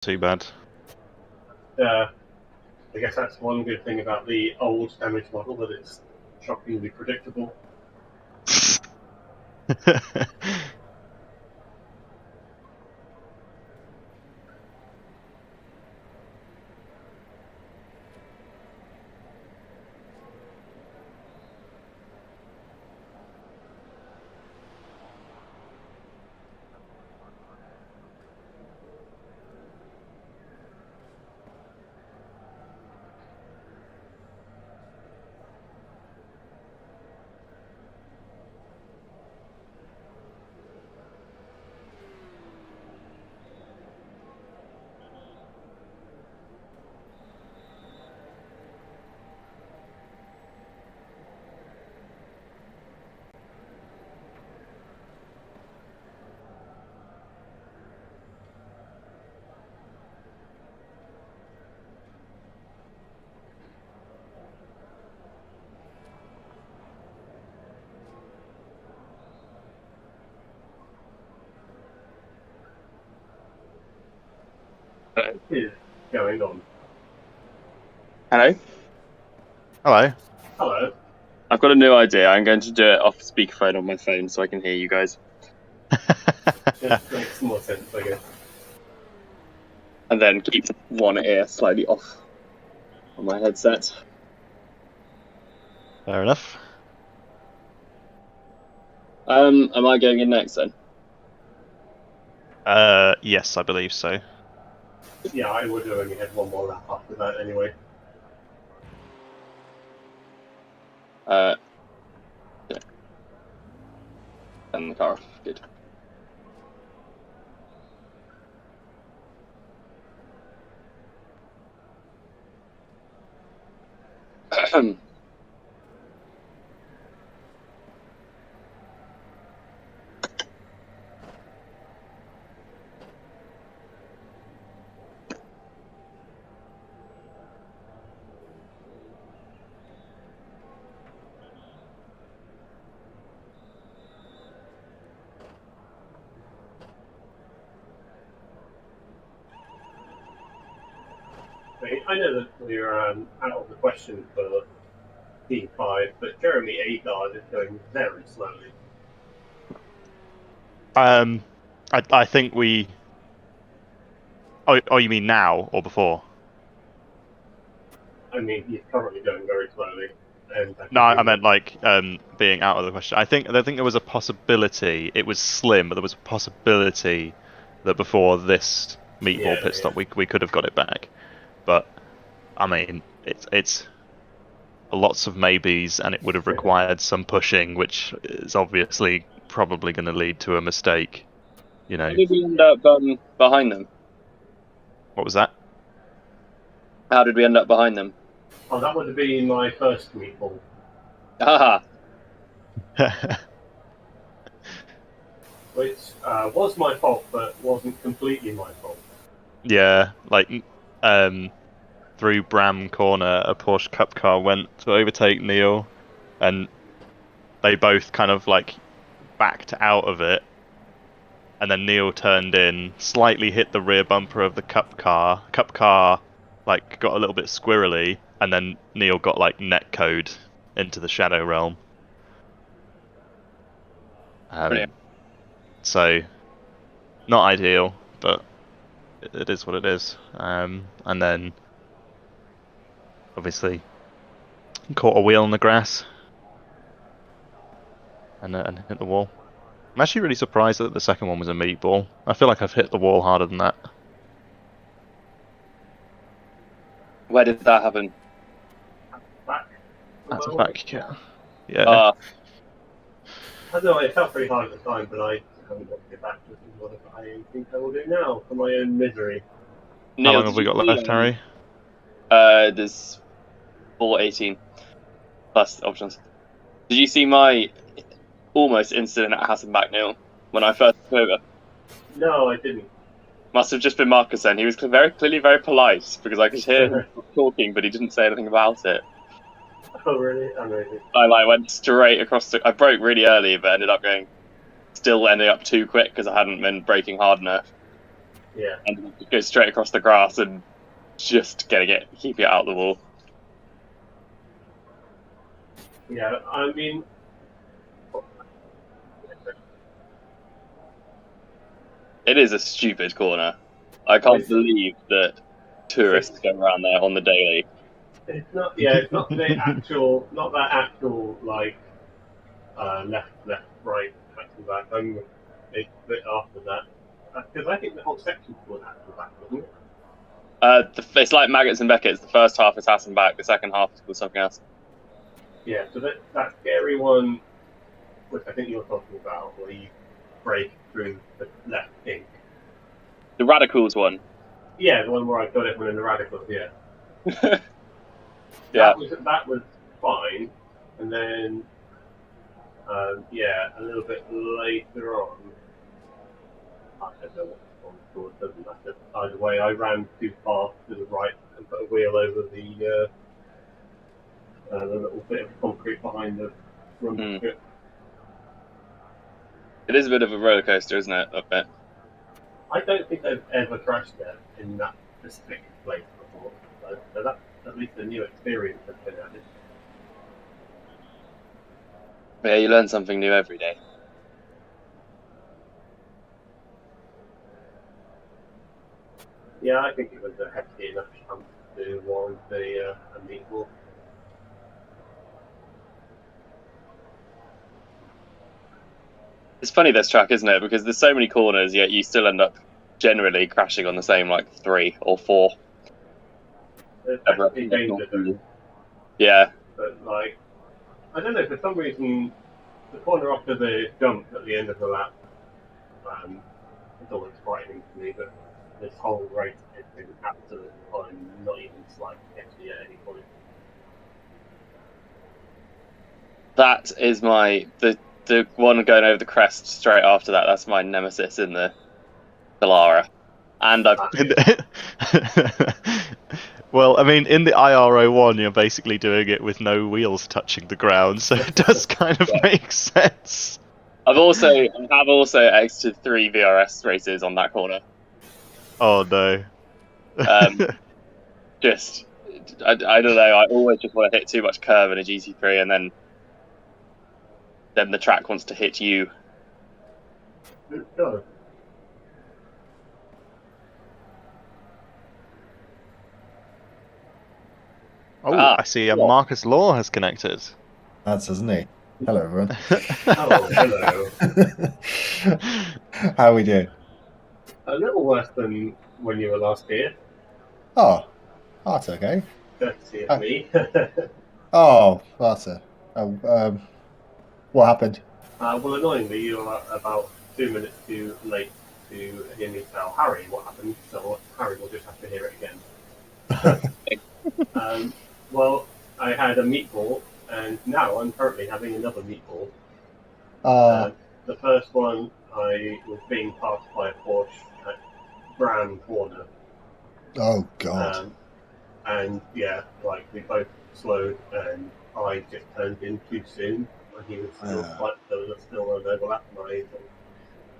too bad. I guess that's one good thing about the old damage model, that it's shockingly predictable. What is going on? Hello? Hello. Hello. I've got a new idea. I'm going to do it off speakerphone on my phone so I can hear you guys. It makes more sense, I guess. And then keep one ear slightly off on my headset. Fair enough. Am I going in next then? Yes, I believe so. Yeah, I would have only had one more lap after that anyway. Yeah. And the car off. Good. I know that we're out of the question for P5, but Jeremy Agard is going very slowly. I think we. Oh, you mean now or before? I mean, he's currently going very slowly. And No, I meant like being out of the question. I think there was a possibility. It was slim, but there was a possibility that before this meatball pit stop, we could have got it back. But I mean, it's lots of maybes, and it would have required some pushing, which is obviously probably going to lead to a mistake. You know. How did we end up behind them? What was that? How did we end up behind them? Oh, that would have been my first meatball. Haha. Which was my fault, but wasn't completely my fault. Yeah, like through Bram corner, a Porsche Cup car went to overtake Neil, and they both kind of like backed out of it, and then Neil turned in, slightly hit the rear bumper of the Cup car. Cup car like got a little bit squirrely, and then Neil got like netcode into the Shadow Realm. So, not ideal, but it is what it is. And then, obviously, caught a wheel in the grass and hit the wall. I'm actually really surprised that the second one was a meatball. I feel like I've hit the wall harder than that. Where did that happen? Back. That's a back, yeah. I don't know, it felt pretty hard at the time, but I haven't got to get back to what I think I will do now for my own misery. How long have we got left, Harry? There's 4:18 plus options. Did you see my almost incident at Hassenbach, Neil, when I first took over? No, I didn't. Must have just been Marcus then. He was very clearly very polite because I could hear him talking, but he didn't say anything about it. Oh, really? Amazing. I went straight across I broke really early, but ended up ending up too quick because I hadn't been braking hard enough. Yeah. and go straight across the grass and just keep it out of the wall. Yeah, I mean, It is a stupid corner. I can't believe that tourists go around there on the daily. it's not. Yeah, it's not the actual, not that actual like left, right, back and back. It's a bit after that because I think the whole section's called actual back, wasn't it? It's like Maggots and Beckett's. The first half is Hassan back. The second half is called something else. Yeah, so that scary one, which I think you're talking about, where you break through the left kink. The Radicals one. Yeah, the one where I got it when in the Radicals. Yeah. Yeah. That was fine, and then a little bit later on, I don't know what it's called, it doesn't matter. Either way, I ran too far to the right and put a wheel over the little bit of concrete behind the run strip. It is a bit of a roller coaster, isn't it? Up there. I don't think I've ever crashed there in that specific place before, so that's at least a new experience I've been added. Yeah, you learn something new every day. Yeah, I think it was a hefty enough chance to warrant a meatball. It's funny, this track, isn't it? Because there's so many corners, yet you still end up generally crashing on the same, 3 or 4. It's actually dangerous. Yeah. But, I don't know, for some reason, the corner after the jump at the end of the lap, it's always frightening to me, but this whole race has been absolutely fine, not even slightly sketchy at any point. That is the one going over the crest straight after that. That's my nemesis in the Lara. And well, I mean, in the IRO1, you're basically doing it with no wheels touching the ground, so it does kind of make sense. I have also exited 3 VRS races on that corner. Oh no. I don't know. I always just want to hit too much curve in a GT3, and then the track wants to hit you. Go. Oh, I see. Marcus Law has connected. That's, isn't he? Hello, everyone. Oh, hello. How are we doing? A little worse than when you were last here. Oh, that's okay. Courtesy of me. Oh, that's what happened? Well, annoyingly, you were about 2 minutes too late to hear me tell Harry what happened, so Harry will just have to hear it again. Well, I had a meatball, and now I'm currently having another meatball. The first one, I was being passed by a Porsche at Bram Corner. Oh, God. And yeah, we both slowed, and I just turned in too soon when he was still there was still an overlap, and I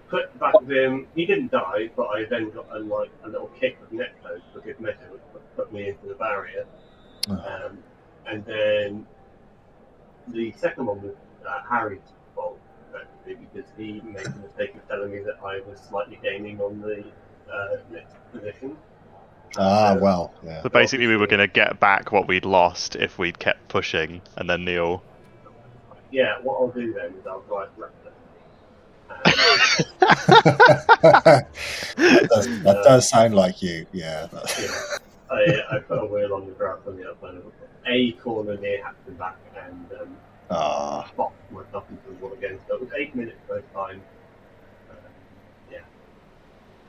clipped back with him. He didn't die, but I then got a little kick of net code for good measure, which put me into the barrier. And then the second one was Harry's fault, actually, because he made the mistake of telling me that I was slightly gaining on the next position. Well, yeah. So basically, we were going to get back what we'd lost if we'd kept pushing, and then Neil. Yeah, what I'll do then is I'll drive left. That does sound like you, yeah. I put a wheel on the grass on the outside of a corner near Hampton back and boxed myself into the wall again. So it was 8 minutes first time.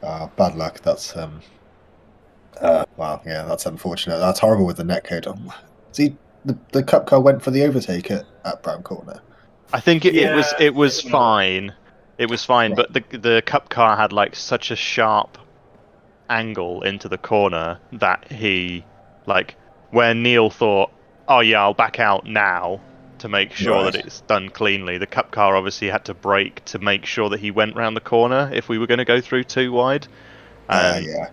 Bad luck. That's wow, yeah, that's unfortunate. That's horrible with the netcode. See, the cup car went for the overtake at Brown Corner. I think it was fine. It was fine, Right. but the cup car had such a sharp angle into the corner that he where Neil thought, oh yeah, I'll back out now to make sure that it's done cleanly. The cup car obviously had to brake to make sure that he went round the corner if we were going to go through too wide. Yeah.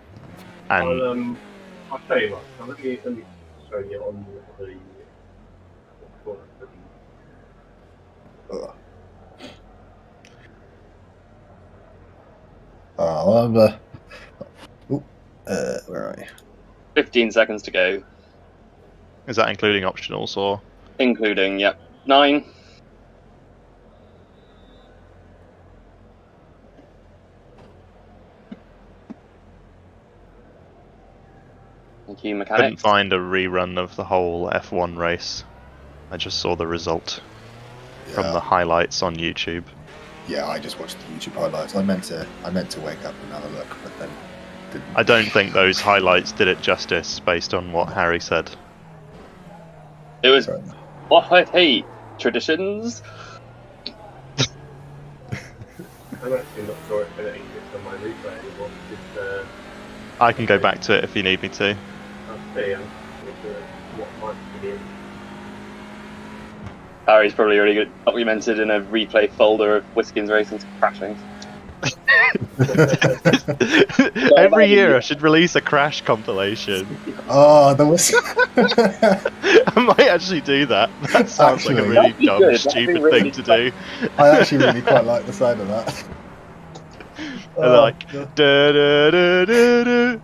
And I'll show you what. Let me show you on the. Ugh. Well, where are you? 15 seconds to go, is that including optionals or? including, 9. Thank you, Couldn't mechanics. find a rerun of the whole F1 race. I just saw the result from the highlights on YouTube. Yeah, I just watched the YouTube highlights. I meant to wake up and have a look, but then didn't. I don't think those highlights did it justice based on what Harry said. It was, Sorry. hey, traditions? I'm actually not sure if it exists on my replay anymore. I can go back to it if you need me to. I'll see what might be in. Harry's probably already documented in a replay folder of Whiskins Racing's crashing. Every year I should release a crash compilation. Oh, there was. I might actually do that. That sounds like a Actually, really that'd be dumb, good. That'd be stupid really thing to do. I actually really quite like the sound of that. And they're like, da da da da da.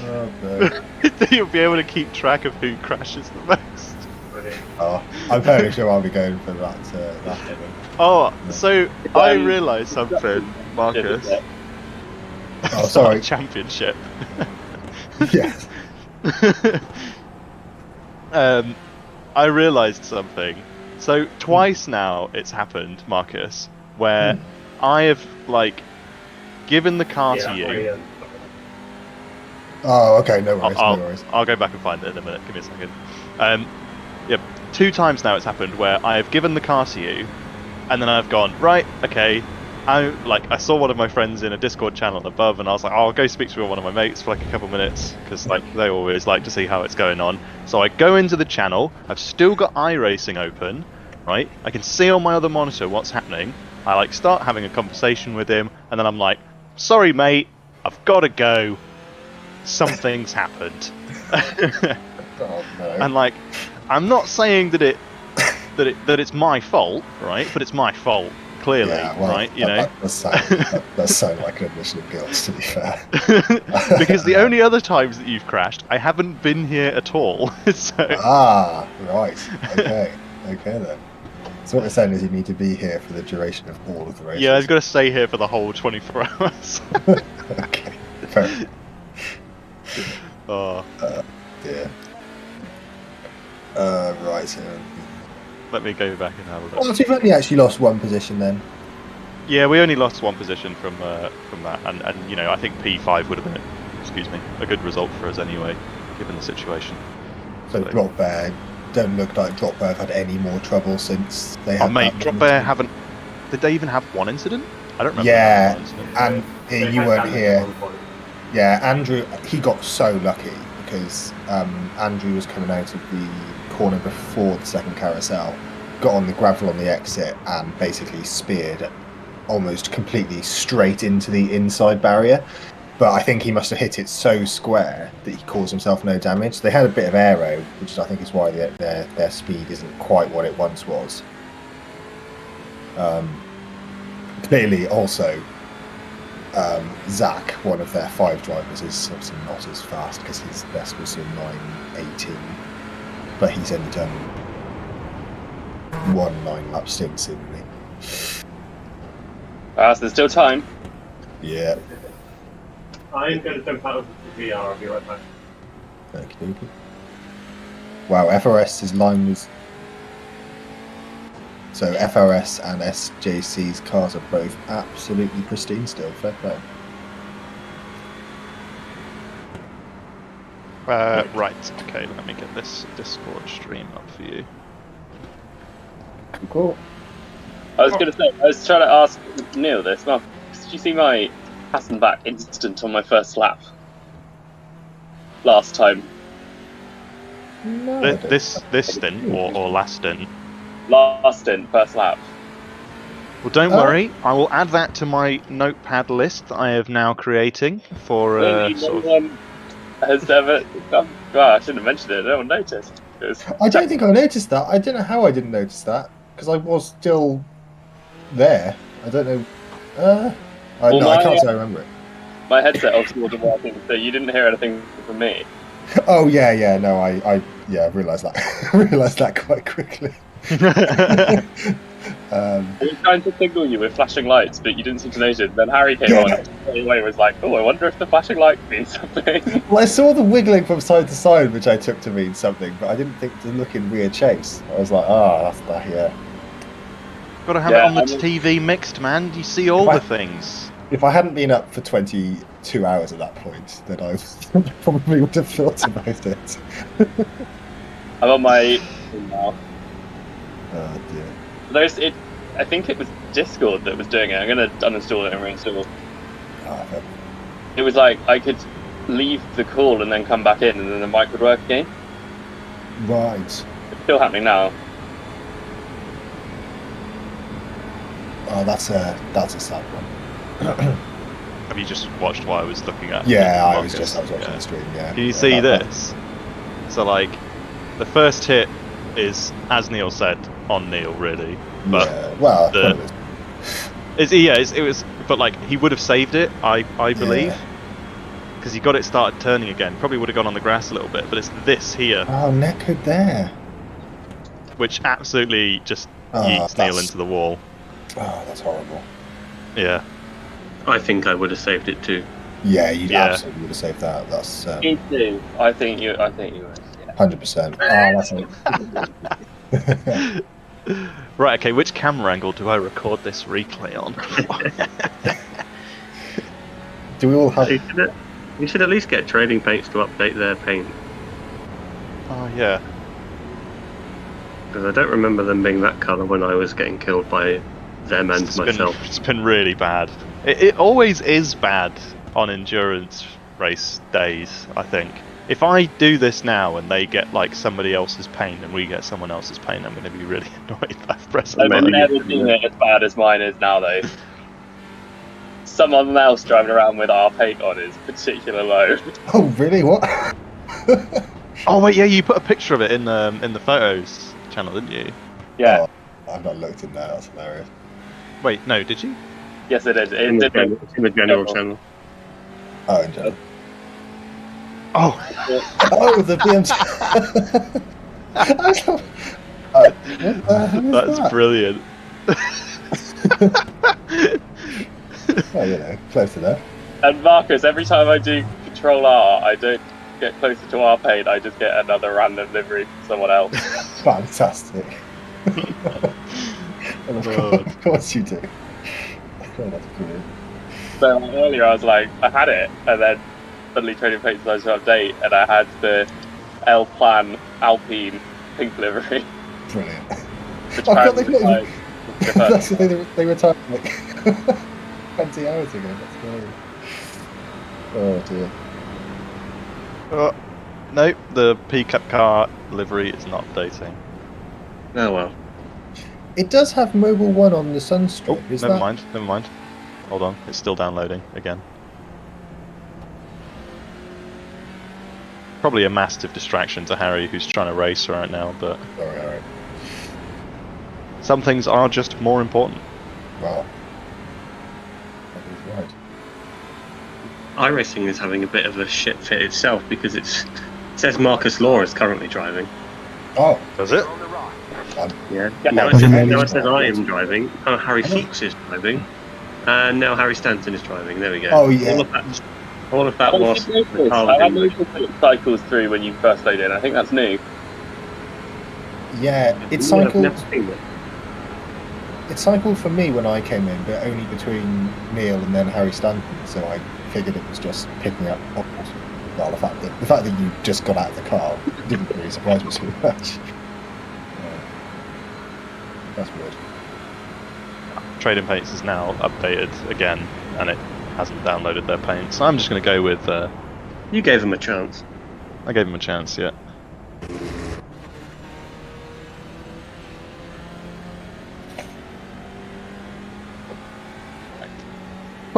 Oh no. You'll be able to keep track of who crashes the most. Brilliant. Oh, I'm fairly sure I'll be going for that. That Oh, so I realised something, Marcus. Oh, sorry. Championship. Yes. I realised something. So twice now it's happened, Marcus, where I have given the car to you. Oh, okay. No worries. No worries. I'll go back and find it in a minute. Give me a second. Yeah, 2 times now it's happened where I have given the car to you, and then I've gone, right, okay. I saw one of my friends in a Discord channel above, and I was like, I'll go speak to one of my mates for a couple of minutes because they always like to see how it's going on. So I go into the channel. I've still got iRacing open, right? I can see on my other monitor what's happening. I start having a conversation with him, and then I'm like, sorry mate, I've got to go. Something's happened. Oh no. And I'm not saying that it's my fault, right? But it's my fault, clearly, right? That does sound like an admission of guilt, to be fair. Because the only other times that you've crashed, I haven't been here at all. So. Ah, right. Okay. Okay then. So what you're saying is you need to be here for the duration of all of the races. Yeah, I've got to stay here for the whole 24 hours. Okay. Fair. Oh. Yeah. Right. So. Let me go back and have a look. Well, so you've only actually lost one position then. Yeah, we only lost one position from that, and I think P5 would have been, a good result for us anyway, given the situation. So Drop Bear don't look like Drop Bear have had any more trouble since they had. Oh mate, Drop Bear haven't. Did they even have one incident? I don't remember. Yeah, one incident. and you weren't here. Yeah, Andrew, he got so lucky because Andrew was coming out of the corner before the second carousel, got on the gravel on the exit and basically speared almost completely straight into the inside barrier. But I think he must have hit it so square that he caused himself no damage. They had a bit of aero, which I think is why their speed isn't quite what it once was. Clearly also Zach, one of their 5 drivers, is obviously not as fast because his best was a 9:18, but he's only done 1 9-lap stint seemingly. So there's still time. Yeah. I'm going to jump out of the VR. I'll be right back. Okay. Wow, FRS's line was. So FRS and SJC's cars are both absolutely pristine still. Fair play. Right, okay, let me get this Discord stream up for you. Cool. I was going to say, I was trying to ask Neil this. Mark, did you see my pass and back incident on my first lap last time? No, This stint or last stint? Last stint, first lap. Well, don't worry. I will add that to my notepad list that I have now creating for Really, sort no of. one has ever. Well, I shouldn't have mentioned it. No one noticed. I don't think I noticed that. I don't know how I didn't notice that because I was still there. I don't know. No, I can't say I remember it. My headset obviously wasn't working, so you didn't hear anything from me. Oh yeah. No, I realised that. I realised that quite quickly. I was trying to signal you with flashing lights, but you didn't seem to notice. Then Harry came on and straight away was like, "Oh, I wonder if the flashing light means something." Well, I saw the wiggling from side to side, which I took to mean something, but I didn't think to look in rear chase. I was like, that's that. Yeah. Got to have it on the TV mixed, man. You see all the things. If I hadn't been up for 22 hours at that point, then I probably would have thought about it. I'm on my now. Oh dear. I think it was Discord that was doing it. I'm going to uninstall it and reinstall. Okay. It was like I could leave the call and then come back in, and then the mic would work again. Right. It's still happening now. Oh, that's a sad one. Have you just watched what I was looking at? Yeah, I was watching the stream. Yeah. Can you see this? So like, the first hit is, as Neil said, on Neil really. But yeah. Well, it was. But like, he would have saved it, I believe, because he got it started turning again. Probably would have gone on the grass a little bit, but it's this here. Oh, knackered there. Which absolutely just yeets Neil into the wall. Oh, that's horrible. Yeah. I think I would have saved it too. Yeah, you absolutely would have saved that. That's. Me too. I think you would. 100%. That's Right, okay, which camera angle do I record this replay on? Do we all have... You should at least get Trading Paints to update their paint. Oh, yeah. Because I don't remember them being that colour when I was getting killed by them and myself. It's been really bad. It always is bad on endurance race days, I think. If I do this now and they get like somebody else's paint and we get someone else's paint, I'm going to be really annoyed by pressing. I've never seen it as bad as mine is now, though. Someone else driving around with our paint on is particular low. Oh, really? What? Oh wait, yeah, you put a picture of it in the photos channel, didn't you? Yeah. Oh, I've not looked in there. That's hilarious. Wait, no, did you? Yes, it is. In the general channel. Oh, in general. Oh, the BMW. That's brilliant. Well, close enough. And Marcus, every time I do Control R, I don't get closer to our paint, I just get another random livery from someone else. Fantastic. Of course you do. Oh, that's brilliant. So earlier I was like, I had it, and then suddenly Trading Paints decided to update, and I had the L Plan Alpine pink livery. Brilliant. Which That's the thing, they retired like 20 hours ago. That's scary. Oh dear. Oh, no, the P-Cup car livery is not updating. Oh well. It does have Mobile 1 on the Sunstrip. Oh, never mind. Hold on, it's still downloading again. Probably a massive distraction to Harry, who's trying to race right now, but... Alright. Some things are just more important. Well, that is right. iRacing is having a bit of a shit fit itself because it says Marcus Law is currently driving. Oh. Does it? Yeah. Now it says I am driving. Oh, Harry Fuchs is driving. And now Harry Stanton is driving. There we go. Oh, yeah. All of that was... I had no cycles through when you first loaded in. I think that's new. Yeah, it cycled... I've never seen it. It cycled for me when I came in, but only between Neil and then Harry Stanton, so I figured it was just picking up... Well, the fact that you just got out of the car didn't really surprise me so much. That's weird. Trading Paints is now updated again, and it hasn't downloaded their paint, so I'm just going to go with... You gave them a chance. I gave them a chance, yeah.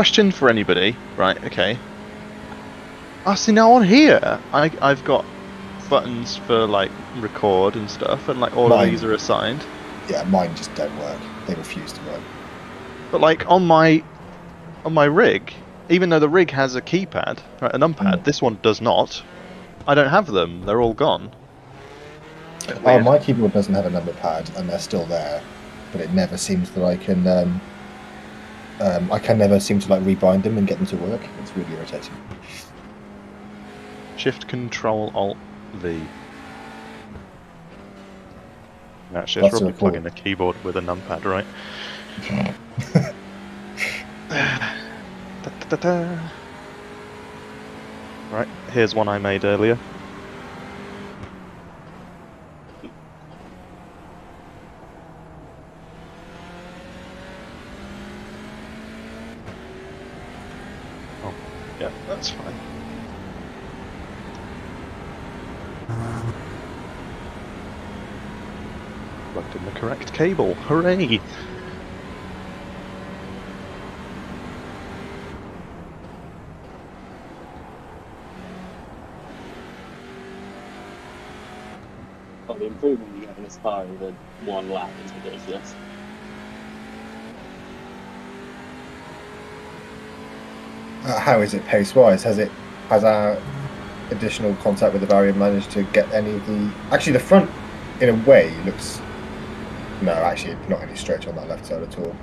question for anybody, right? Okay. See now on here, I've got buttons for like record and stuff, and like all of these are assigned. Yeah, mine just don't work. They refuse to work. But like on my rig, even though the rig has a keypad, right, a numpad, this one does not. I don't have them. They're all gone. Oh, my keyboard doesn't have a number pad, and they're still there, but it never seems that I can. I can never seem to like rebind them and get them to work. It's really irritating. Shift Control Alt V. Actually, I should probably plug in a keyboard with a numpad, right? Right, here's one I made earlier. Oh, yeah, that's fine. Plugged in the correct cable. Hooray! Well, the improvement you get in this car over one lap is ridiculous. How is it pace-wise? Has our additional contact with the barrier managed to get any of the? Actually, the front, in a way, looks. No, actually, not any stretch on that left side at all.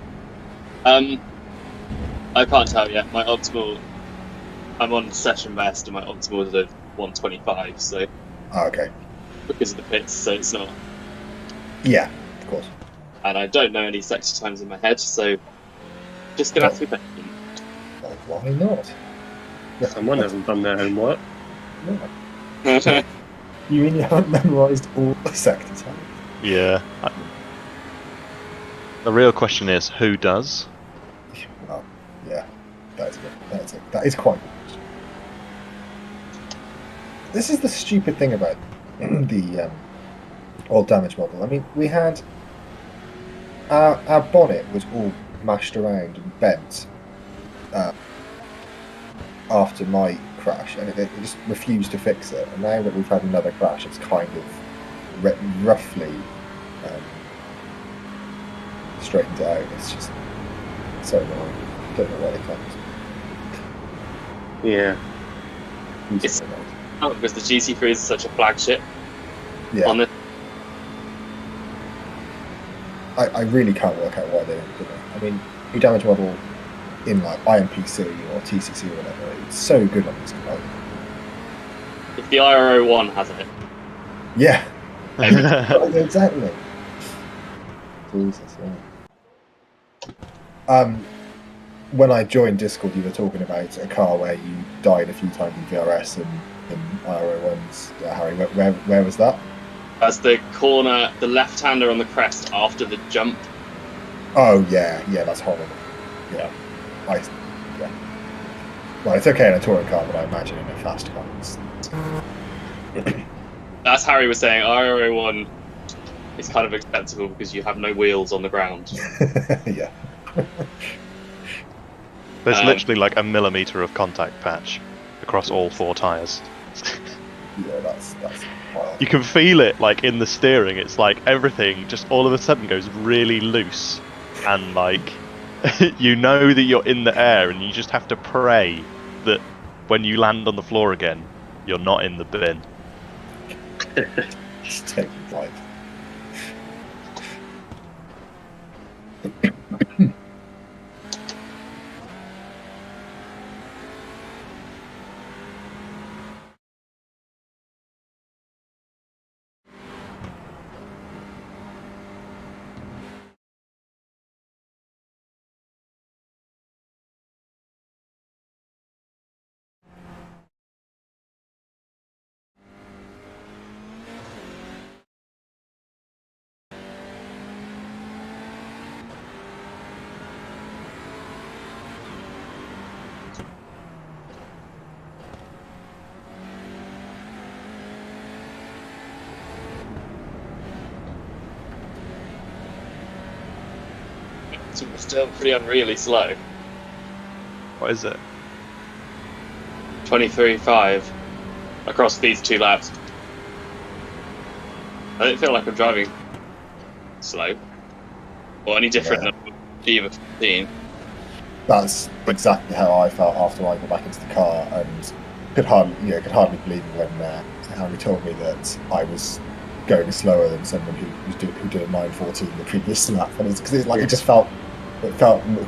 I can't tell yet. My optimal. I'm on session best, and my optimal is at 125. So. Oh, okay. Because of the pits, so it's not. Yeah, of course. And I don't know any sector times in my head, so just gonna have to be patient. Well, why not? Someone hasn't done their homework. No. You mean you haven't memorised all the sector times? Yeah. The real question is, who does? Well, yeah, that is quite good. This is the stupid thing about the old damage model. I mean, we had our bonnet was all mashed around and bent after my crash, and it just refused to fix it. And now that we've had another crash, it's kind of roughly straightened out. It's just so annoying. Don't know why they can't. Yeah. It's because the GT3 is such a flagship. Yeah. On it. I really can't work out why they don't do it. I mean, your damage model in like IMPC or TCC or whatever, it's so good on this component. If the IRO1 has it. Yeah. Exactly. Jesus, yeah. When I joined Discord, you were talking about a car where you died a few times in VRS and IRO1s. Harry, where was that? That's the corner, the left-hander on the crest after the jump. Oh yeah, that's horrible. Yeah, yeah. Well, it's okay in a touring car, but I imagine in a fast car. As Harry was saying, IRO1 is kind of acceptable because you have no wheels on the ground. Yeah. There's literally like a millimetre of contact patch across all four tyres. Yeah, that's wild. You can feel it like in the steering. It's like everything just all of a sudden goes really loose, and like you know that you're in the air, and you just have to pray that when you land on the floor again, you're not in the bin. Just taking flight. So we're still pretty unreally slow. What is it? 23.5 across these 2 laps. I don't feel like I'm driving slow or any different than either 15. That's exactly how I felt after I got back into the car, and could hardly believe it when Harry told me that I was going slower than someone who did a 9:14 the previous lap, and because it felt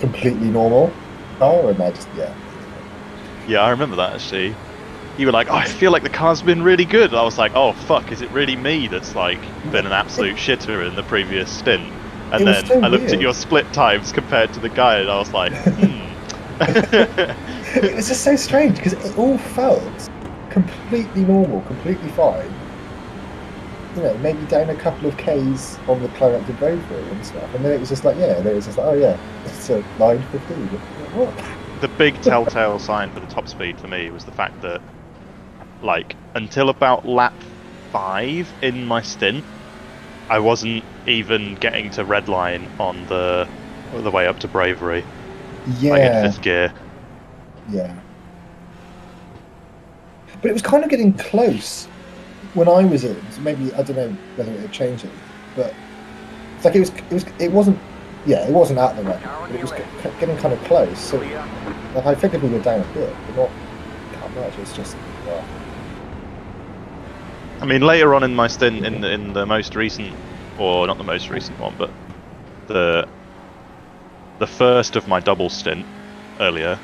completely normal. Oh, and I just Yeah, I remember that actually. You were like, "Oh, I feel like the car's been really good." I was like, "Oh fuck, is it really me that's like been an absolute shitter in the previous stint?" And then I looked at your split times compared to the guy, and I was like, It was just so strange because it all felt completely normal, completely fine. You know, maybe down a couple of Ks on the climb up to Bravery and stuff, and then it was just like, oh yeah, it's a 9:15. What? The big telltale sign for the top speed for me was the fact that, like, until about lap 5 in my stint, I wasn't even getting to red line on the way up to Bravery. Yeah. Like in 5th gear. Yeah. But it was kind of getting close when I was in. So maybe I don't know whether it had changed it, but it's like it wasn't at the red, but it was getting kind of close. So like, I figured we were down a bit, but not that much. It's just. I mean, later on in my stint, in the most recent, or not the most recent one, but the first of my double stint earlier,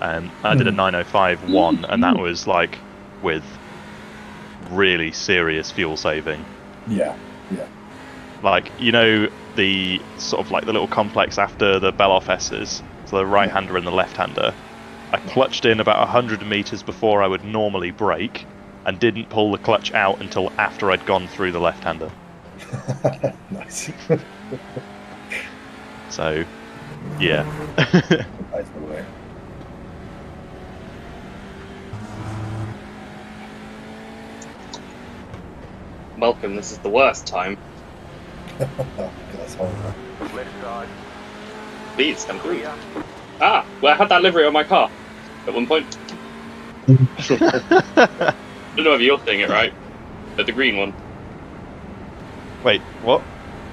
and I did a 9:05.1, and that was like with really serious fuel saving. Yeah. Like, you know, the sort of like the little complex after the Beloff S's, so the right-hander and the left-hander. I clutched in about 100 meters before I would normally brake, and didn't pull the clutch out until after I'd gone through the left-hander. Nice. So, yeah. That's the way. Malcolm, this is the worst time. That's horrible. Please, come through. Well, I had that livery on my car at one point. I don't know if you're seeing it right, but the green one. Wait, what?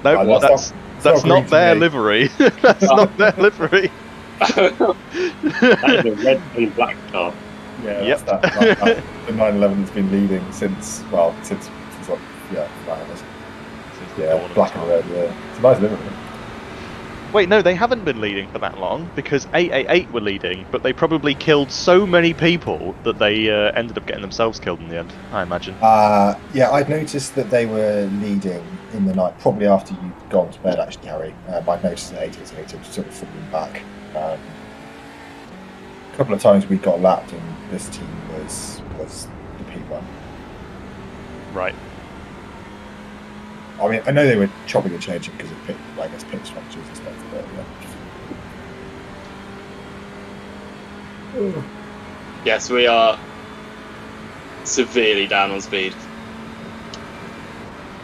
No, that's not their livery. That's not their livery. That is a red and black car. Yeah, Yep. that's that. The 911 has been leading since like, black and red, yeah. It's a nice livery. Wait, no, they haven't been leading for that long, because 888 were leading, but they probably killed so many people that they ended up getting themselves killed in the end, I imagine. Yeah, I'd noticed that they were leading in the night, probably after you'd gone to bed, actually, Harry. I'd noticed that 888 had sort of fallen back. A couple of times we got lapped, and this team was the P1. Right. I mean, I know they were chopping and changing because of pit structures and stuff, but yeah. Yes, we are severely down on speed.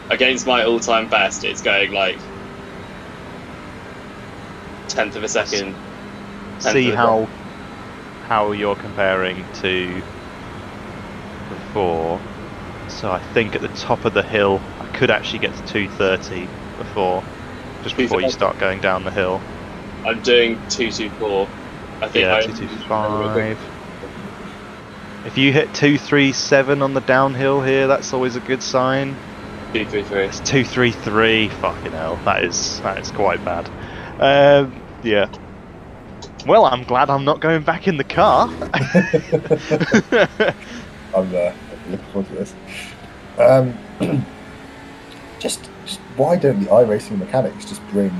Against my all-time best, it's going like 10th of a second. See how you're comparing to before. So I think at the top of the hill, I could actually get to 230 just before you start going down the hill. I'm doing 224. I think. Yeah, 225. If you hit 237 on the downhill here, that's always a good sign. 233. It's 233. Fucking hell, that is quite bad. Yeah. Well, I'm glad I'm not going back in the car. I'm looking forward to this. Just why don't the iRacing mechanics just bring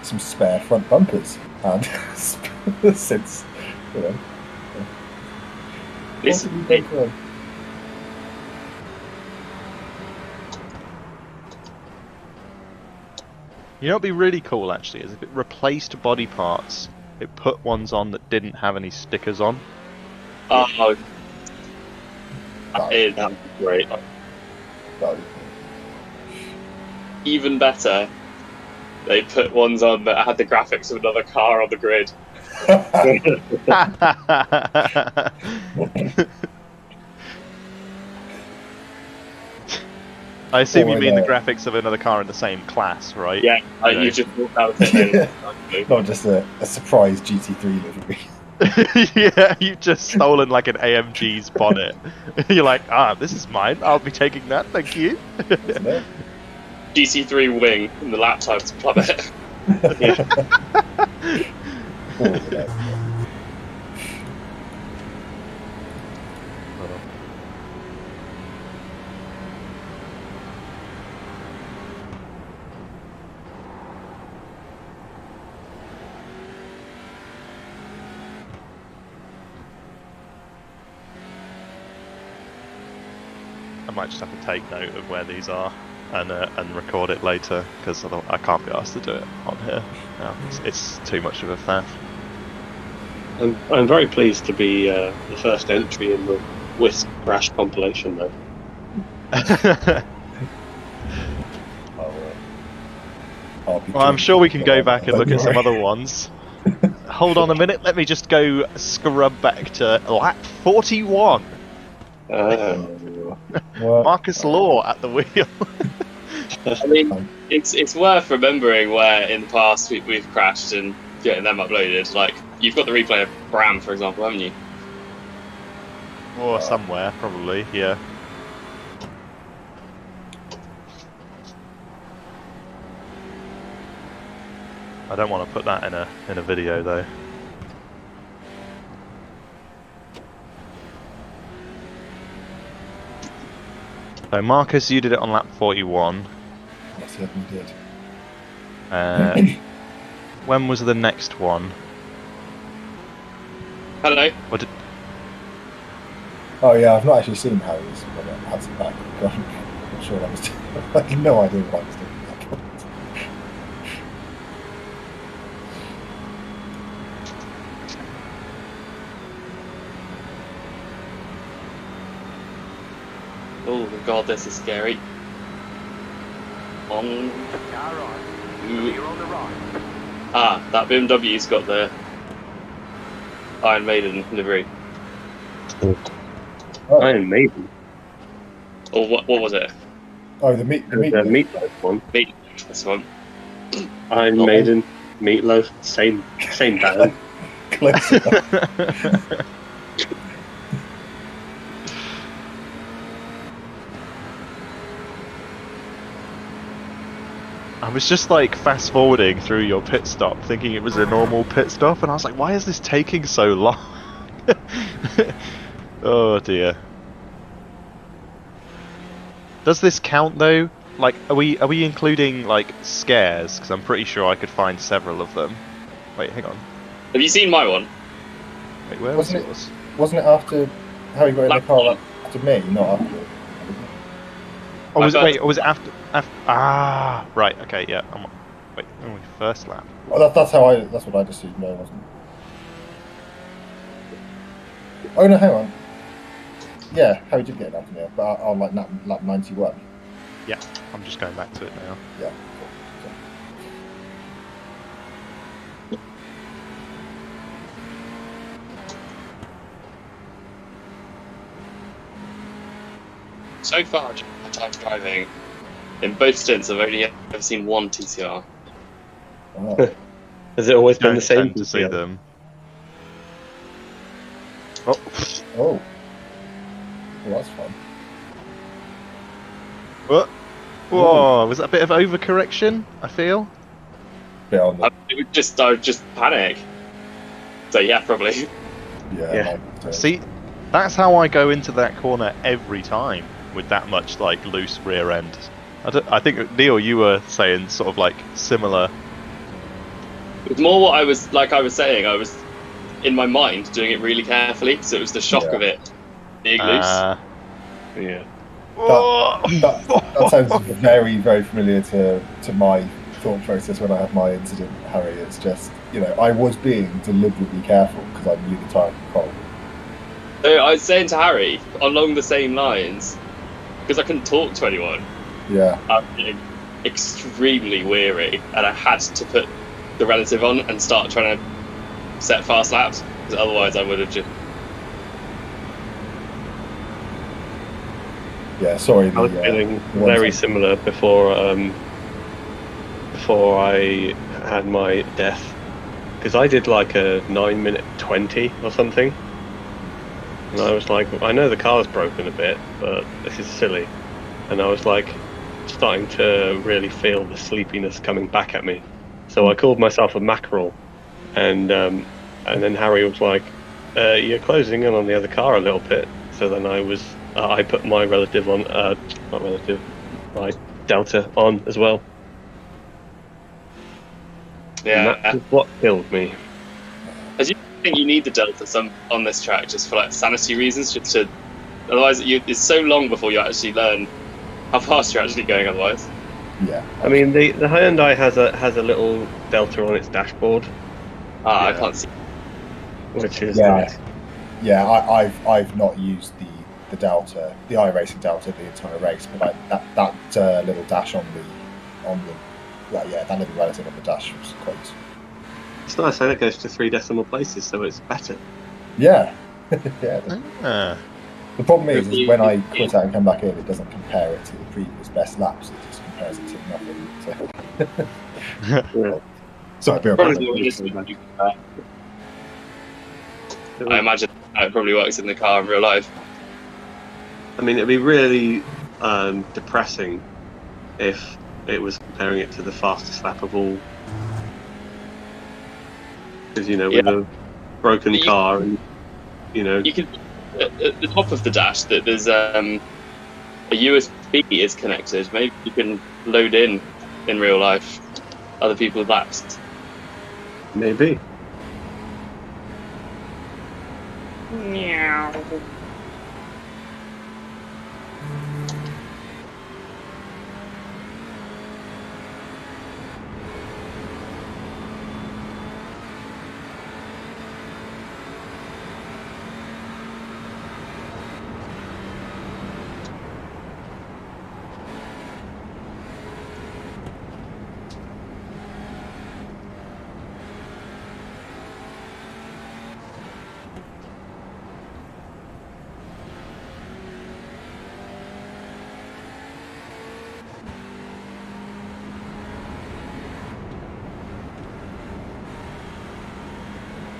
some spare front bumpers? And since you know, You know what'd be really cool actually is if it replaced body parts, it put ones on that didn't have any stickers on. Oh, that'd be great. Even better, they put ones on that had the graphics of another car on the grid. I assume you Or mean the in a- graphics of another car in the same class, right? Yeah, You know. you just walked out of it then. Not just a surprise GT3 livery. Yeah, you've just stolen like an AMG's bonnet. You're like, this is mine. I'll be taking that, thank you. Isn't it? GT3 wing and the lap times plummet. I might just have to take note of where these are and record it later, because I can't be asked to do it on here. No, it's too much of a faff. I'm very pleased to be the first entry in the Whisk Crash compilation, though. I'll be Well, I'm doing sure we can go that. back and look at some Don't other ones. Hold on a minute, let me just go scrub back to lap 41. worry. Well, Marcus Law at the wheel. I mean, it's worth remembering where in the past we've crashed and getting them uploaded. Like, you've got the replay of Bram, for example, haven't you? Or somewhere, probably, yeah. I don't want to put that in a video though. So Marcus, you did it on lap 41. I certainly did. When was the next one? Hello. What did, Oh yeah, I've not actually seen Harry's when it has it back. I'm not sure I was. I had no idea what I was doing at that point. Oh god, this is scary. That BMW's got the Iron Maiden livery. Oh, Iron Maiden. Or what was it? oh the meat. The Meatloaf one. Meat. This one. Iron Maiden, Meatloaf, same band. Close enough. I was just like fast forwarding through your pit stop, thinking it was a normal pit stop, and I was like, why is this taking so long? Oh dear. Does this count though? Like, are we including like scares? Because I'm pretty sure I could find several of them. Wait, hang on. Have you seen my one? Wait, where was Wasn't yours? Wasn't it after Harry got in the car after me, not after? Oh, was it? I Wait, or was it after? Ah, right. Okay, yeah. Wait, only first lap. Well, that's what I just assumed. No, it wasn't. Oh no, hang on. Yeah, Harry did get it after me, but on like lap 91. Yeah, I'm just going back to it now. Yeah. So far, my time driving, in both stints, I've only ever seen one TCR. Oh. Has it always been Don't the same? tend to see them. Oh, Oh. Well, that's fun. what? Whoa, was that a bit of overcorrection? I feel. Bit on the, I would just panic. So yeah, probably. yeah. See, that's how I go into that corner every time with that much like loose rear end. I think Neil, you were saying sort of like similar. It's more what I was saying. I was in my mind doing it really carefully, so it was the shock of it being loose. Yeah. That sounds very, very familiar to my thought process when I had my incident, Harry. It's just, I was being deliberately careful because I knew the time cold. So I was saying to Harry, along the same lines, because I couldn't talk to anyone, Yeah. I was getting extremely weary, and I had to put the relative on and start trying to set fast laps, because otherwise I would have just. Yeah, sorry. I was feeling very similar before I had my death, because I did like a 9-minute 20 or something, and I was like, I know the car's broken a bit, but this is silly, and I was like starting to really feel the sleepiness coming back at me, so I called myself a mackerel, and then Harry was like, you're closing in on the other car a little bit, so then I put my relative on, my Delta on as well. Yeah, and that is what killed me. I think you need the Delta on this track just for like sanity reasons, just to. Otherwise, it's so long before you actually learn how fast you're actually going. Otherwise, yeah. I mean, the Hyundai has a little Delta on its dashboard. I can't see. Which is nice. Yeah, I've not used the Delta, the iRacing Delta, the entire race, but like that little dash on the that little relative on the dash was quite useful. It's nice how it goes to 3 decimal places, so it's better. Yeah, yeah. The problem is when I quit out and come back in, it doesn't compare it to the previous best laps. It just compares it to nothing. So. Sorry, I imagine it probably works in the car in real life. I mean, it'd be really depressing if it was comparing it to the fastest lap of all. Because, with a broken car and, You can, at the top of the dash, that there's a USB is connected. Maybe you can load in real life other people's laps. Maybe. Meow.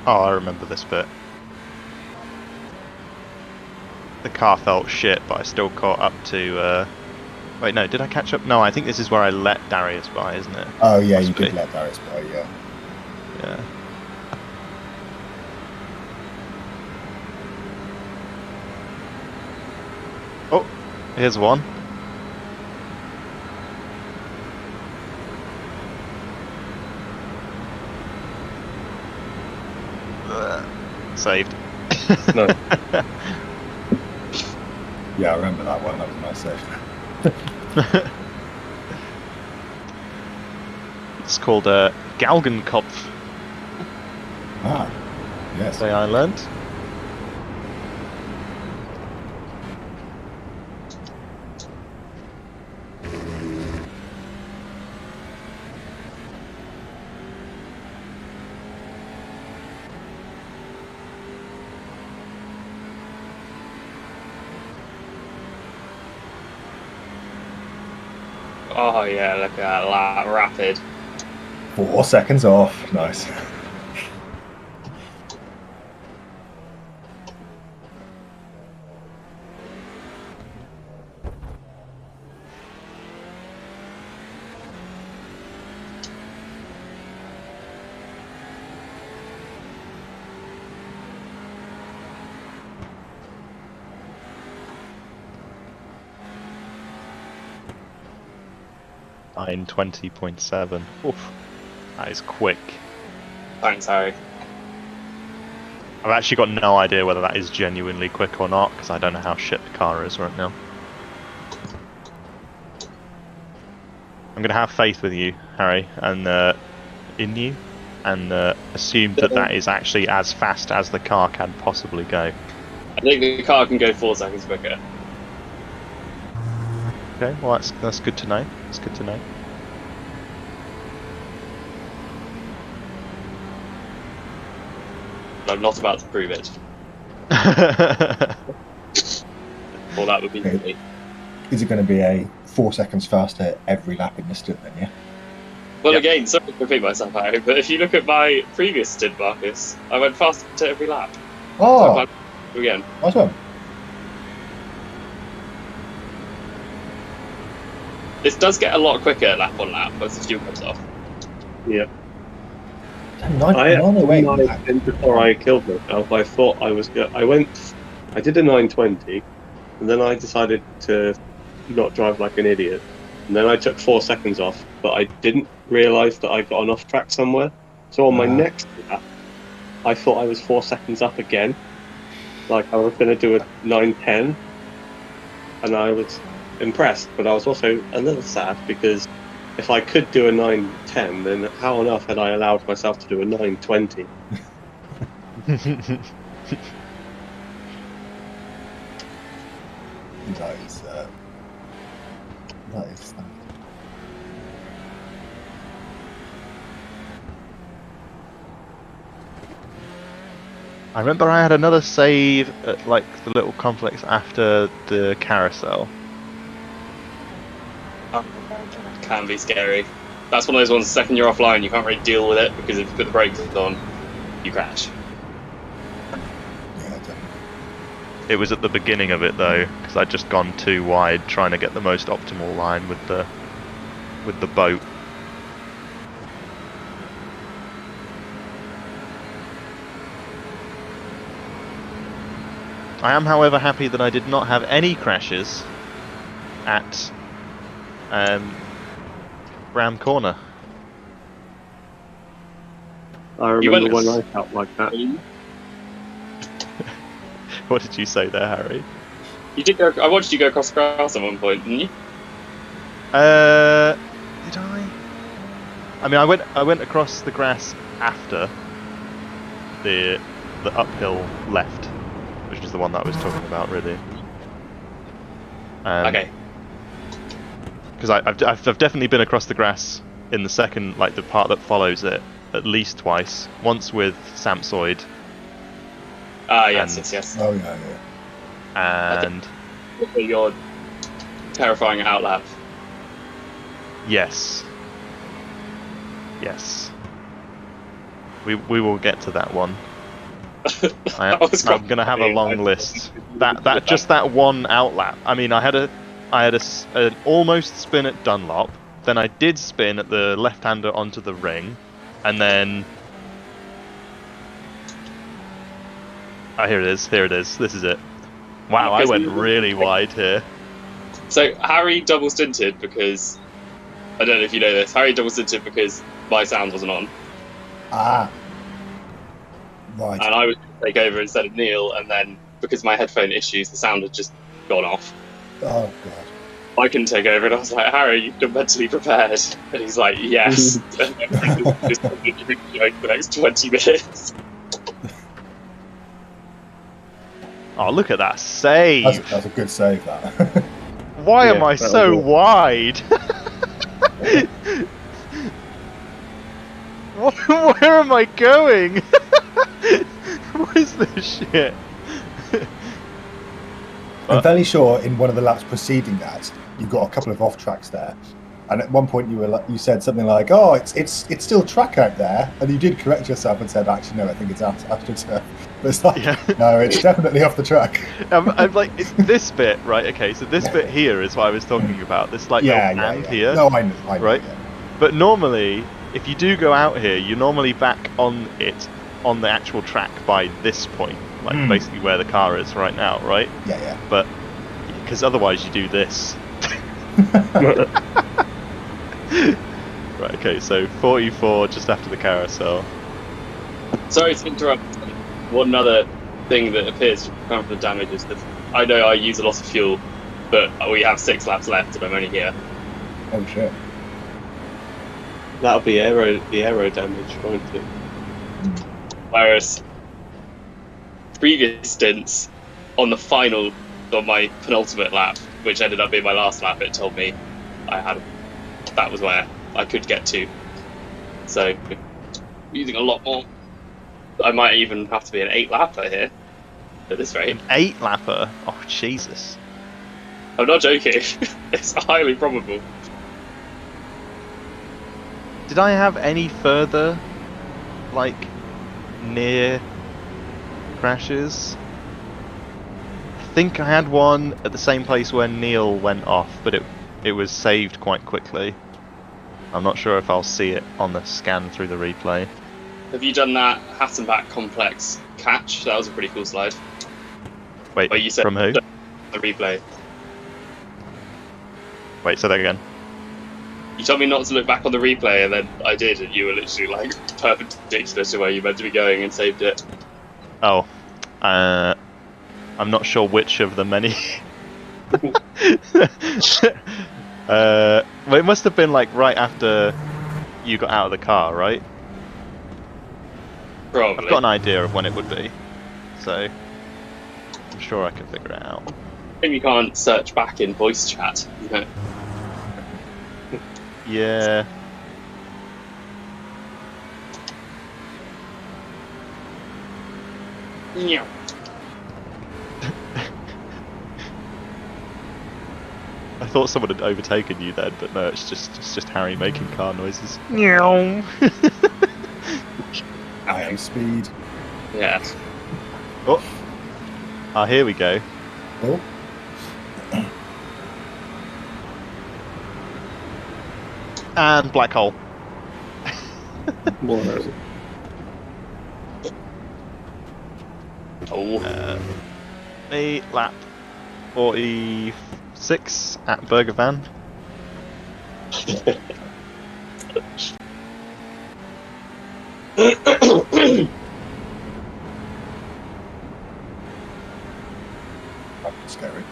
Oh, I remember this bit. The car felt shit, but I still caught up to... Wait, no, did I catch up? No, I think this is where I let Darius by, isn't it? Oh, yeah, you did let Darius by, yeah. Yeah. Oh, here's one. Saved. No. Yeah, I remember that one. That was a nice save. It's called Galgenkopf. Ah, yes. Say I learned. Oh yeah, look at that rapid. 4 seconds off. Nice. In 20.7. Oof, that is quick. Thanks, Harry. I've actually got no idea whether that is genuinely quick or not, because I don't know how shit the car is right now. I'm going to have faith with you, Harry, and in you, and assume that is actually as fast as the car can possibly go. I think the car can go 4 seconds quicker. Okay, well that's good to know. That's good to know. but I'm not about to prove it. Well, that would be silly. Is it going to be a 4 seconds faster every lap in the stint then, yeah? Well, Yep. again, sorry to repeat myself, Harry, but if you look at my previous stint, Marcus, I went faster every lap. Oh, So again. nice one. This does get a lot quicker lap on lap once the fuel comes off. Yeah. Damn, I nine away. before I killed myself, I thought I was good. I did a 920, and then I decided to not drive like an idiot. And then I took 4 seconds off, but I didn't realise that I got an off track somewhere. So on my next lap, I thought I was 4 seconds up again. Like I was going to do a 910, and I was impressed, but I was also a little sad because if I could do a 910, then how on earth had I allowed myself to do a 920? That is I remember I had another save at like the little complex after the carousel. Can be scary. That's one of those ones, the second you're offline, you can't really deal with it because if you put the brakes on, you crash. yeah, definitely. It was at the beginning of it though, because I'd just gone too wide trying to get the most optimal line with the boat. I am, however, happy that I did not have any crashes at Bram Corner. I You remember went- when I felt like that. What did you say there, Harry? You did go. I watched you go across the grass at one point, didn't you? Did I? I mean, I went across the grass after the uphill left, which is the one that I was talking about, really. Okay. Because I've definitely been across the grass in the second, like the part that follows it, at least twice. Once with Samsoid, Yes. Oh yeah, yeah. and Your terrifying outlap. yes, we will get to that one. I'm going to have a long list. That just that one outlap. I mean, I had an almost spin at Dunlop, then I did spin at the left-hander onto the ring, and then here it is. This is it. Wow, I went really wide here. So Harry double stinted because I don't know if you know this. Harry double stinted because my sound wasn't on, Ah, right. and I was going to take over instead of Neil. And then because of my headphone issues, the sound had just gone off. Oh god. I couldn't take over, and I was like, Harry, you're mentally prepared. And he's like, yes. And then just for the next 20 minutes. Oh, look at that save! That's a good save, that. Why am Yeah, I that'll so do. wide? Where am I going? What is this shit? I'm fairly sure in one of the laps preceding that, you got a couple of off tracks there, and at one point you said something like, "Oh, it's still track out there," and you did correct yourself and said, "Actually, no, I think it's AstroTurf." But it's like, Yeah. no, it's definitely off the track. I'm like, it's this bit, right? Okay, so this bit here is what I was talking about. This like little band here. No, I know, Right. yeah. But normally, if you do go out here, you're normally back on the actual track by this point, like basically where the car is right now, right? Yeah. But because otherwise you do this. Right, okay, so 44 just after the carousel. Sorry to interrupt. One other thing that appears to come from the damage is that I know I use a lot of fuel, but we have 6 laps left and I'm only here. Oh shit. That'll be the aero damage, won't it? Whereas previous stints on my penultimate lap, which ended up being my last lap, it told me that was where I could get to. So using a lot more. I might even have to be an 8-lapper here at this rate. An 8-lapper? Oh, Jesus. I'm not joking. It's highly probable. Did I have any further, like, near crashes? I think I had one at the same place where Neil went off, but it was saved quite quickly. I'm not sure if I'll see it on the scan through the replay. Have you done that Hassenbach complex catch? That was a pretty cool slide. Wait, Where you said from who? The replay. Wait, say that again. You told me not to look back on the replay, and then I did, and you were literally like perpendicular to where you meant to be going and saved it. Oh, I'm not sure which of the many. Well, it must have been like right after you got out of the car, right? Probably. I've got an idea of when it would be, so I'm sure I can figure it out. I think you can't search back in voice chat, you know. Yeah. Yeah. I thought someone had overtaken you then, but no, it's just Harry making car noises. Meow. I am speed. Yeah. Oh. Ah, here we go. Oh. And black hole. Oh. Me lap 46 at Burger Van. That's scary.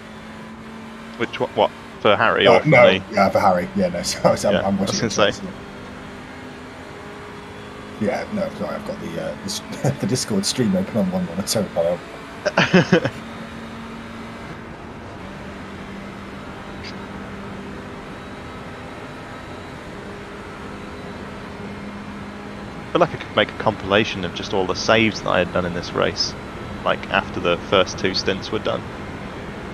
Which what for Harry or for no, me? yeah, for Harry. Yeah, no. So Yeah, I'm I was watching. gonna say. Yeah, no, sorry, I've got the Discord stream open on one monitor. But I feel like I could make a compilation of just all the saves that I had done in this race, like after the first 2 stints were done.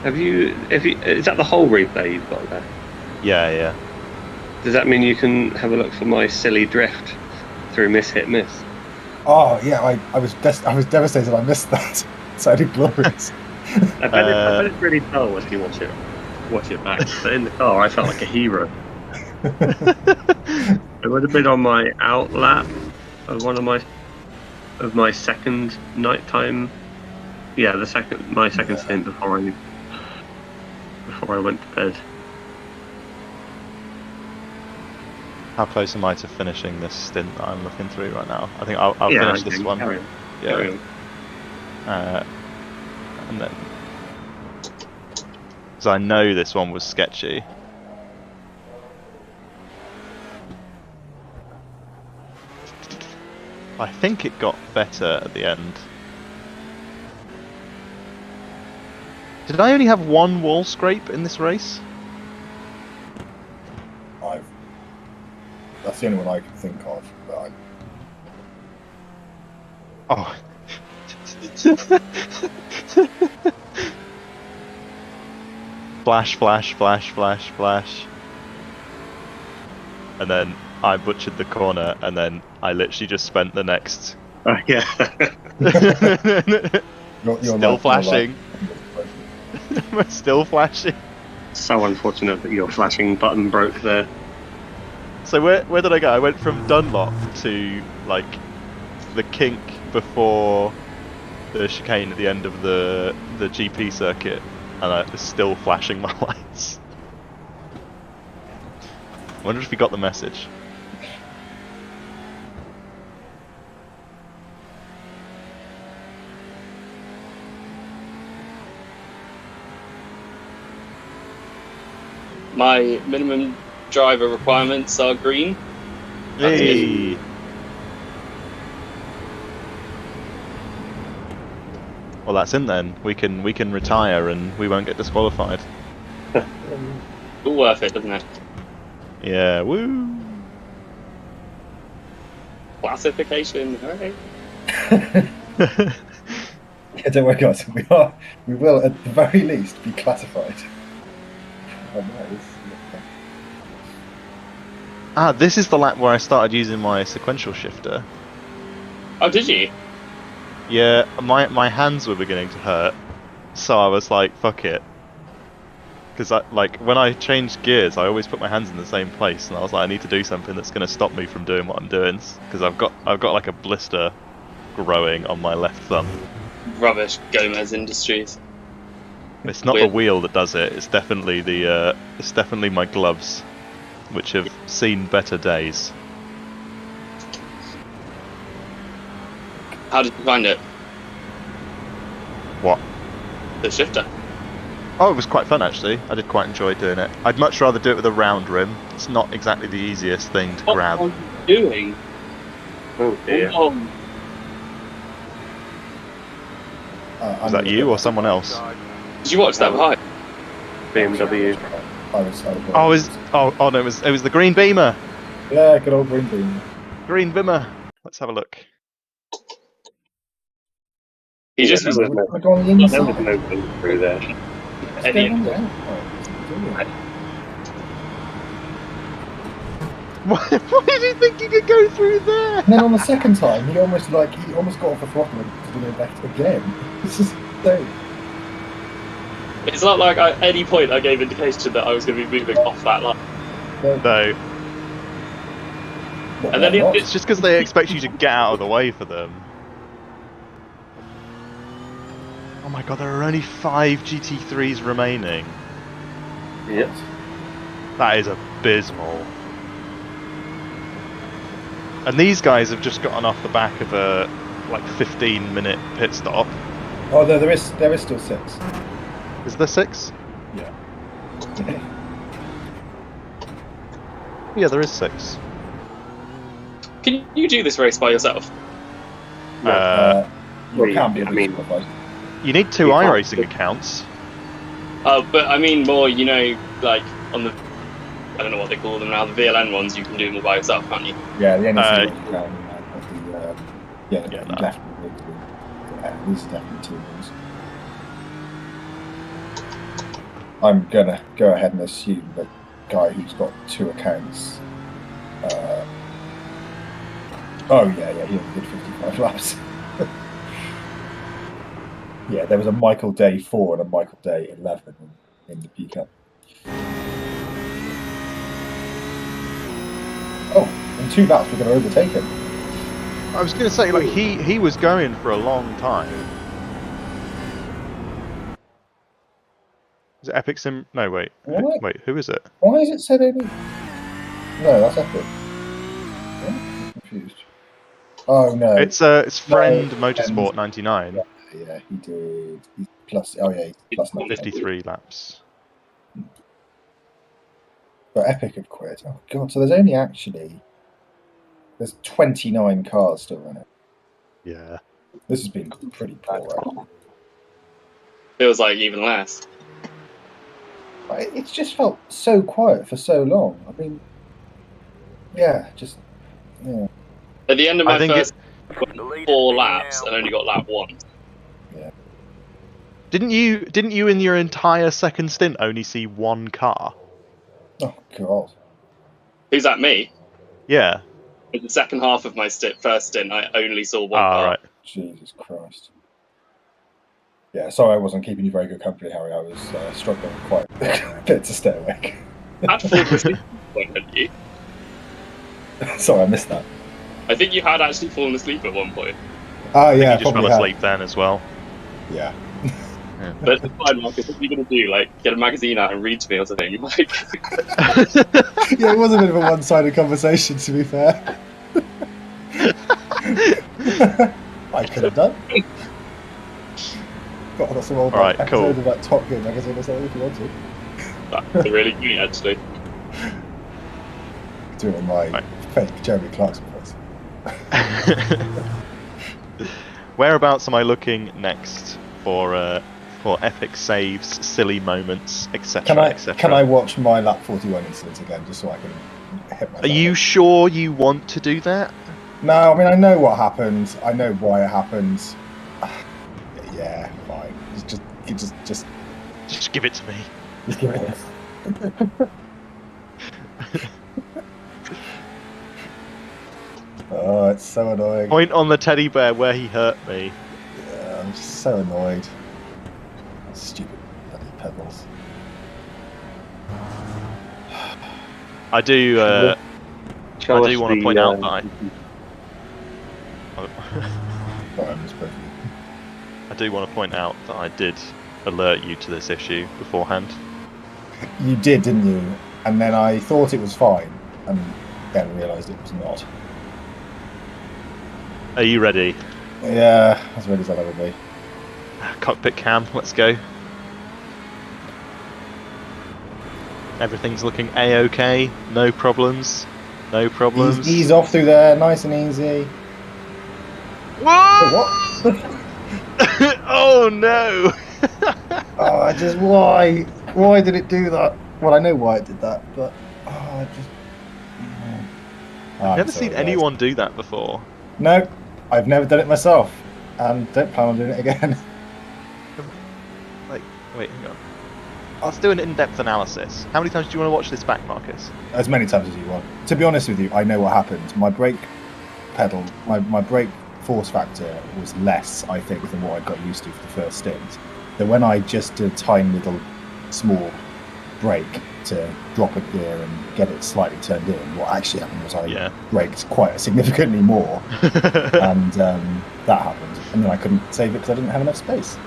Have you? Is that the whole replay you've got there? Yeah. Does that mean you can have a look for my silly drift through miss hit miss? oh yeah, I was devastated. I missed that. Sounded glorious. I bet it's really dull if you watch it back. But in the car, I felt like a hero. It would have been on my out lap of my second nighttime. Yeah, my second stint before I went to bed. How close am I to finishing this stint that I'm looking through right now? I think I'll finish this one. Carry on. Yeah. Carry on. And then, because I know this one was sketchy. I think it got better at the end. Did I only have one wall scrape in this race? That's the only one I can think of. But Oh. Flash, flash, flash, flash, flash. And then I butchered the corner, and then I literally just spent the next... Yeah. Still flashing. Still flashing. So unfortunate that your flashing button broke there. So where did I go? I went from Dunlop to like the kink before the chicane at the end of the GP circuit, and I was still flashing my lights. I wonder if you got the message. My minimum driver requirements are green. Hey. Well, that's in then. We can retire and we won't get disqualified. All worth it, doesn't it? Yeah, woo! Classification, alright. Yeah, don't worry, guys. We will, at the very least, be classified. Oh, nice. This is the lap where I started using my sequential shifter. Oh, did you? Yeah, my hands were beginning to hurt, so I was like, fuck it. Because when I changed gears, I always put my hands in the same place, and I was like, I need to do something that's going to stop me from doing what I'm doing, because I've got like a blister growing on my left thumb. Rubbish, Gomez Industries. It's not the wheel that does it. It's definitely it's definitely my gloves, which have seen better days. How did you find it? What? The shifter. Oh, it was quite fun actually. I did quite enjoy doing it. I'd much rather do it with a round rim. It's not exactly the easiest thing to grab. What are you doing? Oh dear. Was that you or someone else? Did you watch that behind? BMW. Oh no, it was the green beamer. Yeah, good old green beamer. Green beamer. Let's have a look. He just was There was no thing through there. Why did you think you could go through there? And then on the second time, he almost got off the throttle and did it back again. It's just insane. It's not like at any point I gave indication that I was going to be moving off that line. No. And then It's just because they expect you to get out of the way for them. Oh my god, there are only 5 GT3s remaining. Yep. That is abysmal. And these guys have just gotten off the back of a 15-minute pit stop. Oh no, there is still 6. Is there 6? Yeah. Yeah, there is 6. Can you do this race by yourself? Well, it can be. You need 2 iRacing accounts. But I mean more, on the, I don't know what they call them now, the VLN ones, you can do them all by yourself, can't you? Yeah, the NEC definitely. These are definitely 2 ones. I'm gonna go ahead and assume the guy who's got 2 accounts. He only did 55 laps. Yeah, there was a Michael Day 4 and a Michael Day 11 in the P-Cup. Oh, in 2 laps we're going to overtake him. I was going to say, he was going for a long time. Is it Epic Sim? No, wait. Wait, who is it? Why is it said only? No, that's Epic. I'm confused. Oh no. It's Friend Motorsport 99. Yeah, he did. He's plus. Oh yeah, he's plus 53 laps. But Epic have quit. Oh god. So there's 29 cars still running. Yeah. This has been pretty poor. Right? Feels like even less. It's just felt so quiet for so long. I mean, yeah. At the end of my first 4 laps, and only got lap 1. Yeah. Didn't you in your entire second stint only see 1 car? Oh god. Who's that, me? Yeah. In the second half of my first stint, I only saw 1 car. Right. Jesus Christ. Yeah, sorry I wasn't keeping you very good company, Harry. I was struggling quite a bit to stay awake. Had fallen asleep at one point, hadn't you? Sorry, I missed that. I think you had actually fallen asleep at one point. Oh yeah, you just fell asleep then as well. Yeah. But it's fine, Marcus. What are you going to do? Get a magazine out and read to me or something? Yeah, it was a bit of a one-sided conversation, to be fair. I could have done. Got some old episodes of Top Gear magazine or something if you want to. That's really good, actually. Doing my fake Jeremy Clarkson voice. Whereabouts am I looking next for epic saves, silly moments, etc., etc.? Can I watch my lap 41 incident again, just so I can hit my? Are you sure you want to do that? No, I mean I know what happened. I know why it happened. Yeah, fine. Just give it to me. Just give it. Oh, it's so annoying. Point on the teddy bear where he hurt me. Yeah, I'm just so annoyed. Stupid bloody pebbles. I do. I do want to point out that I do want to point out that I did alert you to this issue beforehand. You did, didn't you? And then I thought it was fine, and then realised it was not. Are you ready? Yeah, as ready as I'll ever be. Cockpit cam, let's go. Everything's looking a-okay. No problems. No problems. Ease off through there, nice and easy. What? Oh no! Why? Why did it do that? Well, I know why it did that, but I've never seen anyone do that before. No, I've never done it myself, and don't plan on doing it again. Wait, hang on. Let's do an in-depth analysis. How many times do you want to watch this back, Marcus? As many times as you want. To be honest with you, I know what happened. My brake pedal, my brake force factor was less, I think, than what I got used to for the first stint. That when I just did a tiny little small brake to drop a gear and get it slightly turned in, what actually happened was I braked quite significantly more, and that happened. And then I couldn't save it because I didn't have enough space.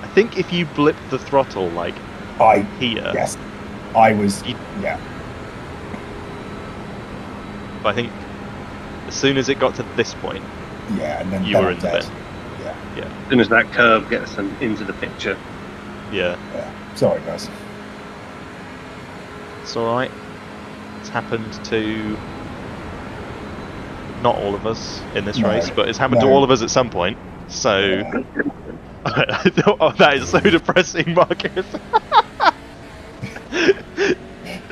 I think if you blip the throttle like here, yes, I was, yeah. But I think as soon as it got to this point, yeah, and then you were in the bin. Yeah. As soon as that curve gets them into the picture. Yeah. Sorry, guys. It's alright. It's happened to not all of us in this race, but it's happened to all of us at some point. So oh, that is so depressing, Marcus.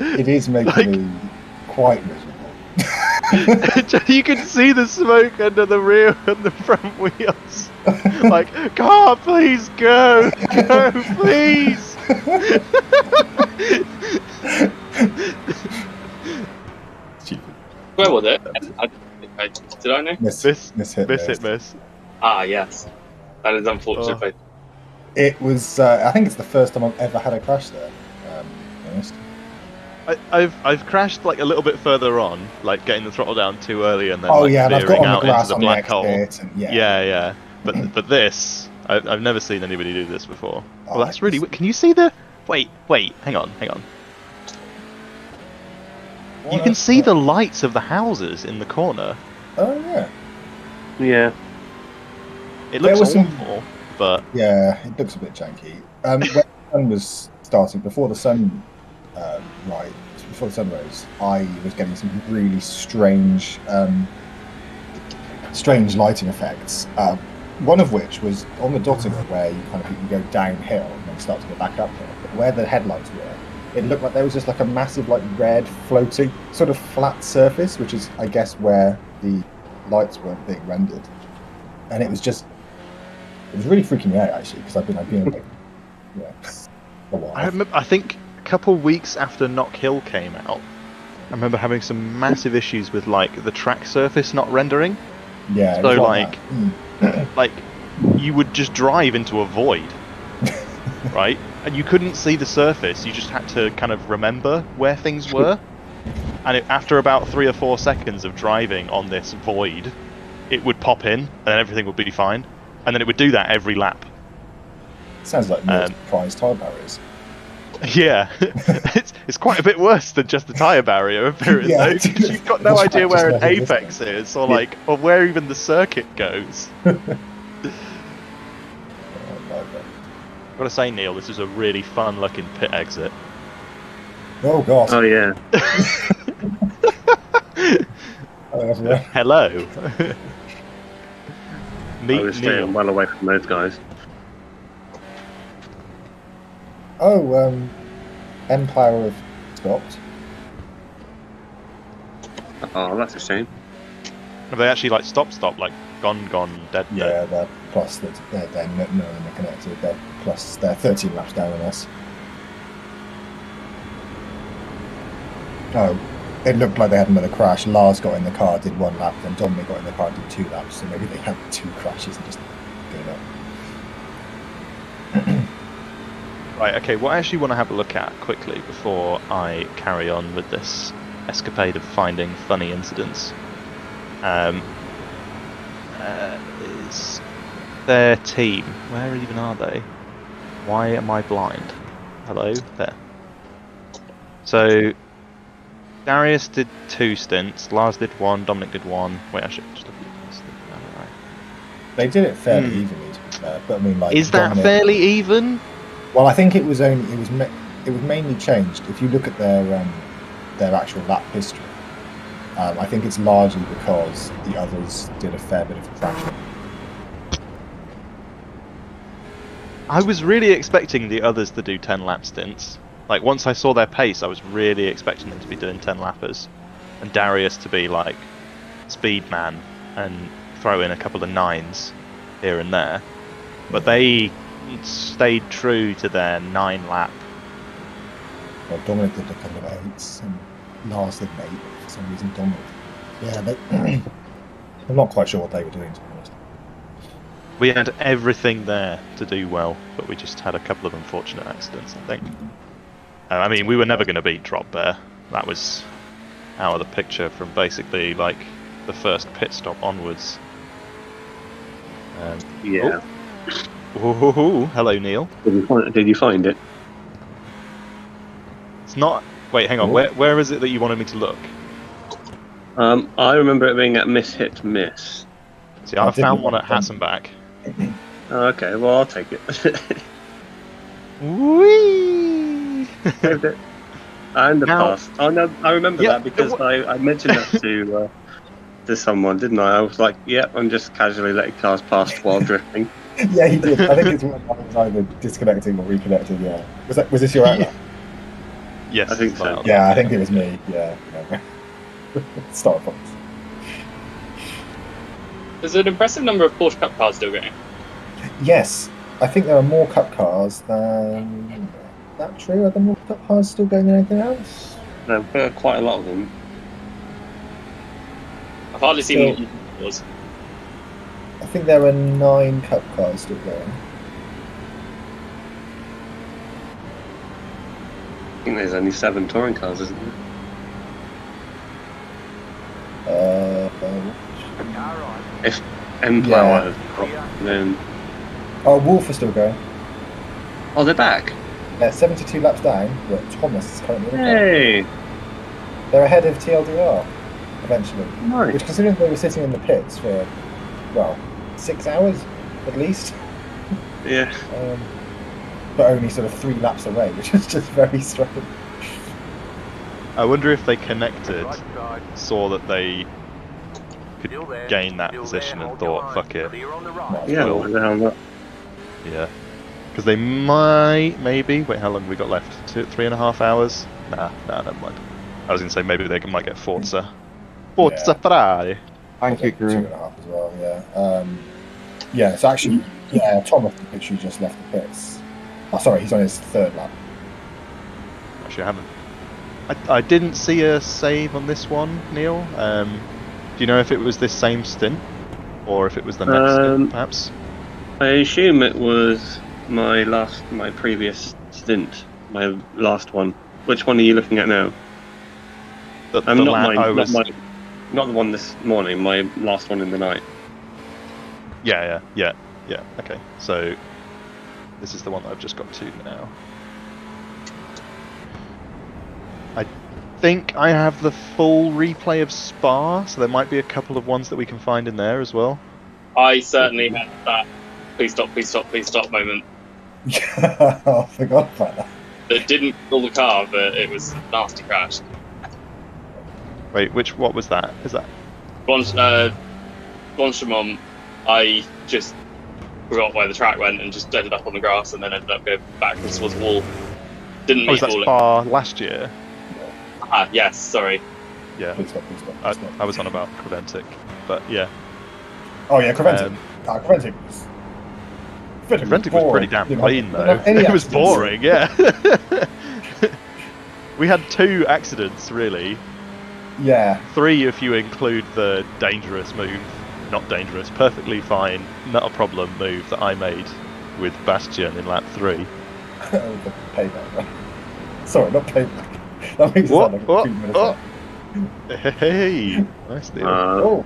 It is making me quite miserable. You can see the smoke under the rear and the front wheels. Like, car, please go, please. Where was it? Did I know? Miss. Ah, yes. That is unfortunate. It was. I think it's the first time I've ever had a crash there. To be honest. I've crashed like a little bit further on, like getting the throttle down too early and then and I've got on the grass into the black hole. Yeah. But this, I've never seen anybody do this before. Well, that's really. Can you see the? Wait, hang on. You can see the lights of the houses in the corner. Oh yeah. Yeah. It looks awful, but yeah, it looks a bit janky. When the sun was starting, before the sun rose, I was getting some really strange lighting effects. One of which was on the Dottinger, where you go downhill and then start to go back uphill. But where the headlights were, it looked like there was just like a massive, like red, floating, sort of flat surface, which is, I guess, where the lights weren't being rendered. And it was really freaking me out actually, because I've been like, a while. I think a couple of weeks after Knock Hill came out, I remember having some massive issues with like the track surface not rendering. Yeah. So like you would just drive into a void, right? And you couldn't see the surface. You just had to kind of remember where things were. And after about 3 or 4 seconds of driving on this void, it would pop in, and then everything would be fine. And then it would do that every lap. Sounds like most prize tyre barriers. Yeah, it's quite a bit worse than just the tyre barrier, because you've got no idea where an apex is, or or where even the circuit goes. I've got to say, Neil, this is a really fun-looking pit exit. Oh god. Oh yeah. Hello. I was staying well away from those guys. Oh, Empire have stopped. Oh, that's a shame. Have they actually like stop, like gone, dead? Yeah, they're plus. They're none of them are connected. They're 13 laps down on us. Oh, it looked like they had another crash. Lars got in the car, did 1 lap, then Dominic got in the car, did 2 laps. So maybe they had 2 crashes and just gave up. Right, okay, what I actually want to have a look at quickly before I carry on with this escapade of finding funny incidents is their team. Where even are they? Why am I blind? Hello? There. So, Darius did 2 stints, Lars did 1, Dominic did 1. Wait, I should just look at this. They did it fairly evenly, to be fair. But I mean, like, is that fairly even? Well, I think it was mainly changed. If you look at their actual lap history, I think it's largely because the others did a fair bit of crashing. I was really expecting the others to do 10 lap stints. Like, once I saw their pace, I was really expecting them to be doing 10 lappers, and Darius to be like speed man and throw in a couple of 9s here and there. But they stayed true to their 9 lap. Well, Dominic did a couple of 8s, and Lars did an 8 for some reason. Dominic, yeah, I'm not quite sure what they were doing, to be honest. We had everything there to do well, but we just had a couple of unfortunate accidents, I think. I mean, we were never going to beat Drop Bear. That was out of the picture from basically like the first pit stop onwards. Yeah. Oh, hello, Neil. Did you find it? It's not. Wait, hang on. Where is it that you wanted me to look? I remember it being at Miss. See, I found one at Hassenbach. Oh, okay, well, I'll take it. Whee! Saved it. And the past. Oh no, I remember Yeah, that because I mentioned that to someone, didn't I? I was like, "Yep, I'm just casually letting cars pass while drifting." Yeah, he did. I think it's when I was either disconnecting or reconnecting. Yeah, was this your outlet? Yes, I think so. Yeah, I think it was me. Yeah. Star Fox. There's an impressive number of Porsche Cup cars still going. Yes, I think there are more Cup cars than. Is that true? Are there more Cup cars still going than anything else? No, but quite a lot of them. I've hardly seen them. I think there are 9 Cup cars still going. I think there's only 7 touring cars, isn't there? If M-Power has dropped, then... Oh, Wolf is still going. Oh, they're back? They're 72 laps down, but Thomas is currently in the car. Hey! They're ahead of TLDR, eventually. Nice. Which, considering they were sitting in the pits for, well, 6 hours at least. Yeah. But only sort of 3 laps away, which is just very strange. I wonder if they connected, saw that they could gain that position and thought, fuck it. Yeah, what the hell not? Yeah. Because they maybe... Wait, how long have we got left? 3.5 hours? Nah, never mind. I was going to say maybe they might get Forza. Forza Ferrari! Thank you, 2.5 as well, yeah. Yeah, it's actually... Yeah, Thomas literally just left the pits. Oh, sorry, he's on his 3rd lap. Actually, I haven't. I didn't see a save on this one, Neil. Do you know if it was this same stint? Or if it was the next stint, perhaps? I assume it was my previous stint. My last one. Which one are you looking at now? Not the one this morning, my last one in the night. Yeah. Okay, so this is the one that I've just got to now. I think I have the full replay of Spa, so there might be a couple of ones that we can find in there as well. I certainly had that please stop moment. I forgot about that. It didn't kill the car, but it was a nasty crash. Wait, what was that? Is that Blanchemont? I just forgot where the track went and just ended up on the grass and then ended up going backwards towards the wall. Didn't meet was that Spa last year? Yes, sorry. Yeah. Please stop. I was on about Creventic. but yeah. Oh yeah, Creventic. Creventic was. Creventic was pretty damn clean though. It was boring, yeah. We had 2 accidents really. Yeah. 3 if you include the dangerous move. Not dangerous, perfectly fine, not a problem move that I made with Bastion in lap 3. The payback. Sorry, not payback. That makes it sound like a 2 minutes. Hey, nice deal.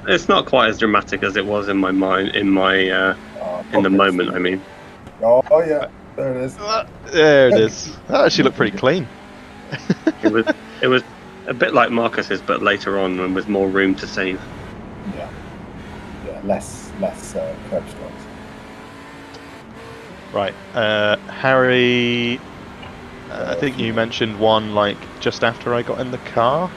It's not quite as dramatic as it was in my mind, in the moment. I mean. Oh yeah, there it is. There it is. That actually looked pretty clean. It was a bit like Marcus's, but later on, and with more room to save. Yeah, less curb strikes. Right, Harry. I think you mentioned one like just after I got in the car.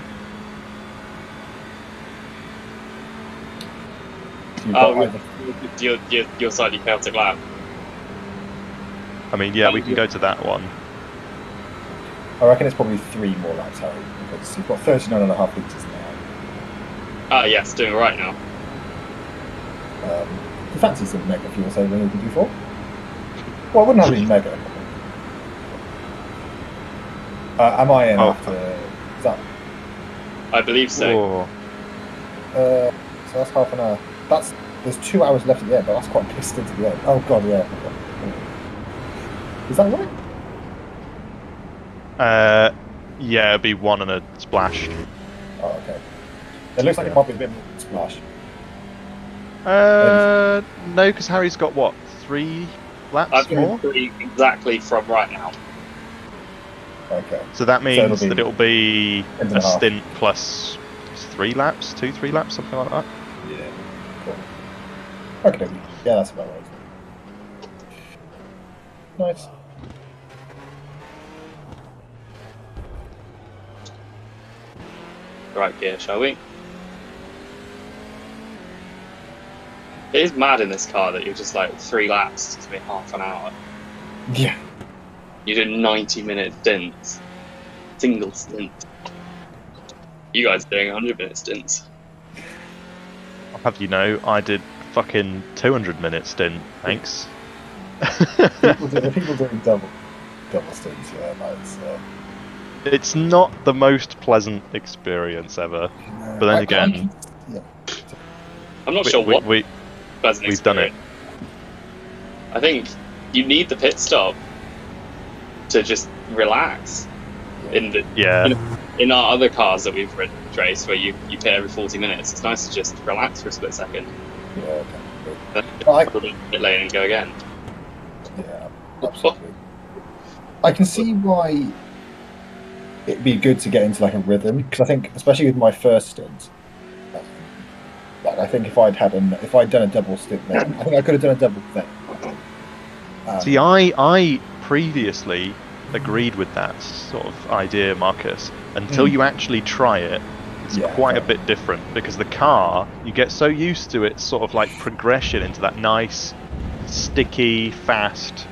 Your slightly chaotic lap. I mean, yeah, we can go to that one. I reckon it's probably 3 more laps, Harry, because you've got 39.5 litres now. Yes, doing right now. You fancy some mega fuel saving than you could do before? Well, I wouldn't have been mega. Am I in after? Is that? I believe so. So that's half an hour. There's 2 hours left at the end, but that's quite pissed into the end. Oh god, yeah. Is that right? Yeah, it'd be 1 and a splash. Oh, okay. It looks like it might be a bit more than a splash. No, because Harry's got what, 3 laps I've more? got 3 exactly from right now. Okay. So that means that it'll be a half. stint plus 3 laps, 2-3 laps, something like that. Yeah. Cool. Okay. Yeah, that's about right. Nice. Right gear, shall we? It is mad in this car that you're just like 3 laps to be half an hour. Yeah. You did 90-minute stints. Single stint. You guys are doing 100-minute stints. I'll have you know, I did fucking 200-minute stint, thanks. People doing double stints, yeah, that's... It's not the most pleasant experience ever, but then again... I'm not sure what pleasant we've done it. I think you need the pit stop to just relax. In our other cars that we've raced, where you pit every 40 minutes, it's nice to just relax for a split second. Yeah, okay. Then pit lane and go again. Yeah, absolutely. I can see why it'd be good to get into like a rhythm, because I think, especially with my first stint, like I think if I'd done a double stint then, I think I could have done a double then. See, I previously agreed with that sort of idea, Marcus, until you actually try it. It's quite a bit different, because the car, you get so used to its sort of like progression into that nice, sticky, fast,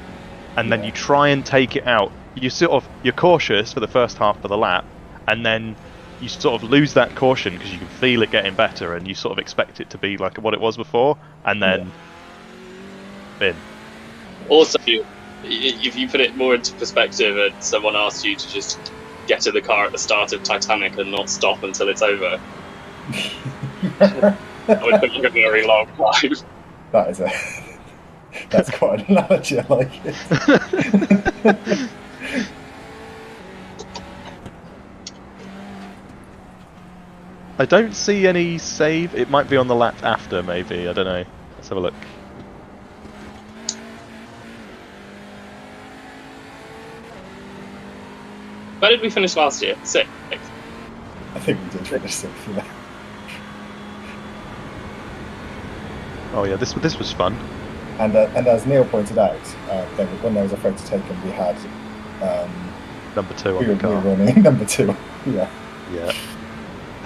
and then you try and take it out. You're cautious for the first half of the lap, and then you sort of lose that caution because you can feel it getting better, and you sort of expect it to be like what it was before, and then bin. Also, if you put it more into perspective and someone asks you to just get in the car at the start of Titanic and not stop until it's over, that would take a very long time. That's quite an analogy, I like it. I don't see any save. It might be on the lap after, maybe. I don't know. Let's have a look. Where did we finish last year? 6th. I think we did finish 6th, yeah. Oh yeah, this was fun. And as Neil pointed out, when there was a photo taken, we had number 2 on the car. We were running number 2. Yeah. Yeah.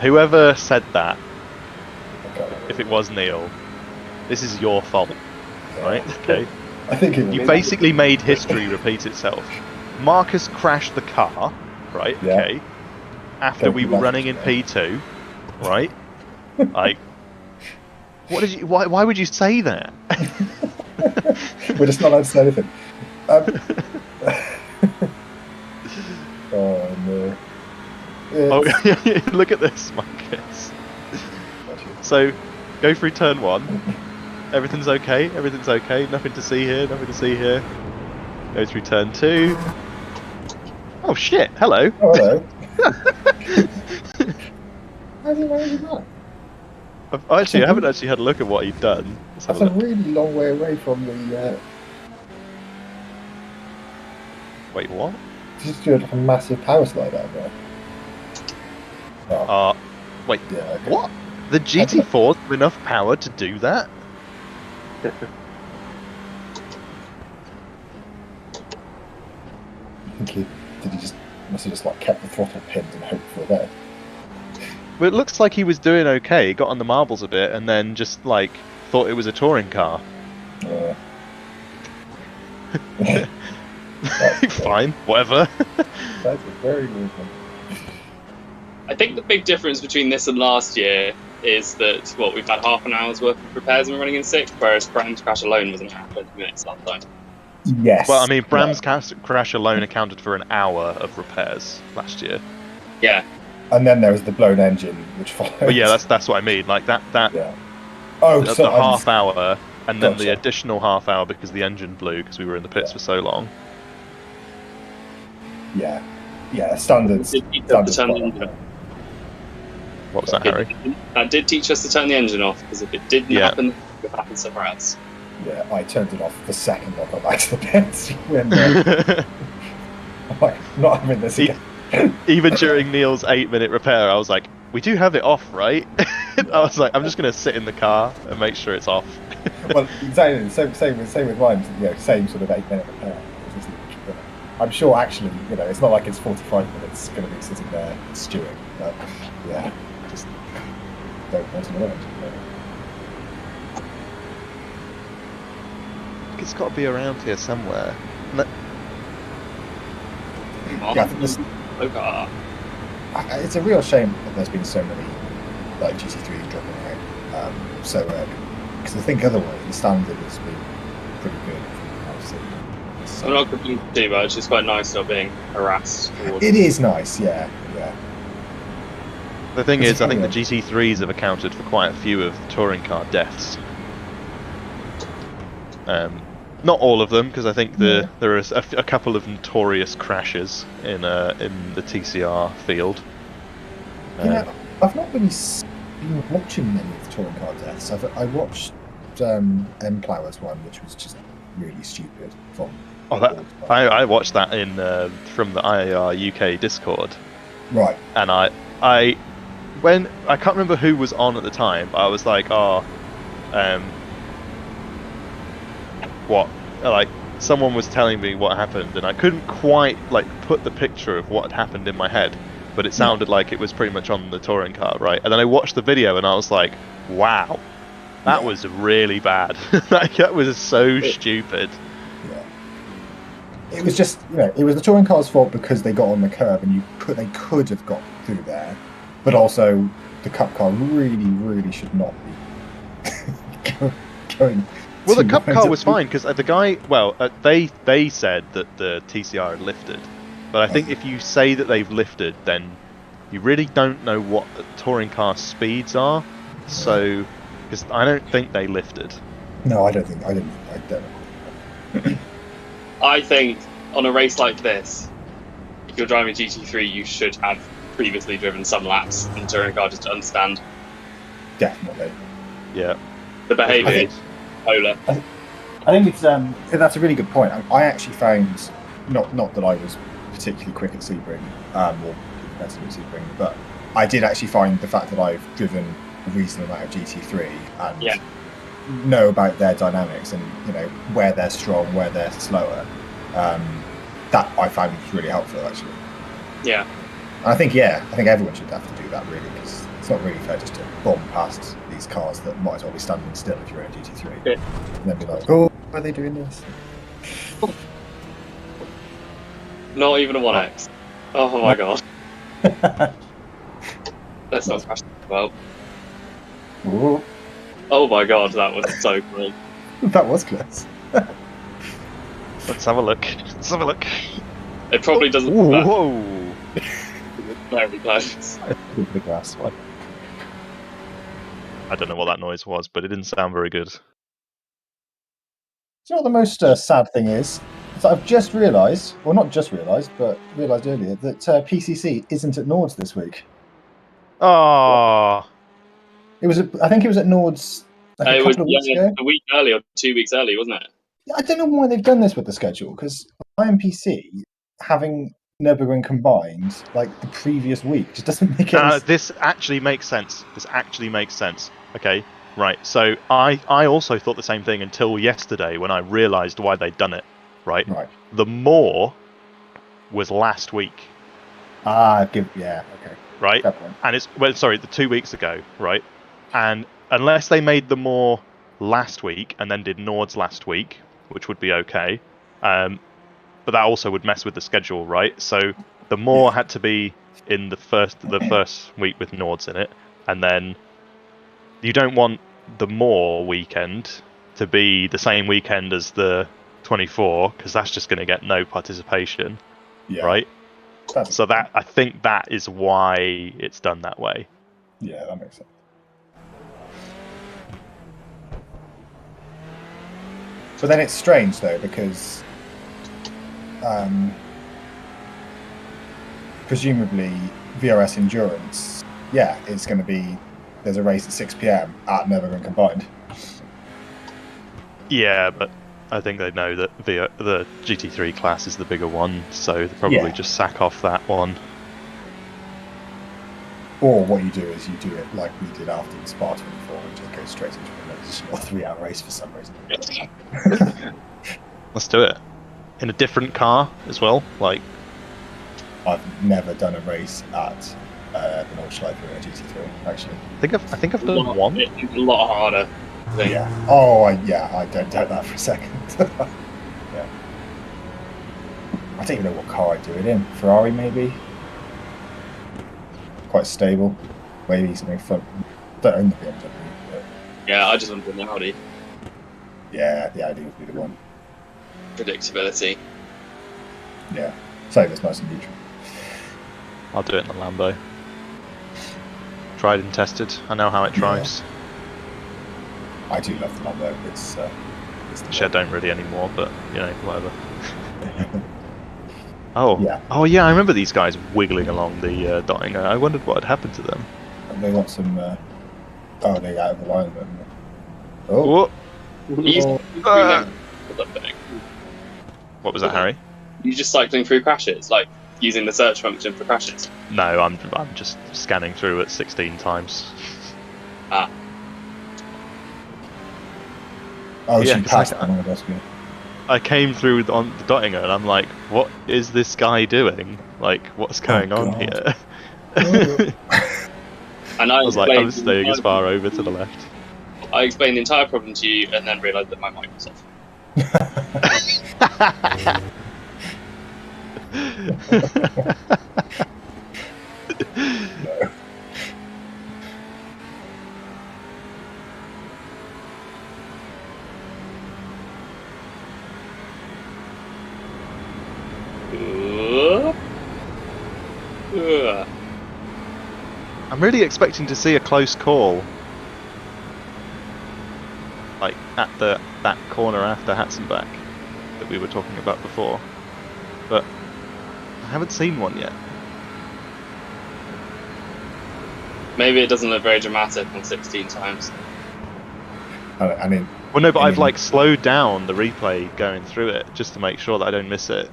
Whoever said that, if it was Neil, this is your fault, right? Okay. I think you basically made history repeat itself. Marcus crashed the car, right? Yeah. Okay. After we were running in P2, right? Like, What did you? Why would you say that? We're just not allowed to say anything. Oh no! Oh, look at this, Marcus. So, go through turn 1. Everything's okay. Everything's okay. Nothing to see here. Nothing to see here. Go through turn 2. Oh shit! Hello. Oh, hello. How do you manage that? I haven't actually had a look at what he'd done. That's a really long way away from the. Wait, what? Just doing a massive power slide out there. Oh. Wait, Yeah, okay. what? The GT4's have enough power to do that? Must have just like kept the throttle pinned and hoped for that. Well, it looks like he was doing okay, got on the marbles a bit, and then just like thought it was a touring car. Fine, whatever. That's a very weird one. I think the big difference between this and last year is that we've had half an hour's worth of repairs and we're running in 6th, whereas Bram's crash alone was an hour and 20 minutes last time. Yes. Well, I mean, Bram's crash alone accounted for an hour of repairs last year. Yeah. And then there was the blown engine, which followed. But yeah, that's what I mean. Like that. Yeah. Oh, the half hour, and then the additional half hour because the engine blew because we were in the pits for so long. Yeah. Yeah. Standards. What was that, Harry? That did teach us to turn the engine off, because if it didn't happen, it would happen somewhere else. Yeah, I turned it off the second I got back to the pits. When, I'm like, not having this again. Even during Neil's 8-minute repair, I was like, we do have it off, right? I was like, I'm just going to sit in the car and make sure it's off. Well, exactly. Same with mine. Same sort of 8-minute repair. I'm sure, actually, it's not like it's 45 minutes going to be sitting there stewing. But yeah, just don't want to know it. It's got to be around here somewhere. Yeah, I think it's a real shame that there's been so many like GT3s dropping out so early, because I think otherwise the standard has been pretty good. I'm not complaining too much. It's quite nice not being harassed. It is nice, yeah. The thing is, I think the GT3s have accounted for quite a few of the touring car deaths. Not all of them, because I think there are a couple of notorious crashes in the TCR field. I've not really been watching many of the touring car deaths. I watched M-Plower's one, which was just really stupid. I watched that from the IAR UK Discord. Right. And I can't remember who was on at the time, but I was like, someone was telling me what happened, and I couldn't quite put the picture of what had happened in my head, but it sounded like it was pretty much on the touring car, right? And then I watched the video and I was like, wow, that was really bad. That was so stupid. It was just, it was the touring car's fault because they got on the curb and they could have got through there, but also the Cup car really, really should not be going. Well, the Cup car was fine because the guy, they said that the TCR had lifted, but I think if you say that they've lifted, then you really don't know what the touring car speeds are. So, because I don't think they lifted. No, I don't. I think on a race like this, if you're driving a GT3, you should have previously driven some laps in touring car just to understand. Definitely. Yeah. The behaviour is polar. I think it's that's a really good point. I actually found not that I was particularly quick at Sebring or competitive at Sebring, but I did actually find the fact that I've driven a reasonable amount of GT3 and know about their dynamics and where they're strong, where they're slower. That I found was really helpful actually. Yeah. And I think everyone should have to do that really, because it's not really fair just to bomb past these cars that might as well be standing still if you're in a GT3. Yeah. And then be like, oh, why are they doing this? Not even a 1X. Oh my god. Let's not crash as well. Ooh. Oh my god, that was so cool. That was close. Let's have a look. Let's have a look. It probably doesn't. Whoa! It's very close. The glass one. I don't know what that noise was, but it didn't sound very good. Do you know what the most sad thing is? So I've just realised, well, not just realised, but realised earlier that PCC isn't at Nords this week. Oh, It was. I think it was at Nords like a couple of weeks ago. A week early or 2 weeks early, wasn't it? I don't know why they've done this with the schedule, because IMPC having Nürburgring combined like the previous week just doesn't make any sense. This actually makes sense. This actually makes sense. Okay, right. So I also thought the same thing until yesterday when I realised why they'd done it. Right. The more was last week. Okay. Right. And it's the 2 weeks ago. Right. And unless they made the more last week and then did Nords last week, which would be okay, but that also would mess with the schedule, right? So the more had to be in the first week with Nords in it, and then you don't want the more weekend to be the same weekend as the 24, because that's just going to get no participation, right? So that I think that is why it's done that way. Yeah, that makes sense. But then it's strange though, because presumably VRS Endurance, it's going to be, there's a race at 6 PM at Nürburgring combined. Yeah, but I think they know that the GT3 class is the bigger one, so they probably just sack off that one. Or what you do is you do it like we did after the Spa 24 and just go straight into an additional 3-hour race for some reason. Let's do it. In a different car as well. Like, I've never done a race at the Nordschleife in a GT3, actually. I think I've done one. It's a lot harder. Yeah. Oh, I don't doubt that for a second. Yeah. I don't even know what car I'd do it in. Ferrari, maybe? Quite stable. Maybe something fun. Don't own the BMW. But... Yeah, I just want to do an Audi. Yeah, the Audi would be the one. Predictability. Yeah. Same as nice and neutral. I'll do it in the Lambo. Tried and tested. I know how it drives. Yeah. I do love the Lambo. It's Actually, I don't really anymore, but whatever. Oh yeah, I remember these guys wiggling along the dotting. I wondered what had happened to them. And they want some. They're out of alignment. Oh. What was that, Yeah. Harry? You're just cycling through crashes, like using the search function for crashes. No, I'm just scanning through it 16 times. Ah. Oh, Yeah, she passed that one of us. I came through on the Dottinger and I'm like, what is this guy doing? Like, what's going on here? And I was like, I'm staying as far over to the left. I explained the entire problem to you and then realised that my mic was off. I'm really expecting to see a close call, like at that corner after Hatzenbach that we were talking about before, but I haven't seen one yet. Maybe it doesn't look very dramatic on 16 times. I mean, well, no, but I've like slowed down the replay going through it just to make sure that I don't miss it.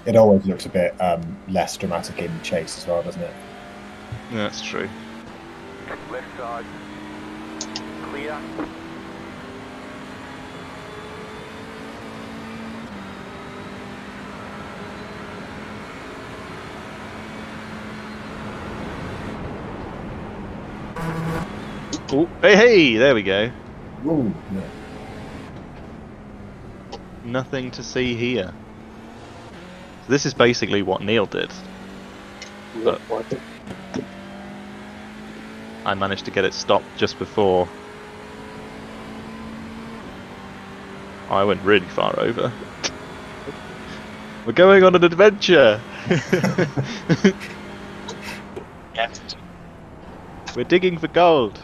It always looks a bit less dramatic in chase as well, doesn't it? Yeah, that's true. Left side. Clear. Ooh, hey, there we go. Ooh, yeah. Nothing to see here. So this is basically what Neil did. But I managed to get it stopped just before I went really far over. We're going on an adventure! Yes. We're digging for gold!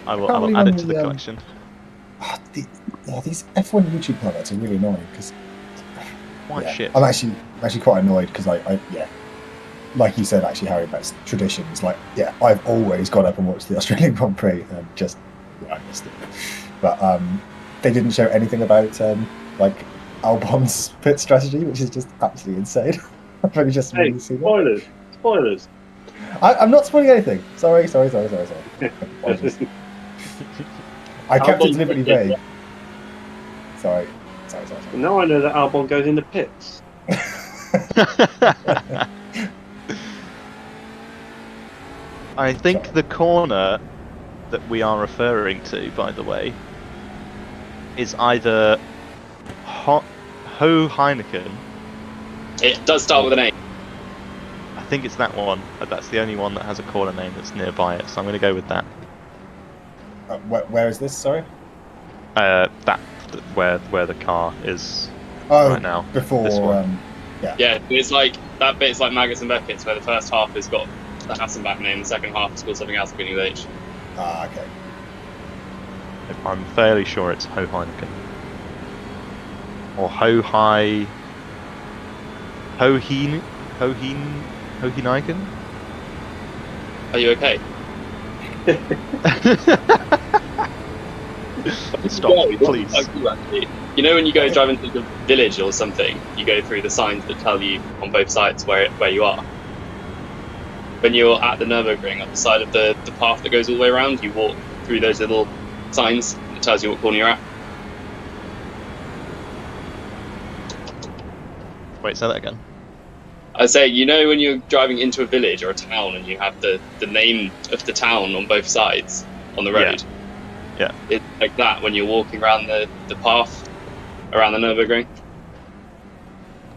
I'll add it to the collection. These F1 YouTube comments are really annoying because Shit. I'm actually quite annoyed because I like you said, actually, Harry, that's traditions. Like, yeah, I've always got up and watched the Australian Grand Prix and just I missed it. But they didn't show anything about like Albon's pit strategy, which is just absolutely insane. I've only just really seen spoilers. it. Spoilers. I'm not spoiling anything. Sorry. Apologies. I kept it deliberately vague. Sorry. Now I know that Albon goes into pits. I think the corner that we are referring to, by the way, is either Ho Heineken. It does start with an A. I think it's that one. That's the only one that has a corner name that's nearby it, so I'm going to go with that. Where is this? Sorry. Where the car is right now. Before. Yeah, it's like that bit's like Maggotts and Beckett's, where the first half has got the Hassenbach name, the second half is called something else beginning with H. Ah, okay. I'm fairly sure it's Ho Heineken. Or Ho Heineken? Are you okay? Stop, please. You know when you go driving through the village or something, you go through the signs that tell you on both sides where you are. When you're at the Nürburgring, on the side of the path that goes all the way around, you walk through those little signs that tells you what corner you're at. Wait, say that again. I say, you know when you're driving into a village or a town and you have the name of the town on both sides on the road? Yeah. It's like that when you're walking around the path around the Nürburgring.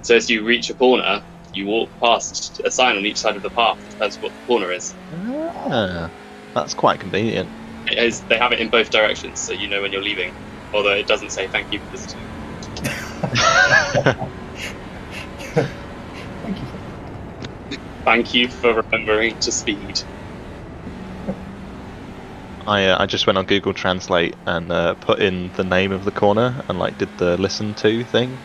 So as you reach a corner, you walk past a sign on each side of the path that tells you what the corner is. Ah, that's quite convenient. They have it in both directions, so you know when you're leaving. Although it doesn't say thank you for visiting. Thank you for remembering to speed. I just went on Google Translate and put in the name of the corner and like did the listen to thing.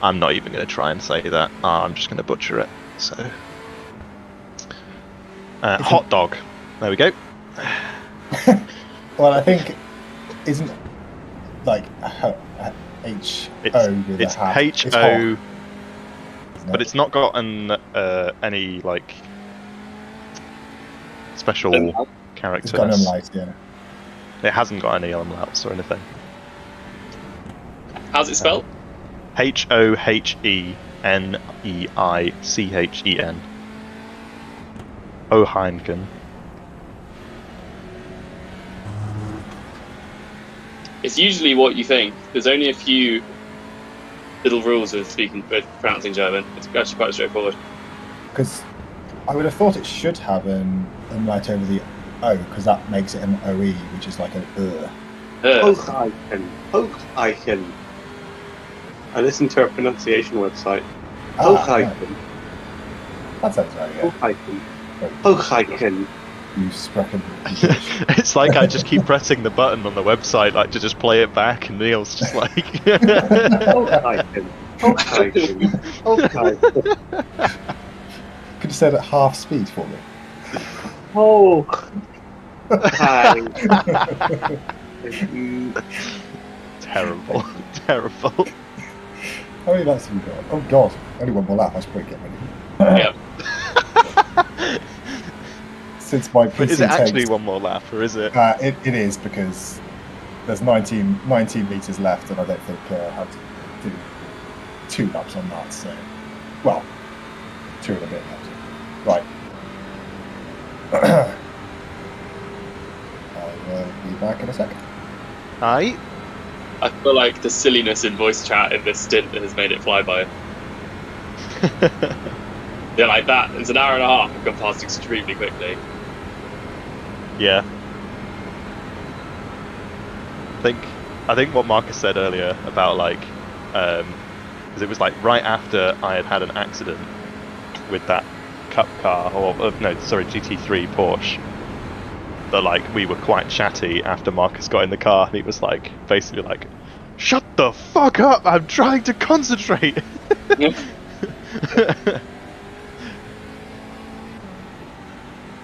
I'm not even going to try and say that. I'm just going to butcher it. So, hot dog. There we go. Well, I think isn't like H-O with it's a hat. H-O, but it's not got an any like special character. It's got an umlaut, yeah. It hasn't got any umlauts or anything. How's it spelled? Hoheneichen. O Heineken. It's usually what you think. There's only a few little rules with pronouncing German. It's actually quite straightforward. Because I would have thought it should have an umlaut over the O, because that makes it an OE, which is like an Hocheichen. I listened to a pronunciation website. Right. That sounds right, yeah. Hocheichen. You sprechen. It's like I just keep pressing the button on the website like to just play it back, and Neil's just like Hocheichen. Could you say it at half speed for me? Oh. Terrible. How many laps have you got? Oh god, only one more lap. I should probably get ready. Yeah. Since my PC Is it actually one more lap, or is it? It is, because there's 19 meters left, and I don't think I have to do 2 laps on that. So, well, 2 and a bit laps. Right. I will be back in a second. Aye. I feel like the silliness in voice chat in this stint has made it fly by. Yeah, like that. It's an hour and a half. I've gone past extremely quickly. Yeah. I think what Marcus said earlier about like, because it was like right after I had an accident with that Cup car, or no, sorry, GT3 Porsche, that like we were quite chatty after Marcus got in the car, and he was like basically like, "Shut the fuck up! I'm trying to concentrate." Yep.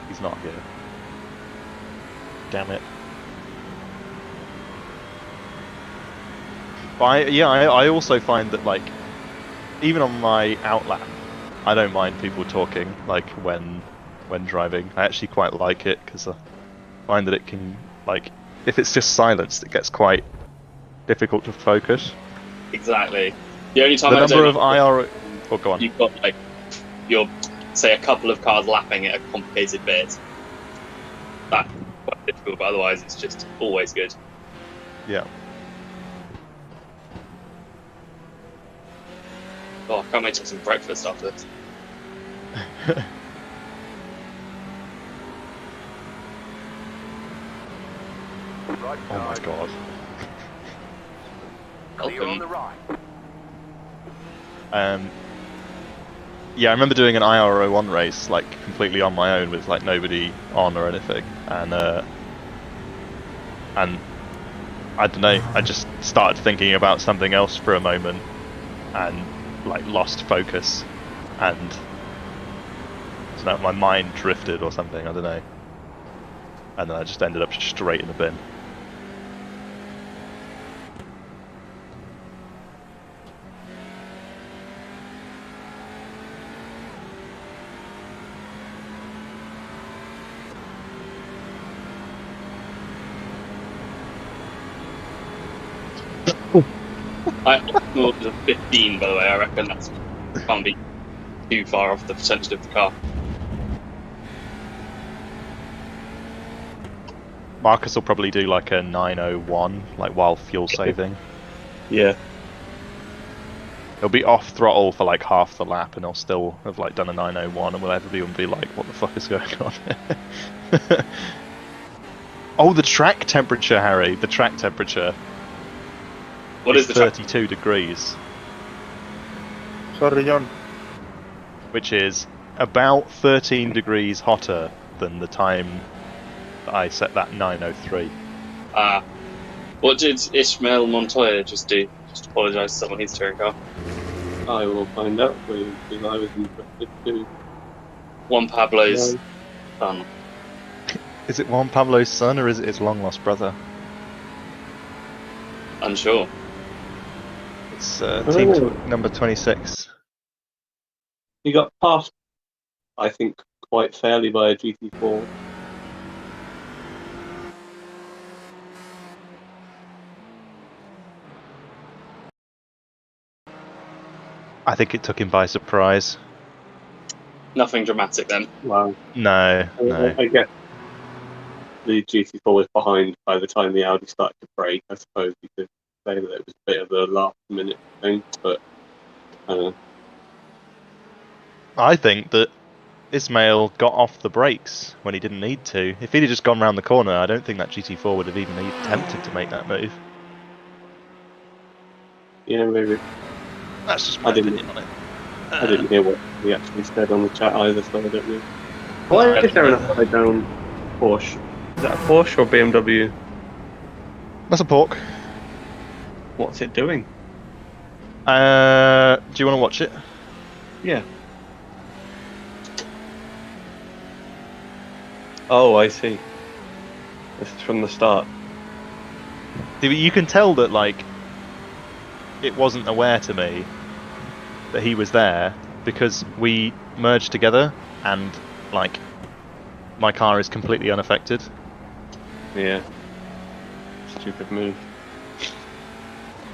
He's not here. Damn it. But I also find that like, even on my outlap, I don't mind people talking like when driving. I actually quite like it because I find that it can, like, if it's just silenced, it gets quite difficult to focus. Exactly. The only time The I number don't of IR. Oh, go on. you've got like you're say a couple of cars lapping at a complicated bit. That's quite difficult, but otherwise it's just always good. Yeah. Oh, I can't wait to have some breakfast after this. Right Oh my side. god. Clear on the right. Yeah, I remember doing an IR01 race like completely on my own with like nobody on or anything, and I don't know, I just started thinking about something else for a moment and like lost focus, and I don't know, my mind drifted or something, I don't know, and then I just ended up straight in the bin. I ordered a 15, by the way. I reckon that's can't be too far off the potential of the car. Marcus will probably do like a 901, like while fuel saving. Yeah. He'll be off throttle for like half the lap, and he'll still have like done a 901, and will everyone be like, "What the fuck is going on?" Oh, the track temperature, Harry. The track temperature. What is the track? 32 degrees, Sorry, John. which is about 13 degrees hotter than the time that I set that 903. What did Ishmael Montoya just do? Just apologise to someone he's touring car. I will find out for you because I was interested too. Juan Pablo's son. Is it Juan Pablo's son, or is it his long lost brother? Unsure. It's team number 26. He got passed, I think, quite fairly by a GT4. I think it took him by surprise. Nothing dramatic then. Wow. No. I guess the GT4 was behind by the time the Audi started to brake. I suppose you could say that it was a bit of a last minute thing, but I don't know. I think that Ismail got off the brakes when he didn't need to. If he'd have just gone round the corner, I don't think that GT4 would have even attempted to make that move. Yeah, maybe. That's just my opinion on it. I didn't hear what he actually said on the chat either, so I don't know. Why is there an upside down Porsche? Is that a Porsche or BMW? That's a pork. What's it doing? Do you want to watch it? Yeah. Oh, I see. This is from the start. You can tell that, like, it wasn't aware to me that he was there because we merged together and, like, my car is completely unaffected. Yeah. Stupid move.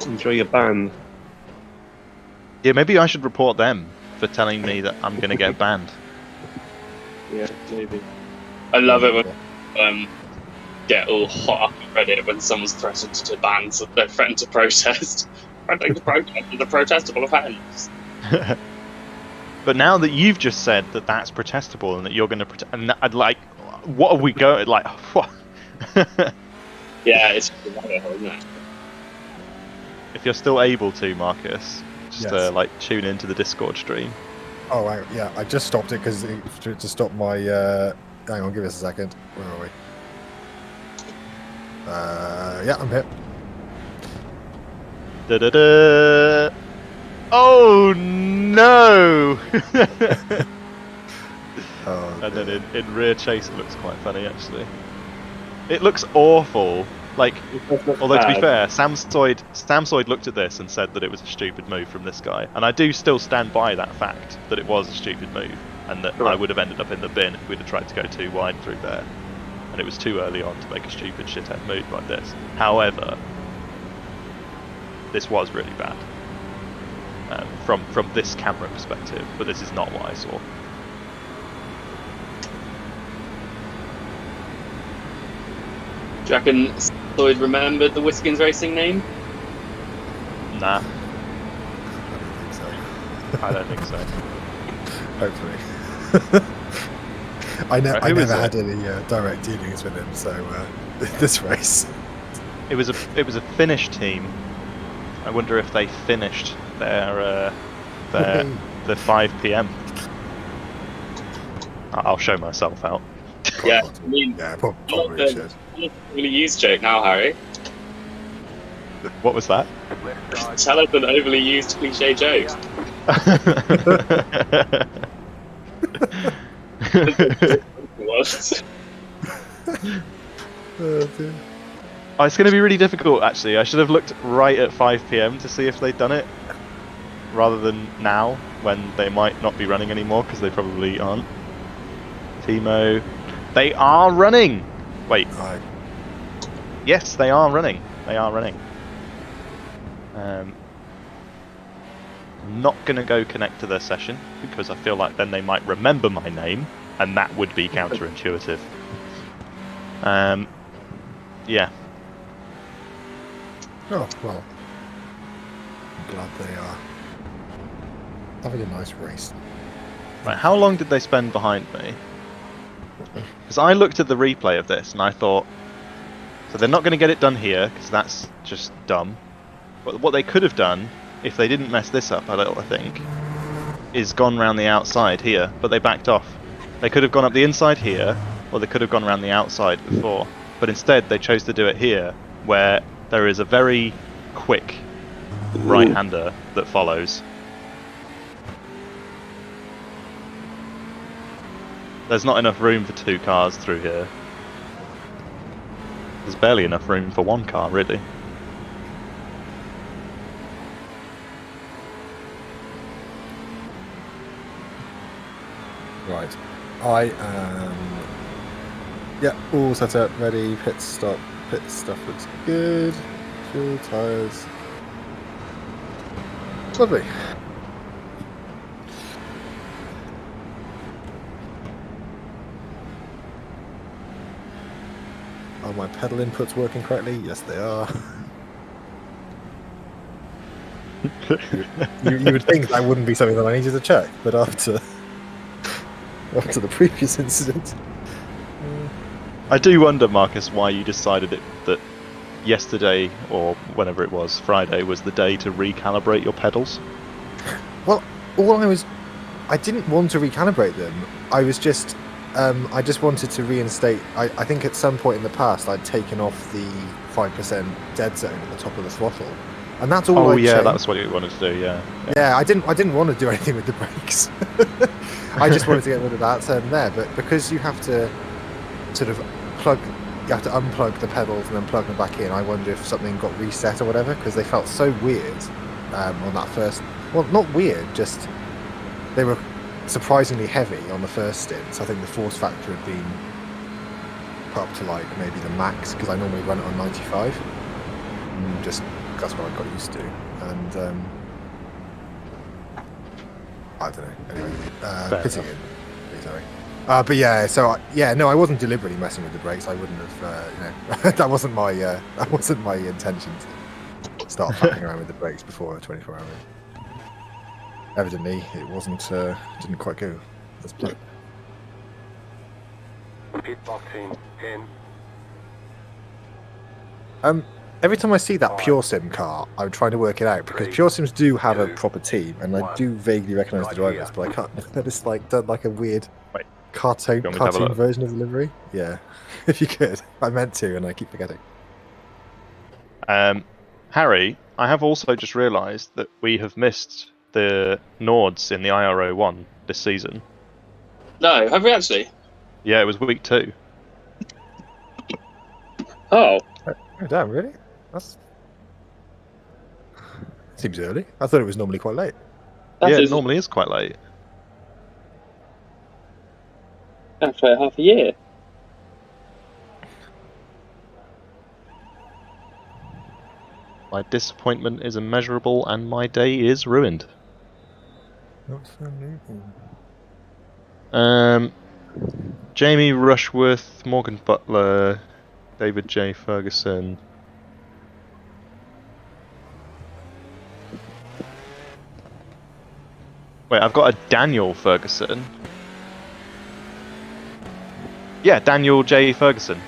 Enjoy your band. Yeah, maybe I should report them for telling me that I'm going to get banned. Yeah, maybe. I love it when get all hot up on Reddit when someone's threatened to ban, so they're threatened to protest. Threatening to protest with a protestable offence. But now that you've just said that that's protestable and that you're going to and I'd like, what are we going like? What? Yeah, it's just a rabbit hole, isn't it? If you're still able to, Marcus, just Yes. like tune into the Discord stream. Oh, right, yeah, I just stopped it because to stop my. Hang on, give us a second. Where are we? Yeah, I'm here. Da-da-da. Oh no! Oh, And then in rear chase, it looks quite funny actually. It looks awful. Like, although to be fair, Sam Soyd looked at this and said that it was a stupid move from this guy, and I do still stand by that fact that it was a stupid move, and that I would have ended up in the bin if we'd have tried to go too wide through there, and it was too early on to make a stupid shithead move like this. However, this was really bad from this camera perspective, but this is not what I saw. Do you reckon Lloyd remembered the Whiskins Racing name? Nah, I don't think so. I don't think so. Hopefully. I Who is never it? had any direct dealings with him, so this race. It was a Finnish team. I wonder if they finished their 5 p.m. I'll show myself out. Yeah, I mean, Yeah, probably should. really used joke now, Harry. What was that? Left side. Tell us an overly used cliche joke. What? Oh, dear. Oh, it's going to be really difficult, actually. I should have looked right at 5 p.m. to see if they'd done it, rather than now, when they might not be running anymore, because they probably aren't. Timo. They are running! Wait. Yes, they are running. They are running. I'm not going to go connect to their session, because I feel like then they might remember my name, and that would be counterintuitive. Yeah. Oh, well. I'm glad they are having a nice race. Right, how long did they spend behind me? Because I looked at the replay of this and I thought, so they're not going to get it done here, because that's just dumb. But what they could have done, if they didn't mess this up a little, I think, is gone round the outside here, but they backed off. They could have gone up the inside here, or they could have gone around the outside before. But instead, they chose to do it here, where there is a very quick right-hander that follows. There's not enough room for 2 cars through here. There's barely enough room for 1 car, really. Right. I am... Yeah, all set up, ready, pit stop. Pit stuff looks good. Fuel, tyres. Lovely. Are my pedal inputs working correctly? Yes, they are. you would think that wouldn't be something that I needed to check, but after the previous incident. I do wonder, Marcus, why you decided that yesterday, or whenever it was, Friday, was the day to recalibrate your pedals. Well, I didn't want to recalibrate them. I was just, I just wanted to reinstate. I think at some point in the past I'd taken off the 5% dead zone at the top of the throttle, and that's all. Oh I'd yeah, changed. that's what you wanted to do. Yeah. Yeah, I didn't want to do anything with the brakes. I just wanted to get rid of that there. But because you have to sort of you have to unplug the pedals and then plug them back in. I wonder if something got reset or whatever, because they felt so weird on that first. Well, not weird, just they were surprisingly heavy on the first stint. So I think the force factor had been put up to like maybe the max, because I normally run it on 95. Just that's what I got used to, and I don't know. Anyway, pitting in. Sorry. But yeah, so no, I wasn't deliberately messing with the brakes. I wouldn't have. That wasn't my intention to start faffing around with the brakes before a 24 hour. Evidently, it wasn't. Didn't quite go as planned. Pit box in 10, Every time I see that Pure Sim car, I'm trying to work it out because Pure Sims do have a proper team, and I do vaguely recognise the drivers, but I can't. They're just like done like a weird cartoon version of the livery. Yeah, if you could, I meant to, and I keep forgetting. Harry, I have also just realised that we have missed the Nords in the IRO1 this season. No, have we actually? Yeah, it was week 2. Oh. Oh damn! Really? That's seems early. I thought it was normally quite late. It normally is quite late. After half a year. My disappointment is immeasurable, and my day is ruined. Jamie Rushworth, Morgan Butler, David J. Ferguson. Wait, I've got a Daniel Ferguson. Yeah, Daniel J. Ferguson.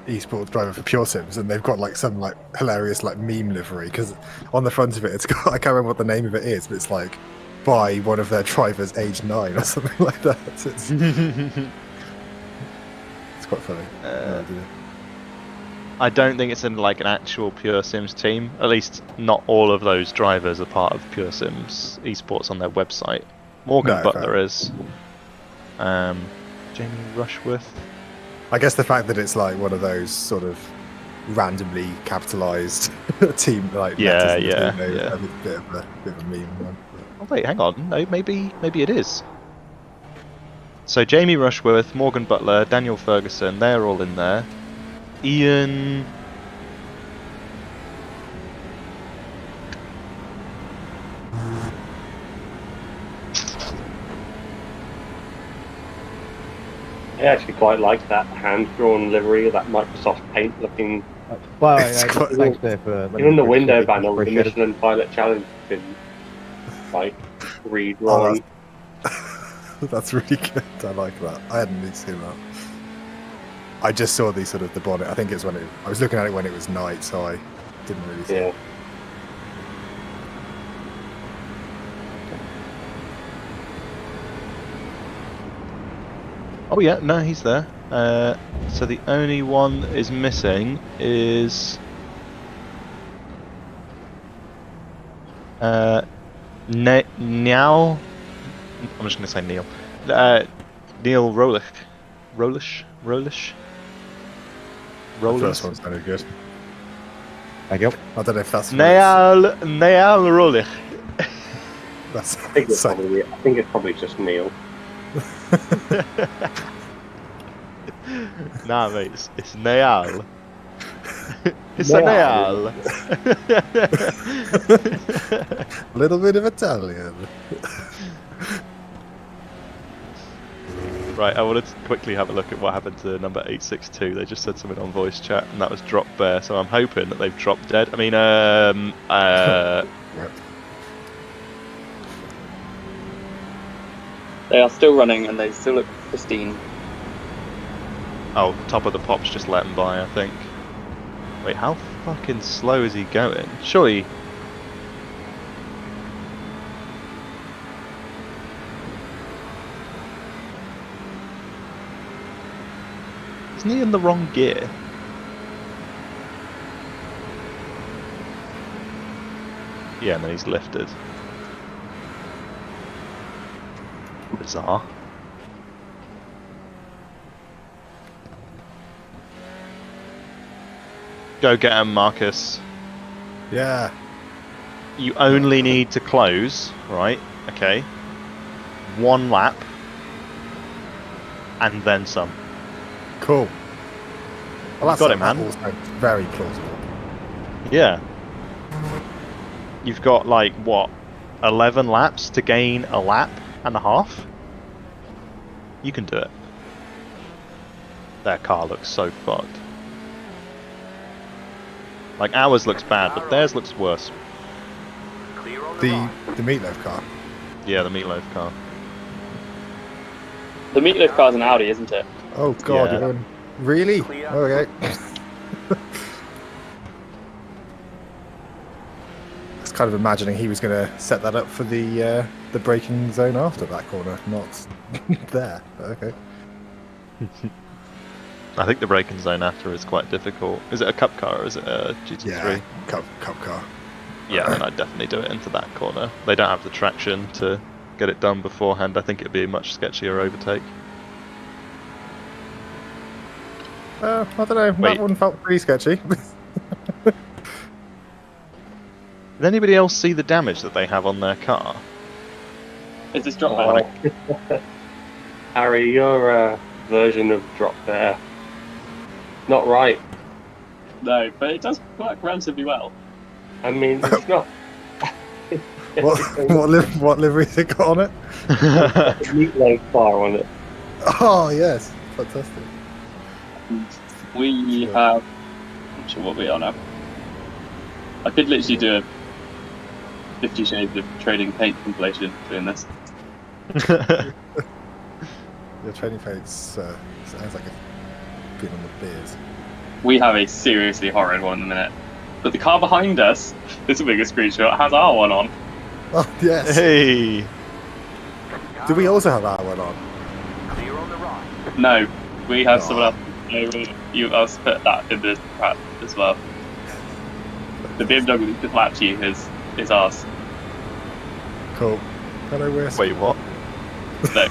Esports driver for Pure Sims, and they've got like some like hilarious like meme livery because on the front of it, it's got, I can't remember what the name of it is, but it's like by one of their drivers aged 9 or something like that. It's quite funny. I don't think it's in like an actual Pure Sims team. At least not all of those drivers are part of Pure Sims Esports on their website. Morgan Butler is. Jamie Rushworth. I guess the fact that it's like one of those sort of randomly capitalized team, like a bit of a meme one. Oh wait, hang on. No, maybe it is. So Jamie Rushworth, Morgan Butler, Daniel Ferguson, they're all in there. Ian. I actually quite like that hand-drawn livery, that Microsoft Paint looking. Well, thanks there for. Even the window panel, the Michelin Pilot Challenge has been like redrawn. That's really good. I like that. I hadn't really seen that. I just saw the sort of the bonnet. I think it's when I was looking at it when it was night, so I didn't really see it. Oh yeah, no, he's there. So the only one is missing is Niall. I'm just going to say Neil. Neil Rolish. The first one sounded good. Thank you. I don't know if that's Niall Rolich. I think it's probably just Neil. Nah, mate, it's Niall. It's a Niall. A little bit of Italian. Right, I wanted to quickly have a look at what happened to number 862. They just said something on voice chat, and that was drop bear. So I'm hoping that they've dropped dead. I mean, They are still running, and they still look pristine. Oh, Top of the Pops just let him by, I think. Wait, how fucking slow is he going? Surely. Isn't he in the wrong gear? Yeah, and then he's lifted. Bizarre. Go get him, Marcus. Yeah. You only need to close, right? Okay. 1 lap. And then some. Cool. Well, that's got it, man. Very plausible. Yeah. You've got, like, what? 11 laps to gain a lap and a half? You can do it. Their car looks so fucked. Like, ours looks bad, but theirs looks worse. The Meatloaf car? Yeah, the Meatloaf car. The Meatloaf car's an Audi, isn't it? Oh god, Yeah. you're going... Really? Okay. kind of imagining he was going to set that up for the braking zone after that corner, not there. Okay. I think the braking zone after is quite difficult. Is it a cup car or is it a GT3? Yeah, cup car. Yeah, then I'd definitely do it into that corner. They don't have the traction to get it done beforehand. I think it'd be a much sketchier overtake. I don't know. That one felt pretty sketchy. Did anybody else see the damage that they have on their car? Is this drop bear? Harry, your version of drop bear. Not right. No, but it does work relatively well. I mean, it's not. what livery's it got on it? Meatloaf bar on it. Oh yes, fantastic. We have. I'm not sure what we are now. I could literally do a 50 Shades of Trading Paint compilation doing this. The trading paints sounds like a bit on the beers. We have a seriously horrid one in a minute. But the car behind us, this will be a good screenshot, has our one on. Oh yes. Hey! Do we also have our one on? Clear on the right. No, we have someone else. No, you else put that in the prep as well. The BMW that lapped you is ours. Cool. Hello, West. Wait, what? No.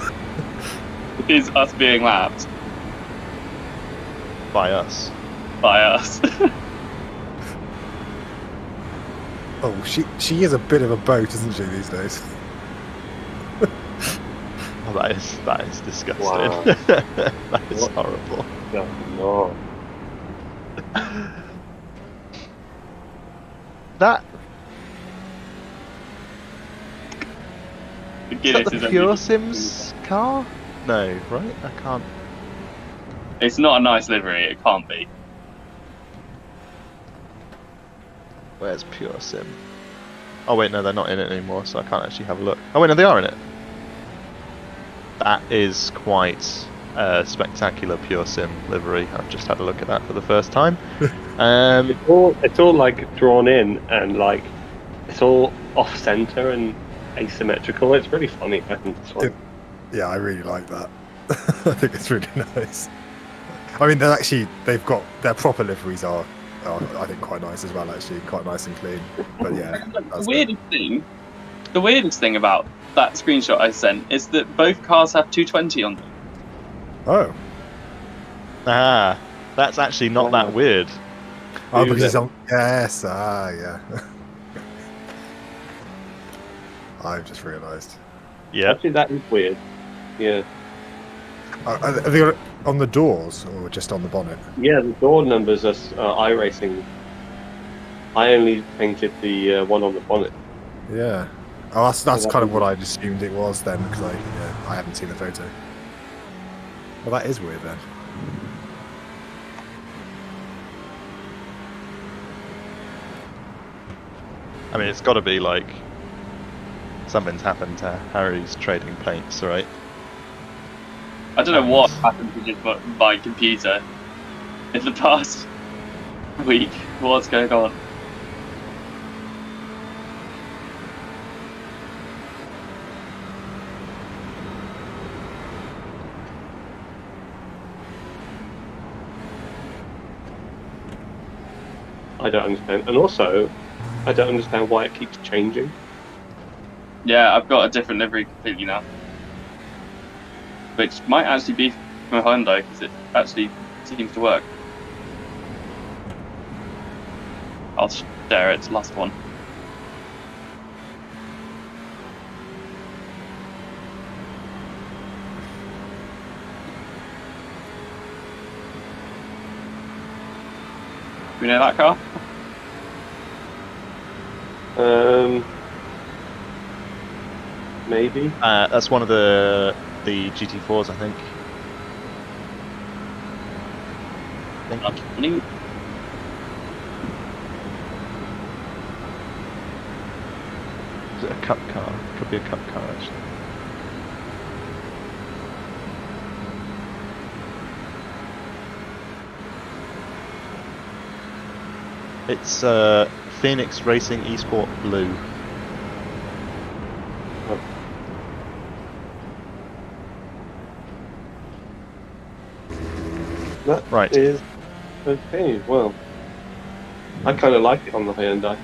It is us being lapped By us. by us. Oh, she is a bit of a boat, isn't she, these days? Oh, that is disgusting. Wow. That is horrible. No. That The is that Guinness the is Pure only- Sims car? No, right? I can't. It's not a nice livery, it can't be. Where's Pure Sim? Oh wait, no, they're not in it anymore, so I can't actually have a look. Oh wait, no, they are in it. That is quite spectacular Pure Sim livery. I've just had a look at that for the first time. It's all like drawn in and like it's all off center and asymmetrical. It's really funny. I think this one. Yeah, I really like that. I think it's really nice. I mean, they've got their proper liveries are I think quite nice as well. Actually, quite nice and clean. But yeah, The weirdest thing about that screenshot I sent is that both cars have 220 on them. Oh, Ah, that's actually not that weird. oh, because it's on. Yes, yeah. I've just realised. Yeah. Actually, that is weird. Yeah. Are they on the doors or just on the bonnet? Yeah, the door numbers are iRacing. I only painted the one on the bonnet. Yeah. Oh, that's kind of what I'd assumed it was then, because I haven't seen the photo. Well, that is weird then. I mean, it's got to be like something's happened to Harry's trading paints, right? I don't know what happened to just my computer in the past week. What's going on? I don't understand, and also I don't understand why it keeps changing. Yeah, I've got a different livery completely now. Which might actually be from Hyundai, because it actually seems to work. I'll share it, last one. You know that car? Maybe. That's one of the GT4s, I think. Is it a cup car? Could be a cup car, actually. It's Phoenix Racing Esport Blue. That Right. is okay. Well, I kind of like it on the Hyundai.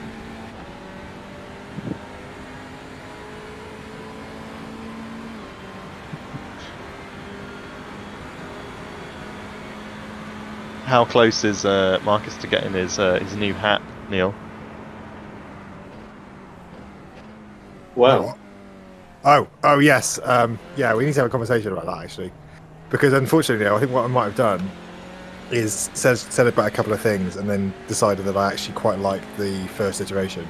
How close is Marcus to getting his new hat, Neil? Well, Oh yes. Yeah, we need to have a conversation about that actually, because unfortunately, I think what I might have done is said about a couple of things and then decided that I actually quite like the first iteration.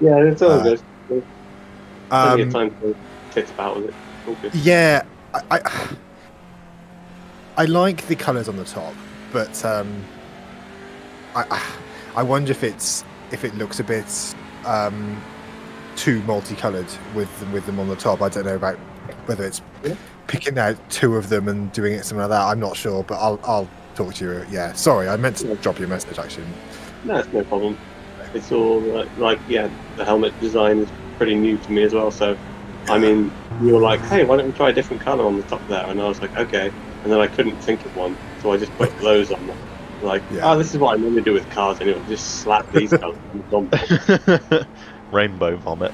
yeah, it's all good. There's plenty of Um, time to tit about with it. All good. yeah, I like the colours on the top, but I wonder if it looks a bit too multicoloured with them on the top. I don't know about whether it's picking out two of them and doing it something like that. I'm not sure, but I'll talk to you. Yeah, sorry, I meant to drop you a message actually. No, it's no problem. It's all the helmet design is pretty new to me as well. So, I mean, you were like, hey, why don't we try a different colour on the top there? And I was like, okay. And then I couldn't think of one, so I just put those on there. Like, this is what I normally do with cars, and it would just slap these colours on them. Rainbow vomit.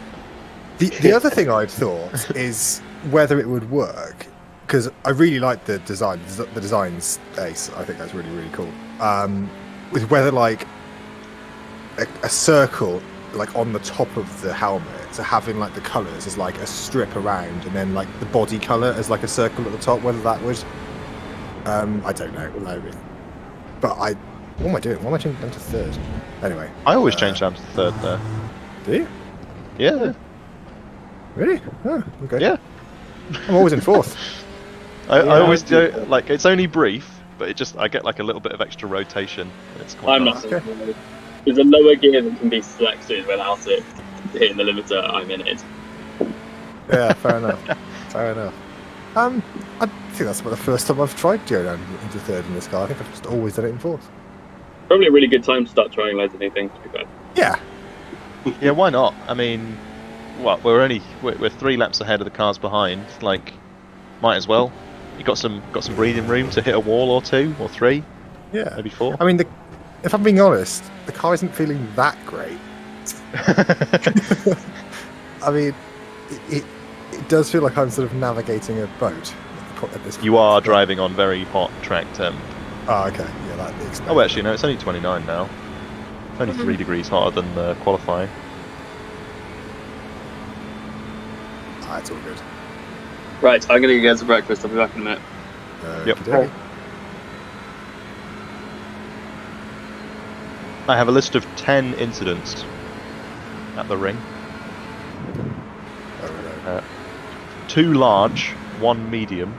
The other thing I'd thought is whether it would work, because I really like the design. The design's ace. I think that's really, really cool. With whether like a circle like on the top of the helmet, so having like the colours as like a strip around, and then like the body colour as like a circle at the top. Whether that would, I don't know. But what am I doing? Why am I changing down to third? Anyway, I always change down to third there. Do you? Yeah. Really? Oh, okay. Yeah. I'm always in fourth. I always do. Like, it's only brief, but I get like a little bit of extra rotation. And it's quite I'm nice. not. There's a lower gear that can be selected without it hitting the limiter. I'm in it. Yeah, fair enough. Fair enough. I think that's about the first time I've tried to go down into third in this car. I think I've just always done it in fourth. Probably a really good time to start trying loads of new things, to be fair. Yeah. Yeah, why not? I mean, we're 3 laps ahead of the cars behind. Like, might as well. You got some breathing room to hit a wall or 2 or 3. Yeah. Maybe 4. I mean, if I'm being honest, the car isn't feeling that great. I mean, it does feel like I'm sort of navigating a boat at this point. You are driving on very hot track temp. Oh, okay. Yeah, that makes sense. Oh, actually, no, it's only 29 now. It's only 3 degrees hotter than qualifying. It's all good. Right, I'm going to go get some breakfast. I'll be back in a minute. Yep. Okay. I have a list of 10 incidents at the ring. 2 large, 1 medium,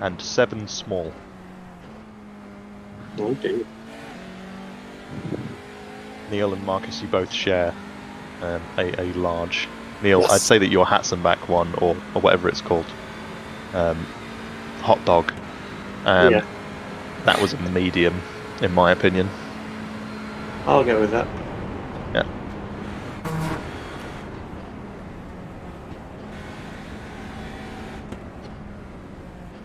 and 7 small. Okay. Neil and Marcus, you both share a large. Neil, Yes. I'd say that your Hatzenbach one, or whatever it's called, hot dog. Yeah. That was a medium, in my opinion. I'll go with that. Yeah.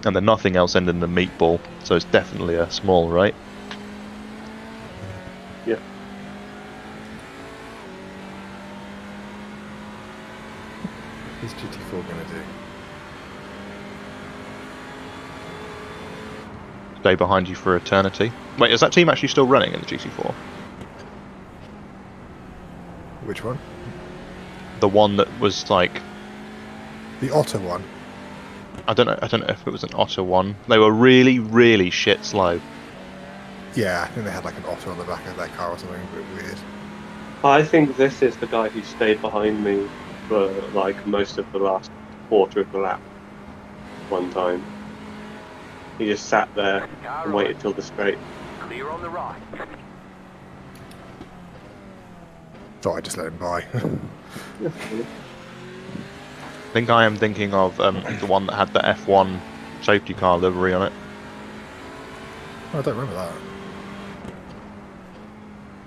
And then nothing else ending in the meatball, so it's definitely a small, right? Yeah. What's GT4 going to do? Stay behind you for eternity. Wait, is that team actually still running in the GT4? Which one? The one that was like, The Otter one. I don't know if it was an Otter one. They were really, really shit slow. Yeah, I think they had like an Otter on the back of their car or something, a bit weird. I think this is the guy who stayed behind me for like most of the last quarter of the lap. One time, he just sat there and waited till the straight. Clear on the right. Thought I'd just let him by. I think I am thinking of the one that had the F1 safety car livery on it. I don't remember that.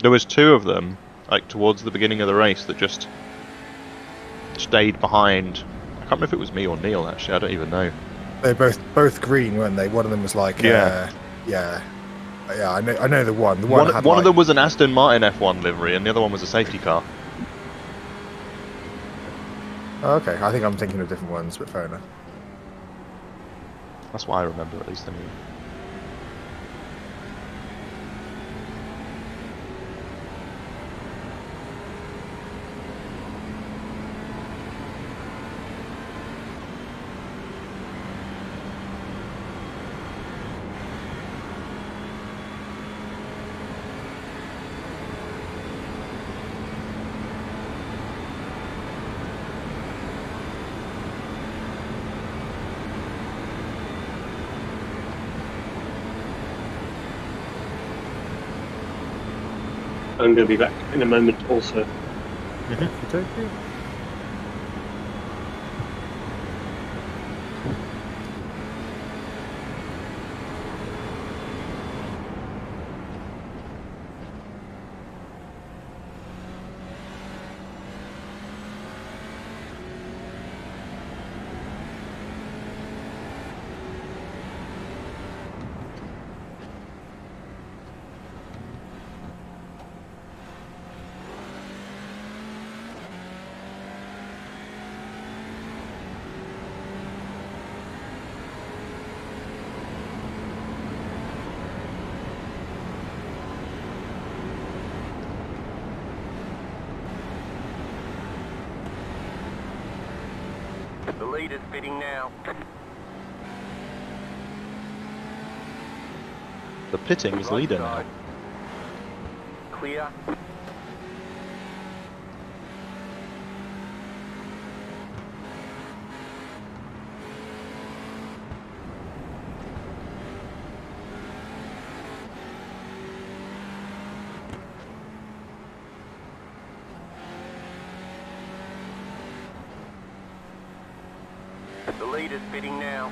There was two of them, like towards the beginning of the race, that just stayed behind. I can't remember if it was me or Neil. Actually, I don't even know. They're both green, weren't they? One of them was like, yeah. I know the one. The one had one of them was an Aston Martin F1 livery, and the other one was a safety car. Oh, okay, I think I'm thinking of different ones, but fair enough. That's what I remember, at least. Anyway. I'm going to be back in a moment also. The lead is pitting now. The pitting is leader now. Clear. The lead is pitting now.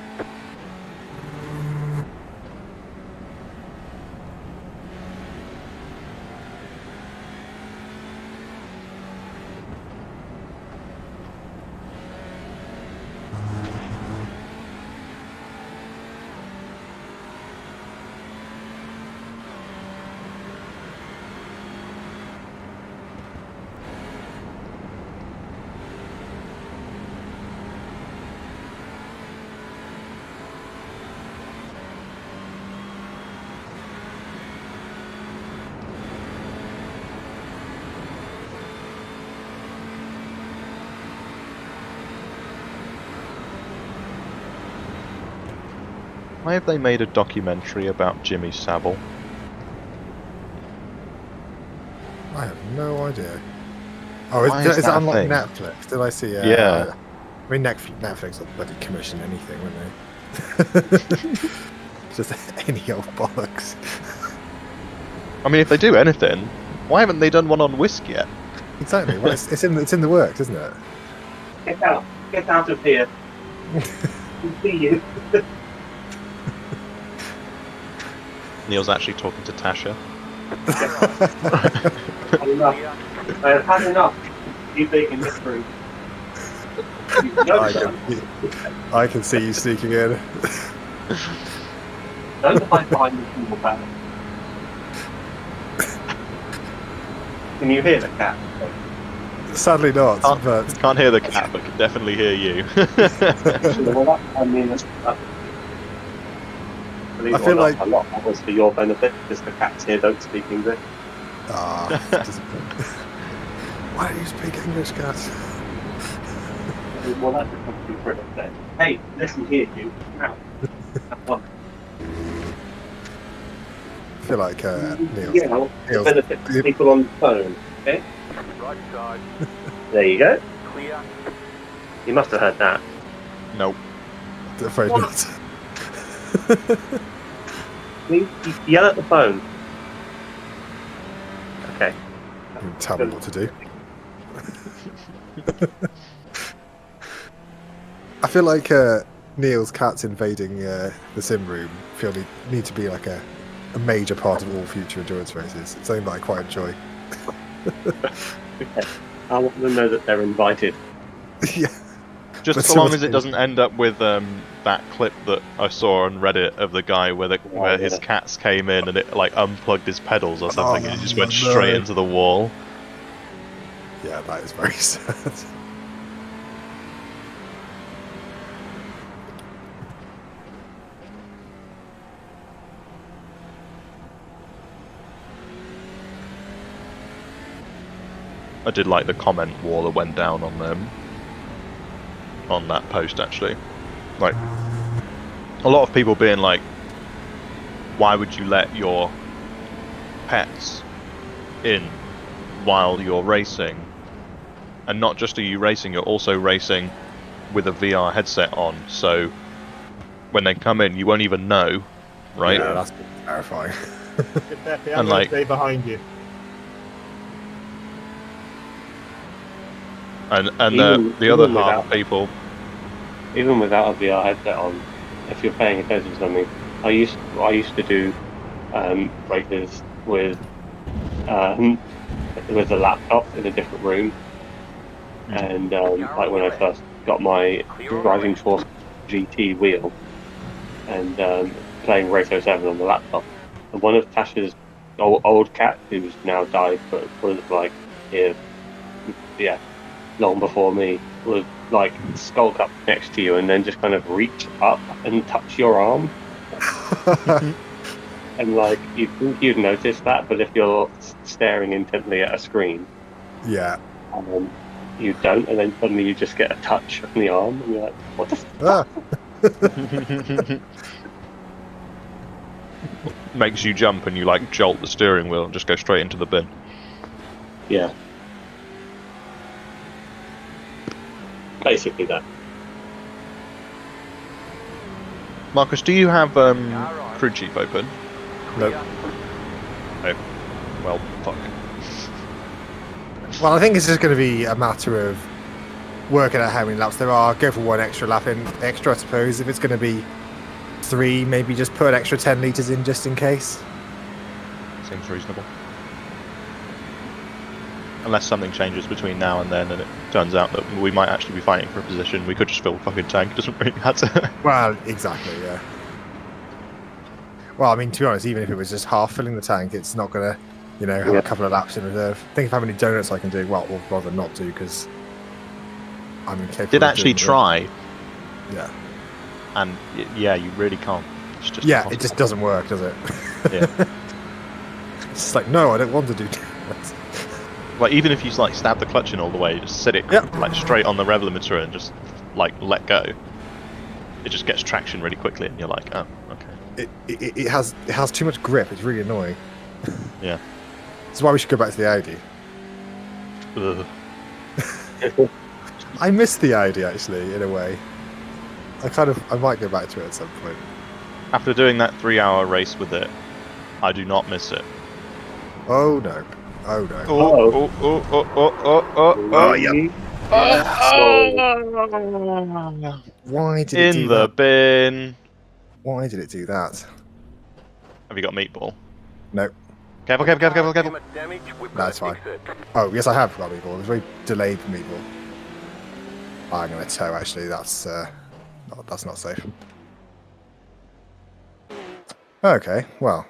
Why have they made a documentary about Jimmy Savile? I have no idea. Oh, is that on like Netflix? Did I see? Yeah. I mean, Netflix will bloody commission anything, wouldn't they? Just any old bollocks. I mean, if they do anything, why haven't they done one on Whisk yet? Exactly. Well, it's in the works, isn't it? Get out of here. I see you. Neil's actually talking to Tasha. I have had enough. You making this through. I can see you sneaking in. Don't hide behind the single panel. Can you hear the cat? Sadly not. Can't hear the cat, but can definitely hear you. I feel like a lot of was for your benefit because the cats here don't speak English. Why don't you speak English, cat? Well, that's probably pretty then. Hey, listen here, you. Now. I feel like Neil's benefit people on the phone. Okay. Right side. There you go. Clear. You must have heard that. Nope. I'm afraid not. Yell at the phone. Okay. Tell me what to do. I feel like Neil's cats invading the sim room need to be like a a major part of all future endurance races. It's something that I quite enjoy. I want them to know that they're invited. Yeah. Just so long as it doesn't end up with that clip that I saw on Reddit of the guy where his cats came in and it like unplugged his pedals or something and he just went straight into the wall. Yeah, that is very sad. I did like the comment war that went down on that post actually. Like a lot of people being like, why would you let your pets in while you're racing? And not just are you racing, you're also racing with a VR headset on, so when they come in you won't even know, right? Yeah, that's terrifying. I'm going to stay behind you. And the other half of people, even without a VR headset on, if you're paying attention to something, I used to do races with a laptop in a different room, and like when I first got my Driving Force GT wheel and playing Race 07 on the laptop, and one of Tasha's old cats, who's now died but was like here, yeah, long before me, would like skulk up next to you and then just kind of reach up and touch your arm. And like you'd think you'd notice that, but if you're staring intently at a screen, yeah, you don't, and then suddenly you just get a touch on the arm and you're like, what the fuck? makes you jump and you like jolt the steering wheel and just go straight into the bin. Yeah. Basically that. Marcus, do you have Crew Chief open? Nope. No. Well, fuck. Well, I think it's just going to be a matter of working out how many laps there are. Go for one extra lap in extra, I suppose. If it's going to be 3, maybe just put an extra 10 litres in just in case. Seems reasonable. Unless something changes between now and then and it turns out that we might actually be fighting for a position, we could just fill the fucking tank. It doesn't really matter. Well, exactly, yeah. Well, I mean, to be honest, even if it was just half filling the tank, it's not going to, you know, have a couple of laps in reserve. Think of how many donuts I can do. Well, or rather not do, because I'm incapable. Did actually try. Yeah. And yeah, you really can't. It's just yeah, impossible. it just doesn't work, does it? Yeah. It's just like, no, I don't want to do donuts. Like even if you like stab the clutch in all the way, just sit it like straight on the rev limiter and just like let go, it just gets traction really quickly, and you're like, oh, okay. It has too much grip. It's really annoying. Yeah. That's why we should go back to the Audi. Ugh. I miss the Audi actually, in a way. I might go back to it at some point. After doing that 3-hour race with it, I do not miss it. Oh no. Oh no. Oh, yeah. Why did it do in the that? bin. Why did it do that? Have you got meatball? No. Careful. That's fine. Oh, yes, I have got meatball. It was very delayed for meatball. Oh, I'm going to tow, actually. That's not safe. Okay, well.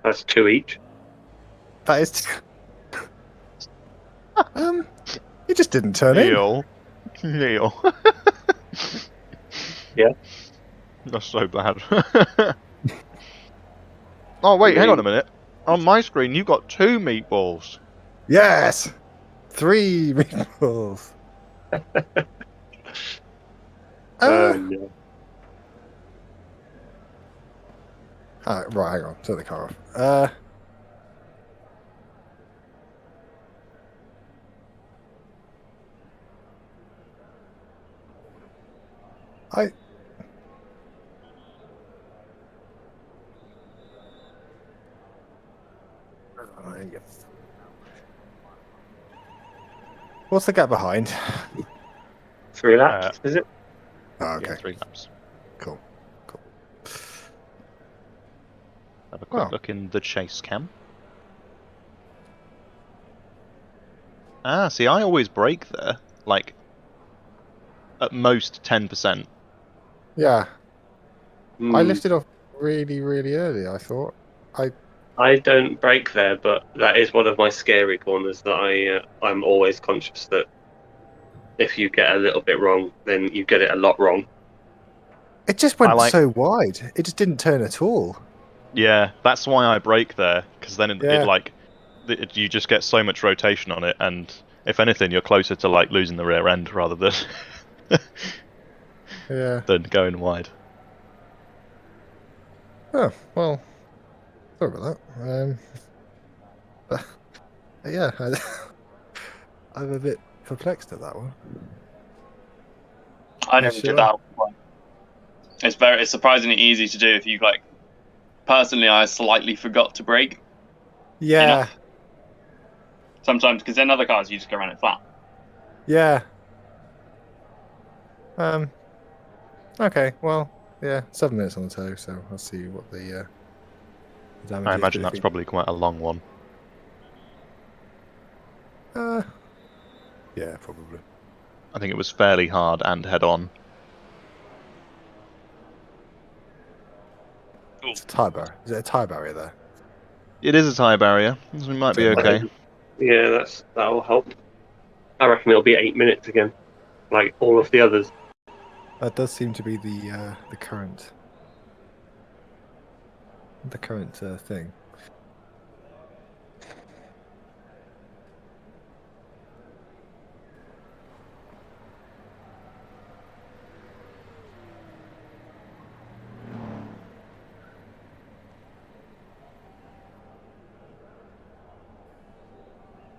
That's 2 each. That is... It just didn't turn in. Neil. Yeah. That's so bad. Oh, wait, hang on a minute. On my screen, you got 2 meatballs. Yes! 3 meatballs. No. Right, hang on. Turn the car off. What's the gap behind? 3 laps, is it? Oh, okay. Yeah, 3 laps. Cool. quick look in the chase cam. Ah, see, I always brake there, like, at most 10%. Yeah. I lifted off really, really early, I thought. I don't brake there, but that is one of my scary corners that I'm always conscious that if you get a little bit wrong, then you get it a lot wrong. It just went so wide. It just didn't turn at all. Yeah, that's why I brake there, because then you just get so much rotation on it, and if anything, you're closer to like losing the rear end rather than than going wide. Oh, well, sorry about that. Yeah, I'm a bit perplexed at that one. I never did that one. It's surprisingly easy to do if you like. Personally, I slightly forgot to brake. Yeah. Sometimes, because in other cars you just go around it flat. Yeah. Okay. Well, yeah. 7 minutes on the toe, so I'll see what the damage I is. imagine that's probably quite a long one. Yeah, probably. I think it was fairly hard and head-on. It's a tie barrier. Is it a tie barrier there? It is a tie barrier, so we might be okay. Yeah, that'll help. I reckon it'll be 8 minutes again, like all of the others. That does seem to be the current thing.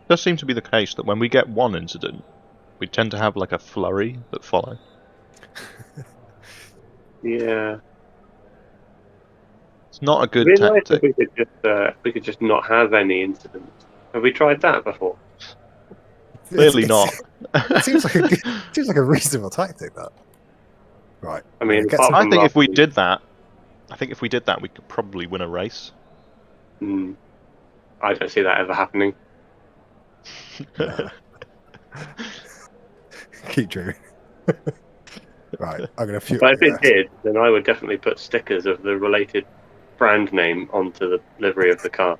It does seem to be the case that when we get one incident, we tend to have like a flurry that follow. Yeah. It's not a good tactic. We could just not have any incidents. Have we tried that before? Clearly not. It seems like a reasonable tactic, that. Right. I mean, I think if we did that, we could probably win a race. I don't see that ever happening. Keep dreaming. Right, I'm gonna. But if it did, then I would definitely put stickers of the related brand name onto the livery of the car.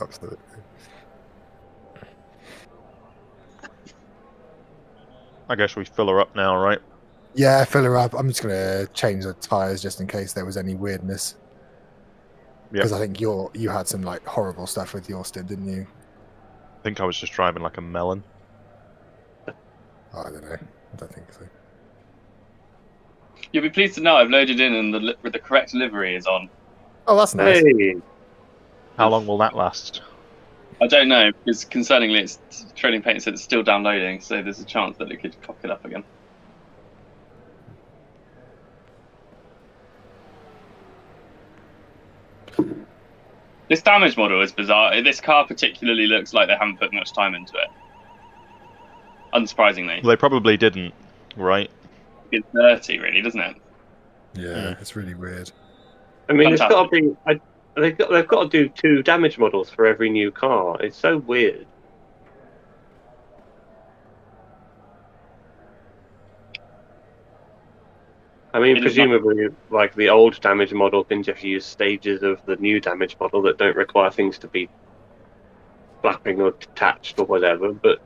Absolutely. I guess we fill her up now, right? Yeah, fill her up. I'm just gonna change the tires just in case there was any weirdness. Because I think you had some like horrible stuff with your stint, didn't you? I think I was just driving like a melon. Oh, I don't know. I don't think so. You'll be pleased to know I've loaded in and the correct livery is on. Oh, that's nice. Hey. How long will that last? I don't know, because concerningly, it's Trading Paint said it's still downloading, so there's a chance that it could cock it up again. This damage model is bizarre. This car particularly looks like they haven't put much time into it. Unsurprisingly. Well, they probably didn't, right? It's dirty, really, doesn't it? Yeah, it's really weird. I mean, Fantastic. It's got to be. They've got to do 2 damage models for every new car. It's so weird. I mean, presumably, like the old damage model can just use stages of the new damage model that don't require things to be flapping or detached or whatever. But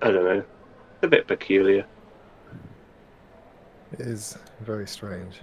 I don't know. It's a bit peculiar. It is very strange.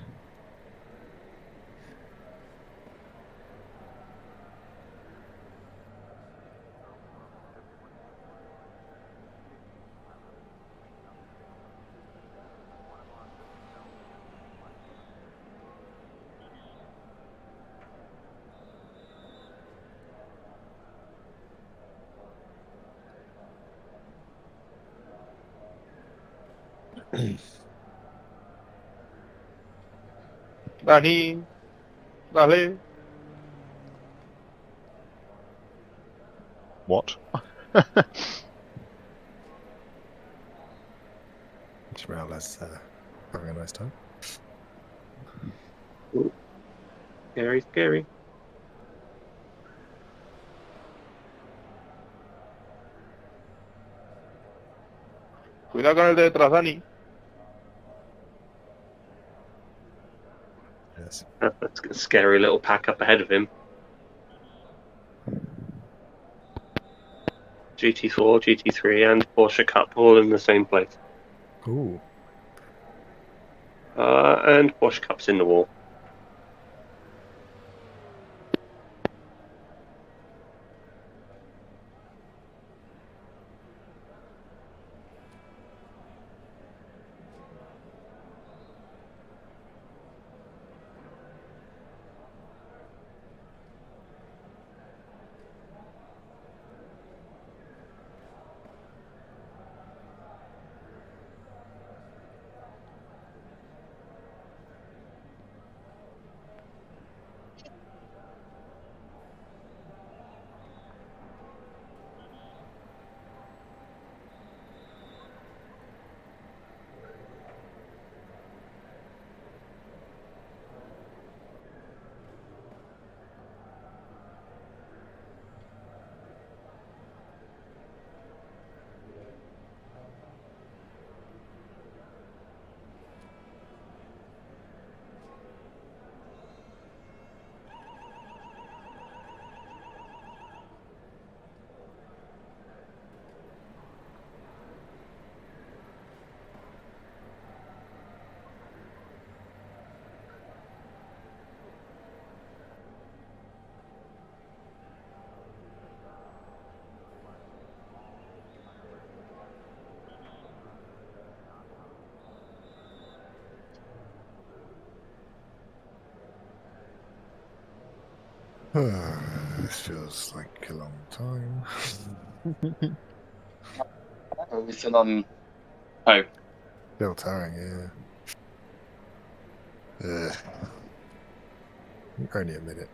Dale. What? Shmuel is having a nice time. Scary, scary. Cuidado con el de detrás, Dani. Yes. That's a scary little pack up ahead of him. GT4, GT3, and Porsche Cup all in the same place. Ooh. And Porsche Cup's in the wall. This feels like a long time. Oh, we're still on. Oh, Still tiring, yeah. Only a minute.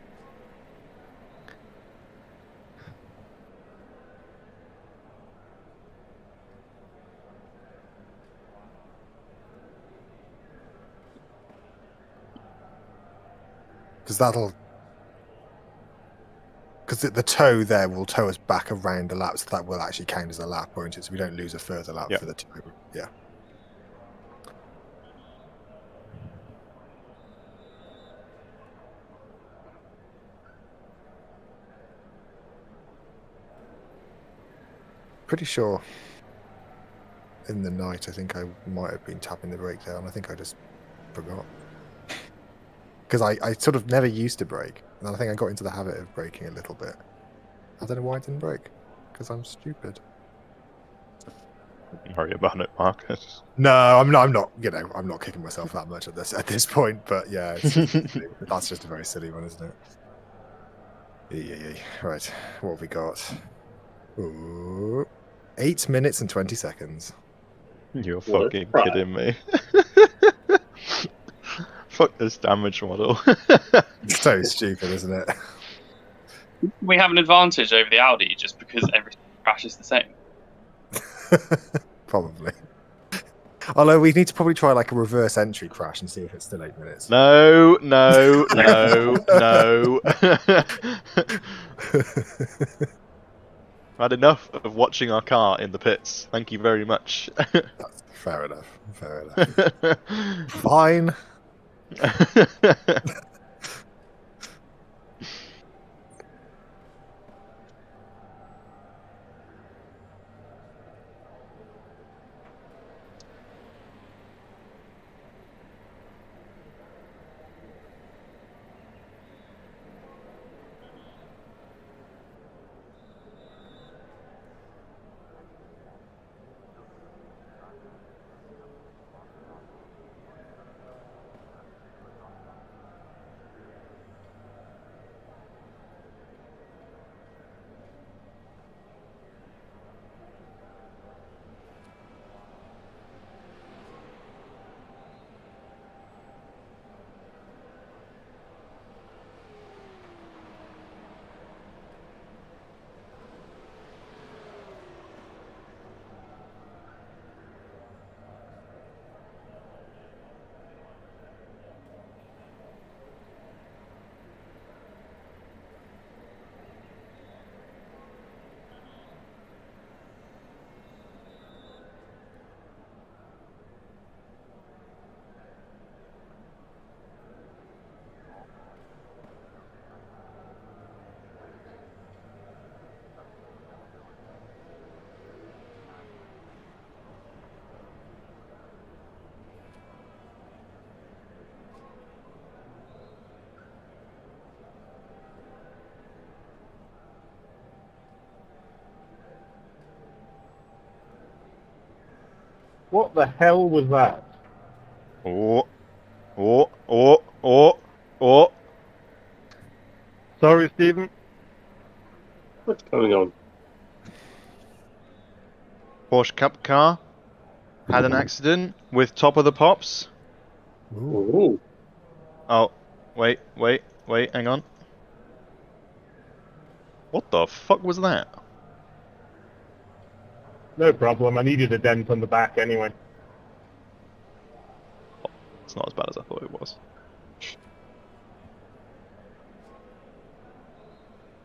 Because the tow there will tow us back around the lap, so that will actually count as a lap, won't it? So we don't lose a further lap for the tow. Yeah. Pretty sure in the night, I think I might have been tapping the brake there, and I think I just forgot. Because I sort of never used to brake, and I think I got into the habit of braking a little bit. I don't know why I didn't brake, because I'm stupid. Don't worry about it, Marcus. No, I'm not. You know, I'm not kicking myself that much at this point. But yeah, that's just a very silly one, isn't it? Yeah. Right, what have we got? Ooh, 8 minutes and 20 seconds. You're fucking kidding me. Fuck this damage model. It's so stupid, isn't it? we have an advantage over the Audi just because everything crashes the same. Probably. Although we need to probably try like a reverse entry crash and see if it's still 8 minutes. No. I've had enough of watching our car in the pits. Thank you very much. That's fair enough. Fine. What the hell was that? Oh, oh, oh, oh, oh. Sorry, Stephen. What's going on? Porsche Cup car had an accident with top of the pops. Ooh. Oh, wait, hang on. What the fuck was that? No problem. I needed a dent on the back anyway. It's not as bad as I thought it was.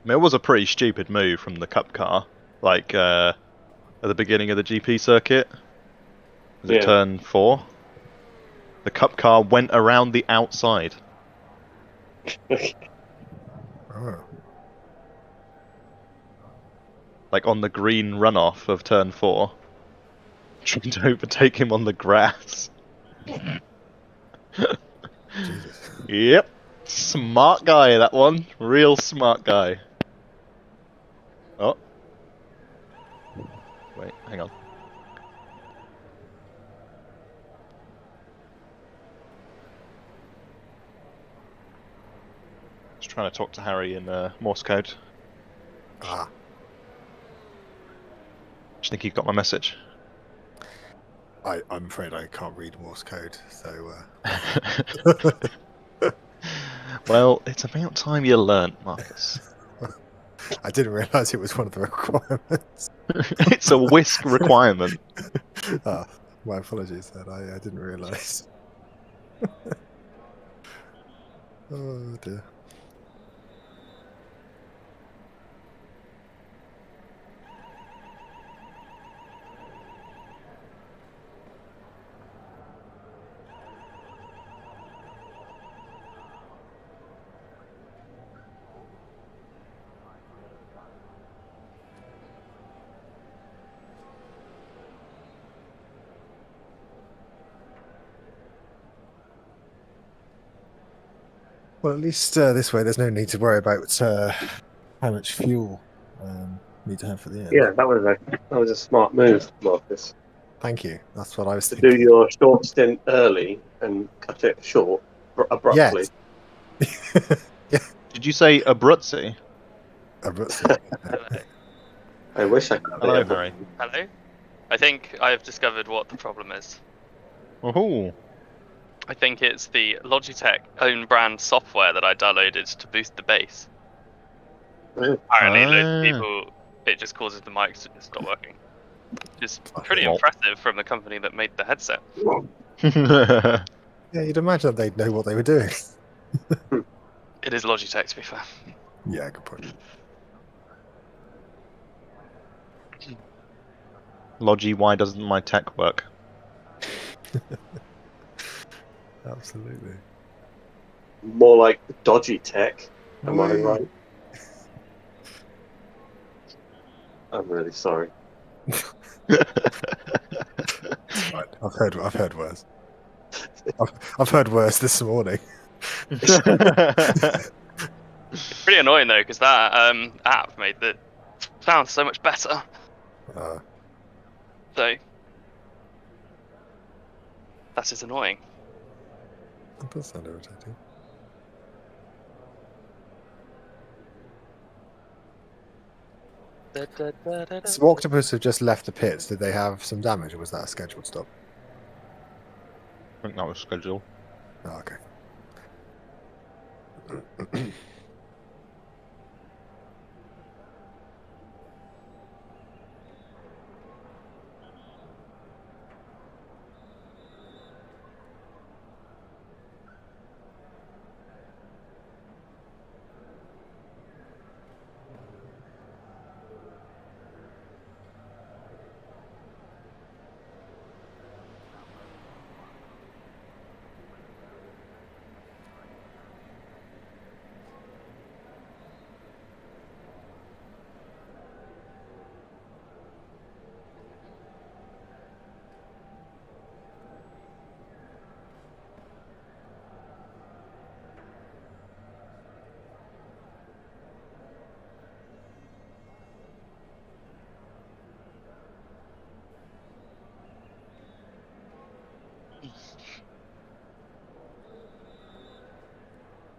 I mean, it was a pretty stupid move from the Cup car, like at the beginning of the GP circuit. Was it turn 4? The Cup car went around the outside. Oh. Like on the green runoff of turn 4. Trying to overtake him on the grass. Jesus. Yep. Smart guy, that one. Real smart guy. Oh. Wait, hang on. Just trying to talk to Harry in Morse code. Ah. Do you think he got my message? I'm afraid I can't read Morse code, so... Well, it's about time you learnt, Marcus. I didn't realise it was one of the requirements. It's a whisk requirement. Ah, my apologies, then. I didn't realise. Oh, dear. Well, at least this way there's no need to worry about how much fuel need to have for the end. Yeah, that was a smart move, Marcus. Thank you. That's what I was To thinking. do your short stint early and cut it short abruptly. Yes. Yeah. Did you say abruptly? Abruptly. I wish I could. Hello, Harry. Hello. I think I have discovered what the problem is. Oh. I think it's the Logitech own brand software that I downloaded to boost the bass. Apparently, loads of people, it just causes the mics to just stop working. Which is pretty impressive from the company that made the headset. Yeah, you'd imagine they'd know what they were doing. It is Logitech, to be fair. Yeah, good point. Logi, why doesn't my tech work? Absolutely. More like dodgy tech. Am I Whee! right? I'm really sorry. It's fine. I've heard worse. I've heard worse this morning. It's pretty annoying though, because that app made the sound so much better. So that is annoying. That does sound irritating. So Octopus have just left the pits. Did they have some damage, or was that a scheduled stop? I think that was scheduled. Oh, okay.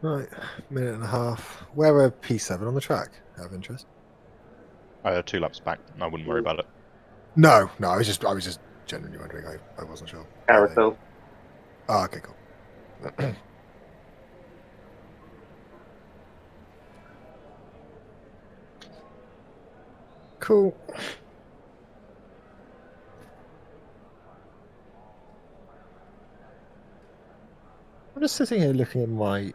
Right, minute and a half. Where are P7 on the track? Out of interest. 2 laps back. I wouldn't worry about it. No, I was just genuinely wondering. I wasn't sure. Carousel. Oh, okay, cool. Cool. I'm just sitting here looking at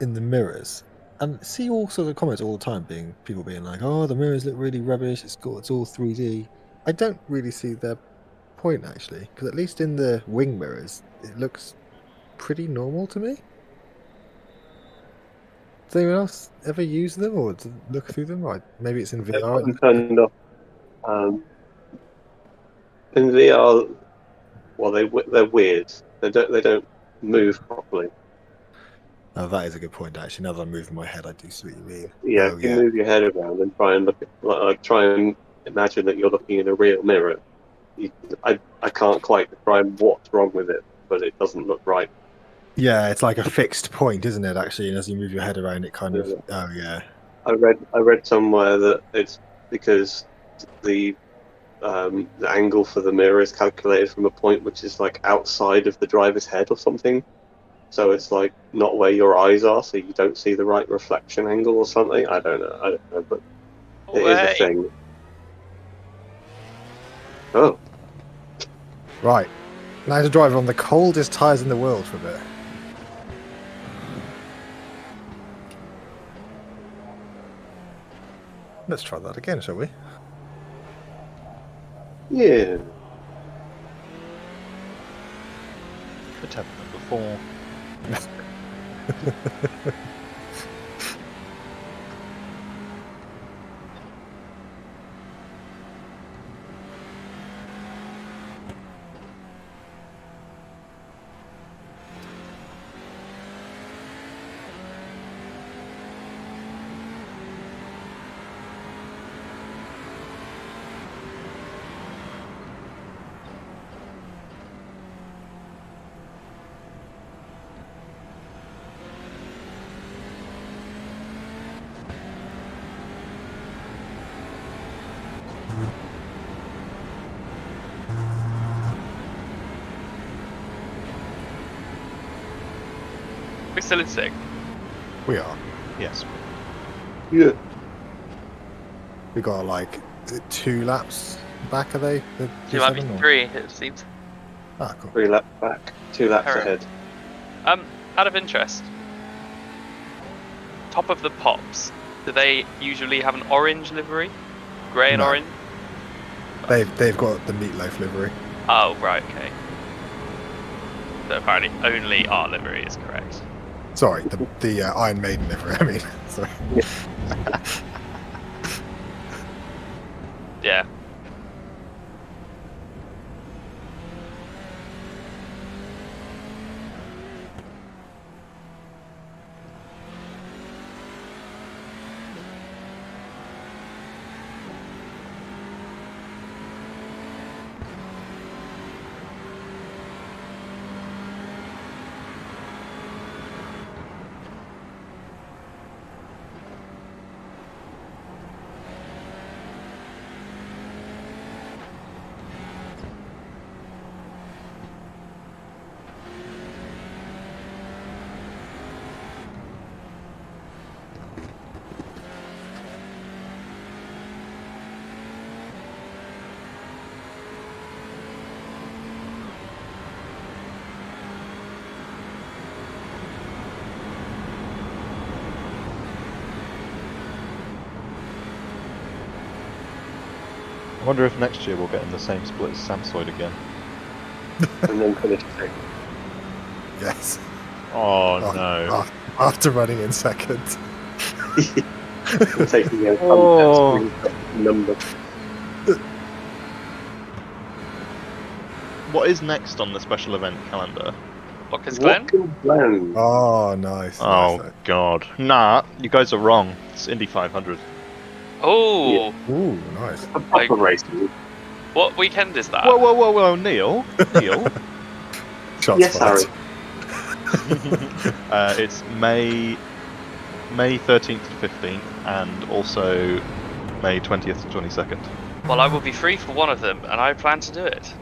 in the mirrors and see all sorts of comments all the time, people being like, "Oh, the mirrors look really rubbish. It's all 3D." I don't really see their point actually, because at least in the wing mirrors, it looks pretty normal to me. Does anyone else ever use them or look through them? Or maybe it's in VR. I'm turned off. In VR, well, they're weird. They don't move properly. Oh, that is a good point. Actually, now that I'm moving my head, I do see what you mean. Yeah, if you move your head around and try and look at, try and imagine that you're looking in a real mirror. I can't quite describe what's wrong with it, but it doesn't look right. Yeah, it's like a fixed point, isn't it? Actually, and as you move your head around, it kind of. Oh yeah. I read somewhere that it's because the angle for the mirror is calculated from a point which is like outside of the driver's head or something. So it's like not where your eyes are, so you don't see the right reflection angle or something. I don't know, but it is a thing. Oh. Right. Now to drive on the coldest tyres in the world for a bit. Let's try that again, shall we? Yeah. Could have done before. We're still in 6th. We are. Yes. Yeah. We got like 2 laps back, are they? It might be 3, it seems. Ah, cool. 3 laps back, 2 laps ahead. Out of interest, top of the pops, do they usually have an orange livery? Grey and orange? They've got the meatloaf livery. Oh, right, okay. So apparently only our livery is correct. Sorry, the Iron Maiden livery, I mean. Sorry. Yeah. I wonder if next year we'll get in the same split as Samsoid again. And then finish 6th. Yes. Oh no. After running in second. Taking a number. What is next on the special event calendar? Watkins Glen? Oh, nice. Oh nice. god. Nah, you guys are wrong. It's Indy 500. Oh! Yeah. Ooh, nice. A proper racing. What weekend is that? Whoa, Neil. Neil. Shots Yes, fired. Harry. It's May 13th to 15th, and also May 20th to 22nd. Well, I will be free for one of them, and I plan to do it.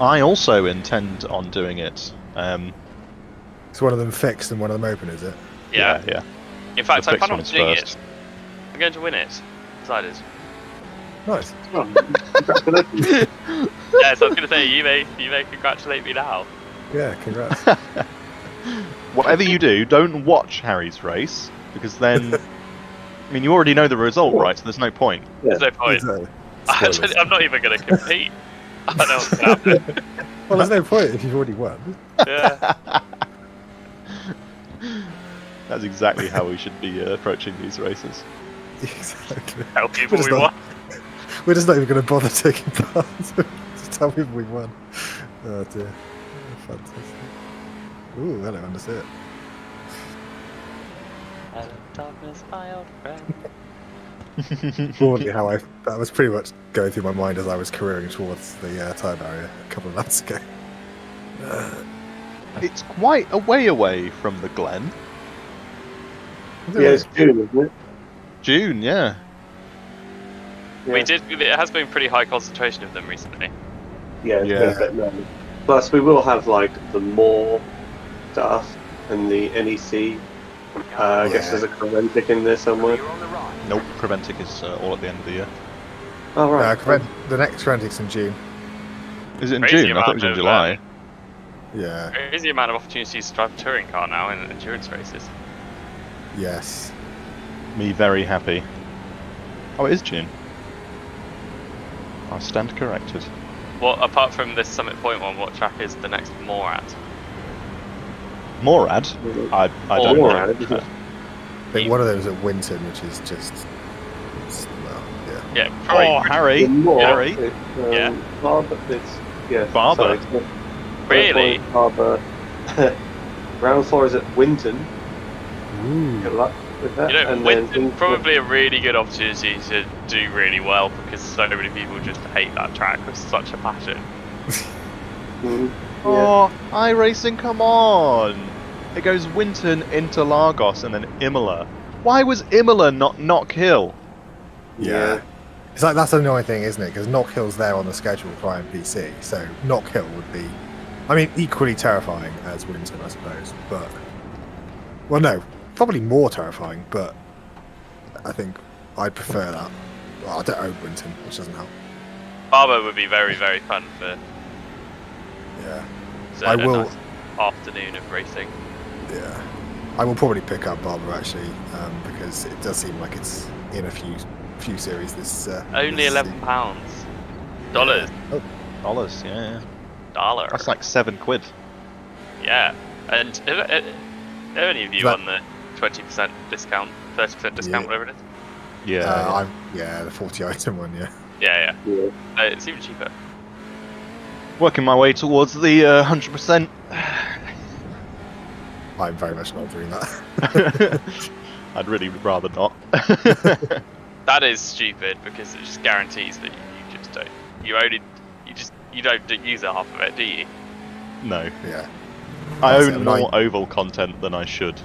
I also intend on doing it. It's one of them fixed and one of them open, is it? Yeah. In fact, The I plan fixed on one's doing first. it. I'm going to win it. Decided. Nice. Congratulations. Yes, I was going to say, you may congratulate me now. Yeah, congrats. Whatever you do, don't watch Harry's race, because then, I mean, you already know the result, right? So there's no point. There's no point. Exactly. I'm not even going to compete. I know what's going to happen. Well, there's no point if you've already won. Yeah. That's exactly how we should be approaching these races. Exactly. Tell people we not- won. We're just not even going to bother taking part. Just tell people we won. Oh dear. Oh, fantastic. Ooh, hello, understood. Hello, darkness, my old friend. Broadly, that was pretty much going through my mind as I was careering towards the tyre barrier a couple of laps ago. It's quite a way away from the Glen. Yeah, it's June, isn't it? June, yeah. It has been pretty high concentration of them recently. Yeah, it's Yeah. been a bit low. Plus, we will have like the more stuff and the NEC. I guess there's a Cavendic in there somewhere. You're on the right. Nope, Preventic is all at the end of the year. Oh right. The next Caventic's in June. Is it in Crazy June? I thought it was in amount of, July. Yeah. Crazy amount of opportunities to drive a touring car now in endurance races. Yes. Me very happy. Oh, it is June. I stand corrected. What, apart from this Summit Point one, what track is the next more at? Morad? I don't Morad, know. isn't it? I think one of those at Winton, which is just. Well, yeah. Yeah, probably. Oh, Harry! The more, Harry! it's, Yeah. Barber, it's, yeah. Barber? Sorry, it's Really? Barber. Round 4 is at Winton. Ooh. Good luck with that. You know, and Winton's probably a really good opportunity to do really well because so many people just hate that track with such a passion. Yeah. Oh, iRacing, come on! It goes Winton into Lagos and then Imola. Why was Imola not Knock Hill? Yeah. It's like that's the annoying thing, isn't it? Because Knock Hill's there on the schedule for IMPC, so Knock Hill would be, I mean, equally terrifying as Winton, I suppose. But, well, no, probably more terrifying. But I think I'd prefer that. Well, I don't own Winton, which doesn't help. Barber would be very, very fun for Yeah, a I will. nice afternoon of racing. Yeah, I will probably pick up Barber actually, because it does seem like it's in a few series this. Only this £11. Dollars. Dollars, yeah. Dollar. That's like £7. Yeah. And have any of you That- on the 20% discount, 30% discount, Yeah. whatever it is? Yeah. The 40 item one, yeah. Yeah. Yeah. It's even cheaper. Working my way towards the 100%. I'm very much not doing that. I'd really rather not. That is stupid because it just guarantees that you just don't. You don't use a half of it, do you? No. Yeah. I Honestly, own I mean, more oval content than I should.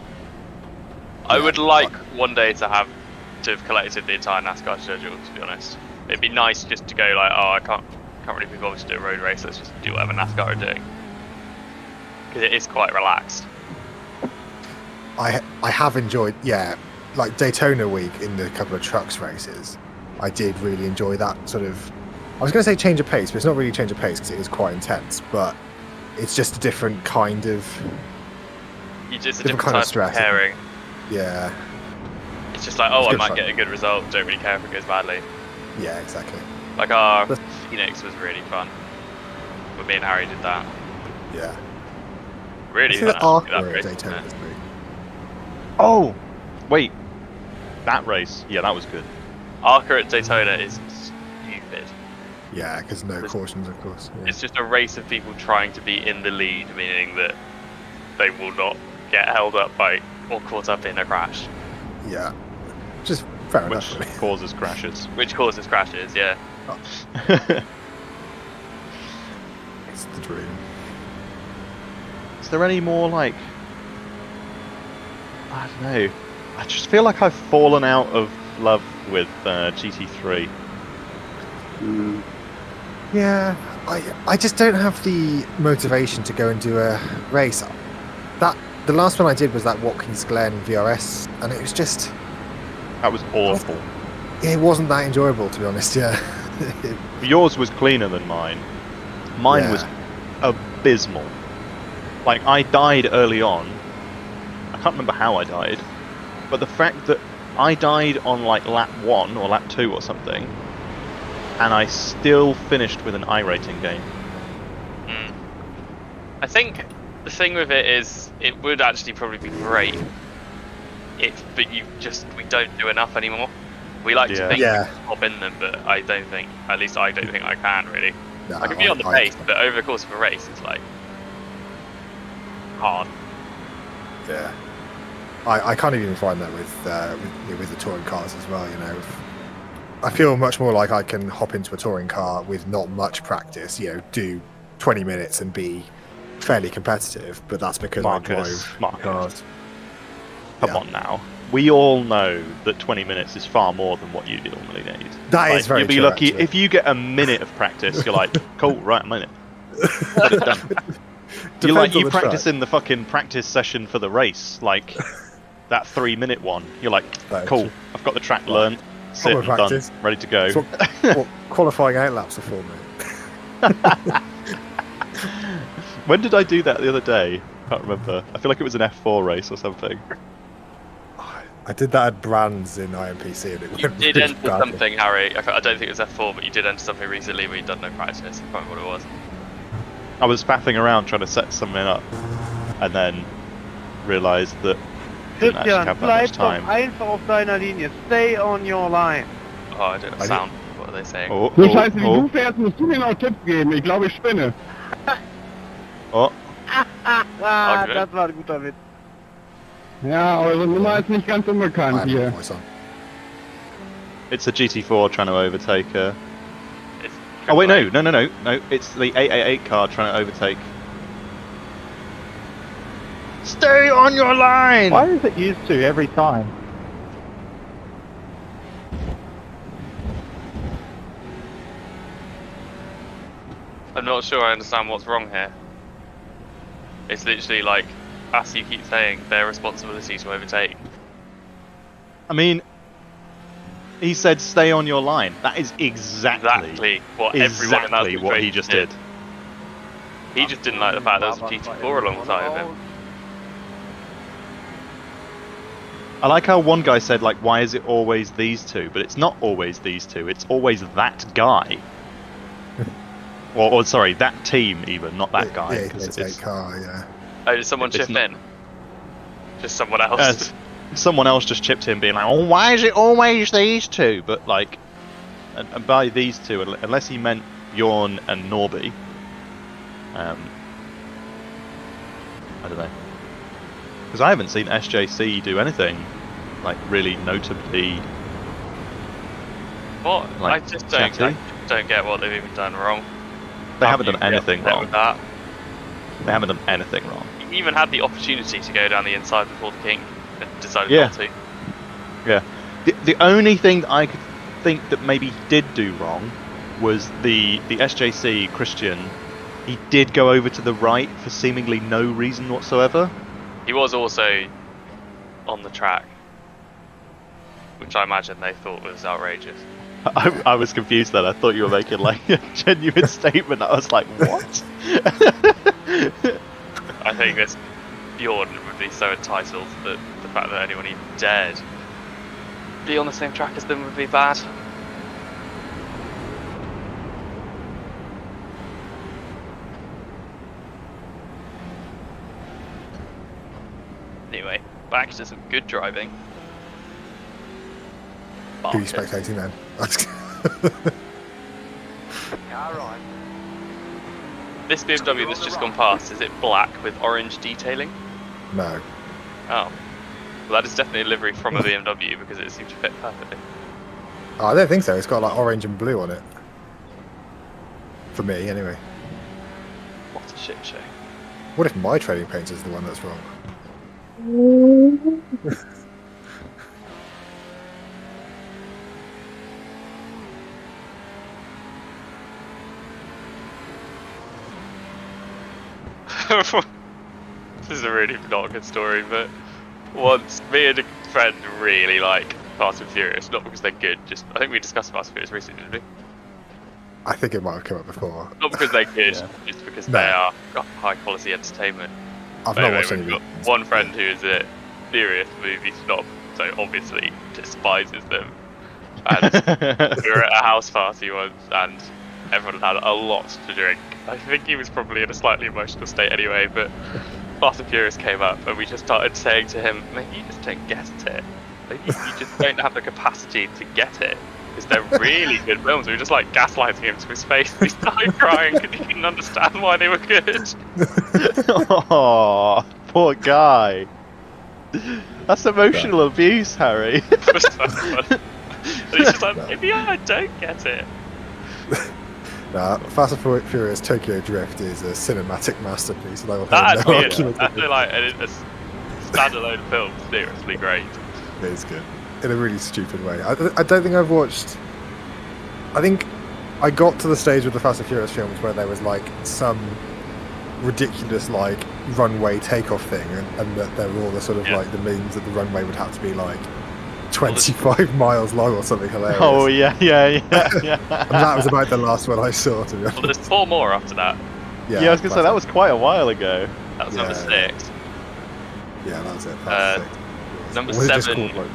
I Yeah, would like one day to have collected the entire NASCAR schedule. To be honest, it'd be nice just to go like, oh, I can't really be bothered to do a road race. Let's just do whatever NASCAR are doing because it is quite relaxed. I have enjoyed, like Daytona week in the couple of trucks races. I did really enjoy that sort of. I was going to say change of pace, but it's not really change of pace because it is quite intense. But it's just a different kind of. You just a Different different kind of type stress, of caring. Yeah. It's just like, oh, It's I good might fun. get a good result. Don't really care if it goes badly. Yeah, exactly. Like our But- Phoenix was really fun. But me and Harry did that. Yeah. Really I see fun. the arc actually, that at race, Daytona wasn't was it? great. Oh! Wait. That race. Yeah, that was good. Arca at Daytona is stupid. Yeah, because no It's- cautions, of course. Yeah. It's just a race of people trying to be in the lead, meaning that they will not get held up by or caught up in a crash, Yeah. Just fair Which enough, really. causes crashes. which causes crashes. Yeah. It's the dream. It's there any more like? I don't know. I just feel like I've fallen out of love with GT3. Yeah, I just don't have the motivation to go and do a race. The last one I did was that Watkins Glen VRS, and it was just... That was awful. It wasn't that enjoyable, to be honest, yeah. Yours was cleaner than mine. Mine was abysmal. Like, I died early on. I can't remember how I died. But the fact that I died on, like, lap 1 or lap 2 or something, and I still finished with an iRacing game. I think the thing with it is, it would actually probably be great but we don't do enough anymore. We like to think we can hop in them, but I don't think I can really. No, I can be on the pace, but over the course of a race, it's like hard. Yeah, I can't even find that with the touring cars as well. You know, I feel much more like I can hop into a touring car with not much practice. You know, do 20 minutes and be fairly competitive, but that's because I drive cars. Come on now. We all know that 20 minutes is far more than what you normally need. That is very true. You'll be lucky if you get a minute of practice. You're like, cool, right, a minute. Get it done. You practice in the fucking practice session for the race, like that 3-minute one. You're like, cool, I've got the track learned, sit and done, ready to go. What qualifying out laps are for, mate. When did I do that the other day? Can't remember. I feel like it was an F4 race or something. I did that at Brands in IMPC and it went You did really enter badly. something, Harry. I don't think it was F4, but you did enter something recently where you'd done no practice. I can't remember what it was. I was faffing around trying to set something up and then realised that I didn't actually have that much time. Einfach auf deiner Linie. Stay on your line. Oh, I don't sound. What are they saying? Du Scheiße, wie du fährst, musst du mir noch Tipps geben. Ich glaube, ich spinne. Das war ein guter Witz. Ja, eure Nummer ist nicht ganz unbekannt hier. It's a GT4 trying to overtake Oh wait, no. It's the 888 car trying to overtake. Stay on your line! Why is it used to every time? I'm not sure I understand what's wrong here. It's literally like, as you keep saying, their responsibility to overtake. I mean, he said stay on your line. That is exactly what everyone in that situation what he just did. He just didn't like the fact there was a GT4 alongside of him. I like how one guy said, like, why is it always these two? But it's not always these two, it's always that guy. or sorry, that team even, not that guy. It's a car, yeah. Oh, did someone chip in? Just someone else? Someone else just chipped in being like, oh, why is it always these two? But like, and by these two, unless he meant Bjorn and Norby, I don't know. Because I haven't seen SJC do anything like really notably. What? Like, I just don't get what they've even done wrong. They haven't done anything wrong. With that. They haven't done anything wrong. He even had the opportunity to go down the inside before the King and decided not to. Yeah. The only thing that I could think that maybe he did do wrong was the SJC Christian. He did go over to the right for seemingly no reason whatsoever. He was also on the track, which I imagine they thought was outrageous. I was confused then. I thought you were making like a genuine statement. I was like, what? I think this Bjorn would be so entitled that the fact that anyone even dared be on the same track as them would be bad. Anyway, back to some good driving. Who are you spectating then? Alright. This BMW that's just gone past, is it black with orange detailing? No. Oh. Well, that is definitely a livery from a BMW because it seems to fit perfectly. Oh, I don't think so. It's got like orange and blue on it. For me, anyway. What a shit show. What if my trading painter is the one that's wrong? This is a really not a good story, but once me and a friend really like Fast and Furious, not because they're good, just I think we discussed Fast and Furious recently, didn't we? I think it might have come up before. Not because they're good, just because they are high quality entertainment. I've not watched any. We've got one friend who is a serious movie snob, so obviously despises them. And we were at a house party once, and everyone had a lot to drink. I think he was probably in a slightly emotional state anyway, but Fast and Furious came up, and we just started saying to him, "Mate, you just don't get it. Like, you just don't have the capacity to get it." Because they're really good films. We were just like gaslighting him to his face. He started crying because he couldn't understand why they were good. Oh, poor guy. That's emotional abuse, Harry. It was so fun. And he's just like, maybe I don't get it. Nah, Fast and Furious Tokyo Drift is a cinematic masterpiece, and I will That have no actually argument. is. Actually, like a standalone film, seriously great. It is good. In a really stupid way. I don't think I've watched... I think I got to the stage with the Fast and Furious films where there was like some ridiculous like runway takeoff thing, and that there were all the sort of like the memes that the runway would have to be like 25 miles long or something hilarious. Oh yeah. And that was about the last one I saw, to be honest. Well, there's 4 more after that. Yeah, I was gonna say that was quite a while ago. That was number 6. Yeah, that was it. Fast six. Number Was it just 7 called,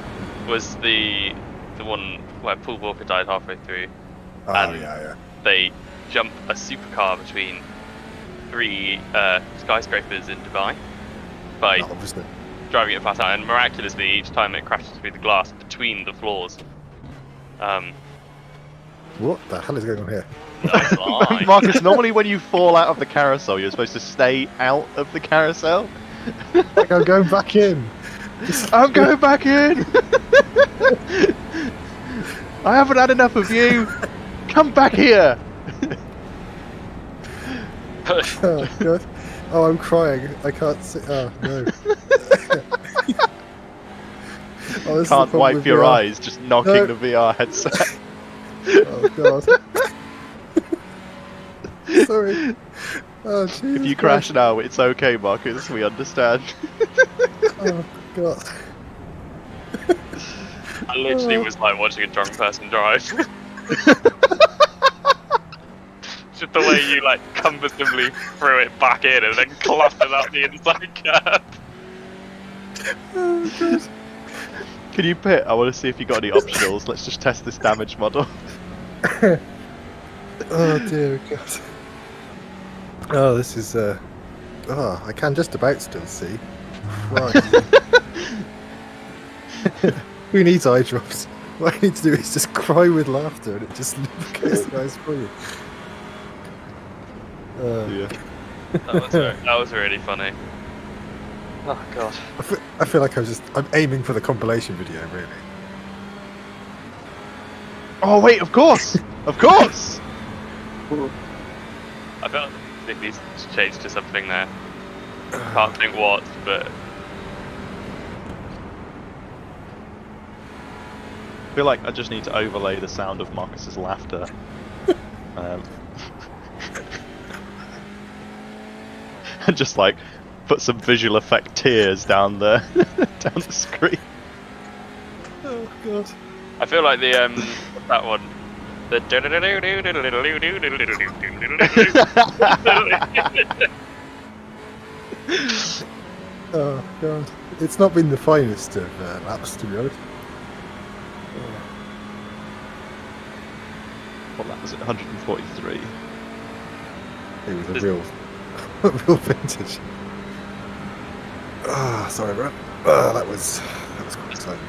was the one where Paul Walker died halfway through. Oh, and yeah. they jump a supercar between 3 skyscrapers in Dubai by driving it flat out, and miraculously each time it crashes through the glass between the floors. What the hell is going on here? Marcus, normally when you fall out of the carousel, you're supposed to stay out of the carousel. Like, I'm going back in. I'm going back in. I haven't had enough of you. Come back here. Oh, God. Oh, I'm crying. I can't see. Oh, no. Oh, Can't wipe your eyes, just knocking the VR headset. Oh, God. Sorry. Oh, Jesus if you crash now, it's okay, Marcus. We understand. Oh, God. I literally was like watching a drunk person drive. Just the way you like cumbersomely threw it back in and then clattered up the inside curb. Oh, God. Can you pit? I want to see if you got any optionals. Let's just test this damage model. Oh, dear God. Oh, this is, oh, I can just about still see. Right. Who needs eye drops? What I need to do is just cry with laughter and it just lubricates the eyes for you. Yeah. That was really funny. Oh God. I feel like I'm aiming for the compilation video, really. Oh wait, of course! Of course! I feel like it needs to change to something there. Can't think what, but I feel like I just need to overlay the sound of Marcus's laughter. And just like put some visual effect tears down the down the screen. Oh God. I feel like the that one. The Oh God. It's not been the finest of laps, to be honest. Well, that was at 143. It was a real vintage. Ah, sorry, bro. That was quite exciting.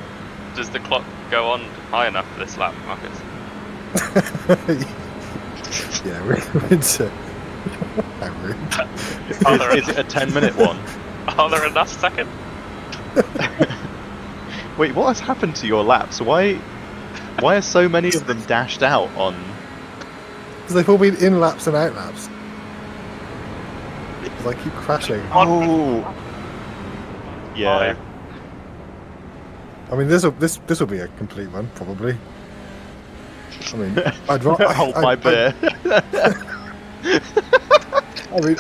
Does the clock go on high enough for this lap, Marcus? Yeah, we're into. How rude. Is it a 10-minute one? Are there enough seconds? Wait, what has happened to your laps? Why are so many of them dashed out on? Because they've all been in laps and out laps. I keep crashing. Oh. Yeah. I mean, this will be a complete run, probably. I mean, I'd rather hold my beer. I mean,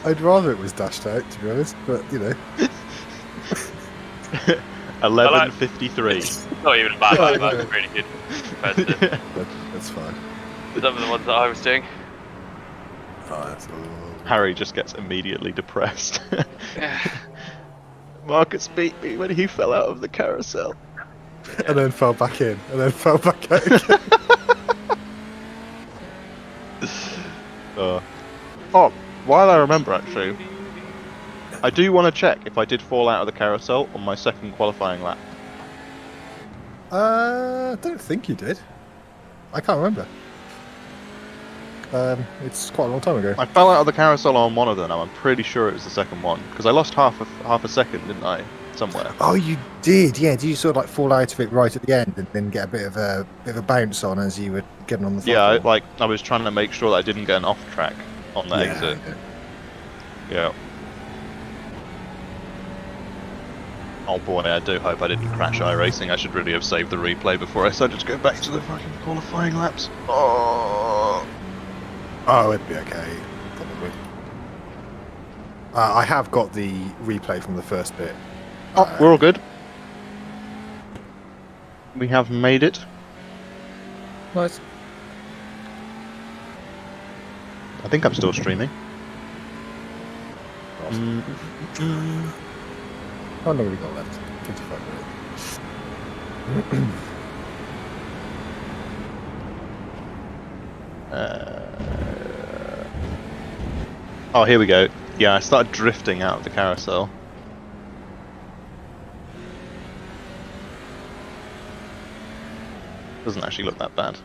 I'd rather it was dashed out, to be honest. But you know, 11:53. Not even a bad time. That was really good. That's fine. Some of the ones that I was doing. Oh, that's all. Harry just gets immediately depressed. Marcus beat me when he fell out of the carousel. And then fell back in, and then fell back out again. Oh, while I remember, actually, I do want to check if I did fall out of the carousel on my second qualifying lap. I don't think you did. I can't remember. It's quite a long time ago. I fell out of the carousel on one of them. I'm pretty sure it was the second one because I lost half a second, didn't I? Somewhere. Oh, you did, yeah. Did you sort of like fall out of it right at the end and then get a bit of a bounce on as you were getting on the? Yeah, I was trying to make sure that I didn't get an off track on the exit. Yeah. Oh boy, I do hope I didn't crash iRacing. I should really have saved the replay before I started to go back to the fucking qualifying laps. Oh, it'd be okay, probably. I have got the replay from the first bit. Oh, we're all good. We have made it. Nice. I think I'm still streaming. How long have we got left? 55 minutes. Oh, here we go. Yeah, I started drifting out of the carousel. Doesn't actually look that bad.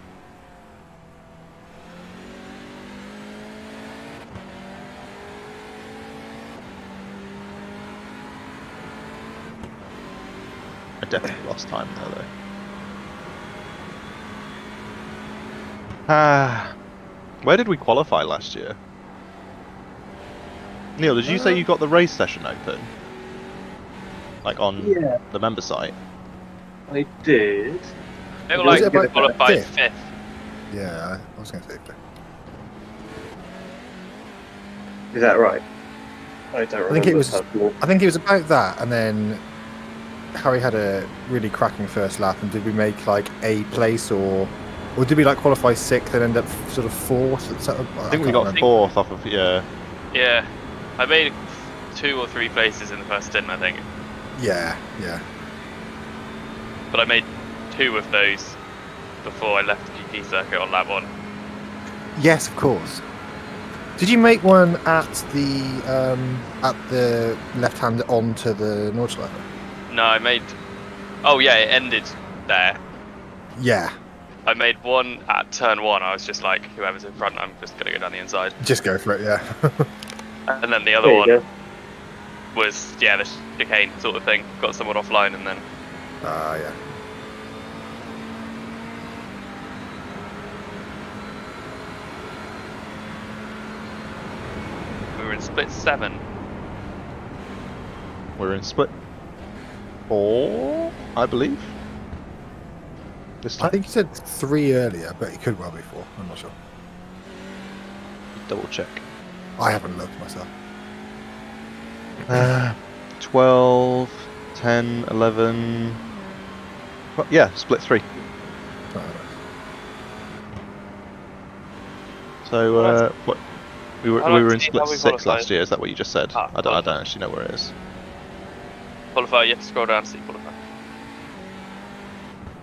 I definitely lost time there, though. Where did we qualify last year? Neil, did you say you got the race session open? Like on the member site? I did. They were like qualified fifth. Yeah, I was going to say fifth. Is that right? I don't remember. I think it was about that, and then Harry had a really cracking first lap. And did we make like a place, or did we like qualify sixth and end up sort of fourth? I think we got fourth off of Yeah, I made 2 or 3 places in the first stint, I think. Yeah. But I made 2 of those before I left the GP circuit on lap 1. Yes, of course. Did you make one at the left hand onto the Nordschleife? No, I made. Oh yeah, it ended there. Yeah. I made one at turn 1. I was just like, whoever's in front, I'm just gonna go down the inside. Just go for it, yeah. And then the other one was the chicane sort of thing. Got someone offline and then. Yeah. We were in split 7. We're in split 4, I believe. This time? I think you said 3 earlier, but it could well be 4. I'm not sure. Double check. I haven't looked myself. 12, 10, 11. Well, yeah, split 3. So, what? We were in split 6 last year. Is that what you just said? I don't actually know where it is. Qualify. You have to scroll down to see qualify.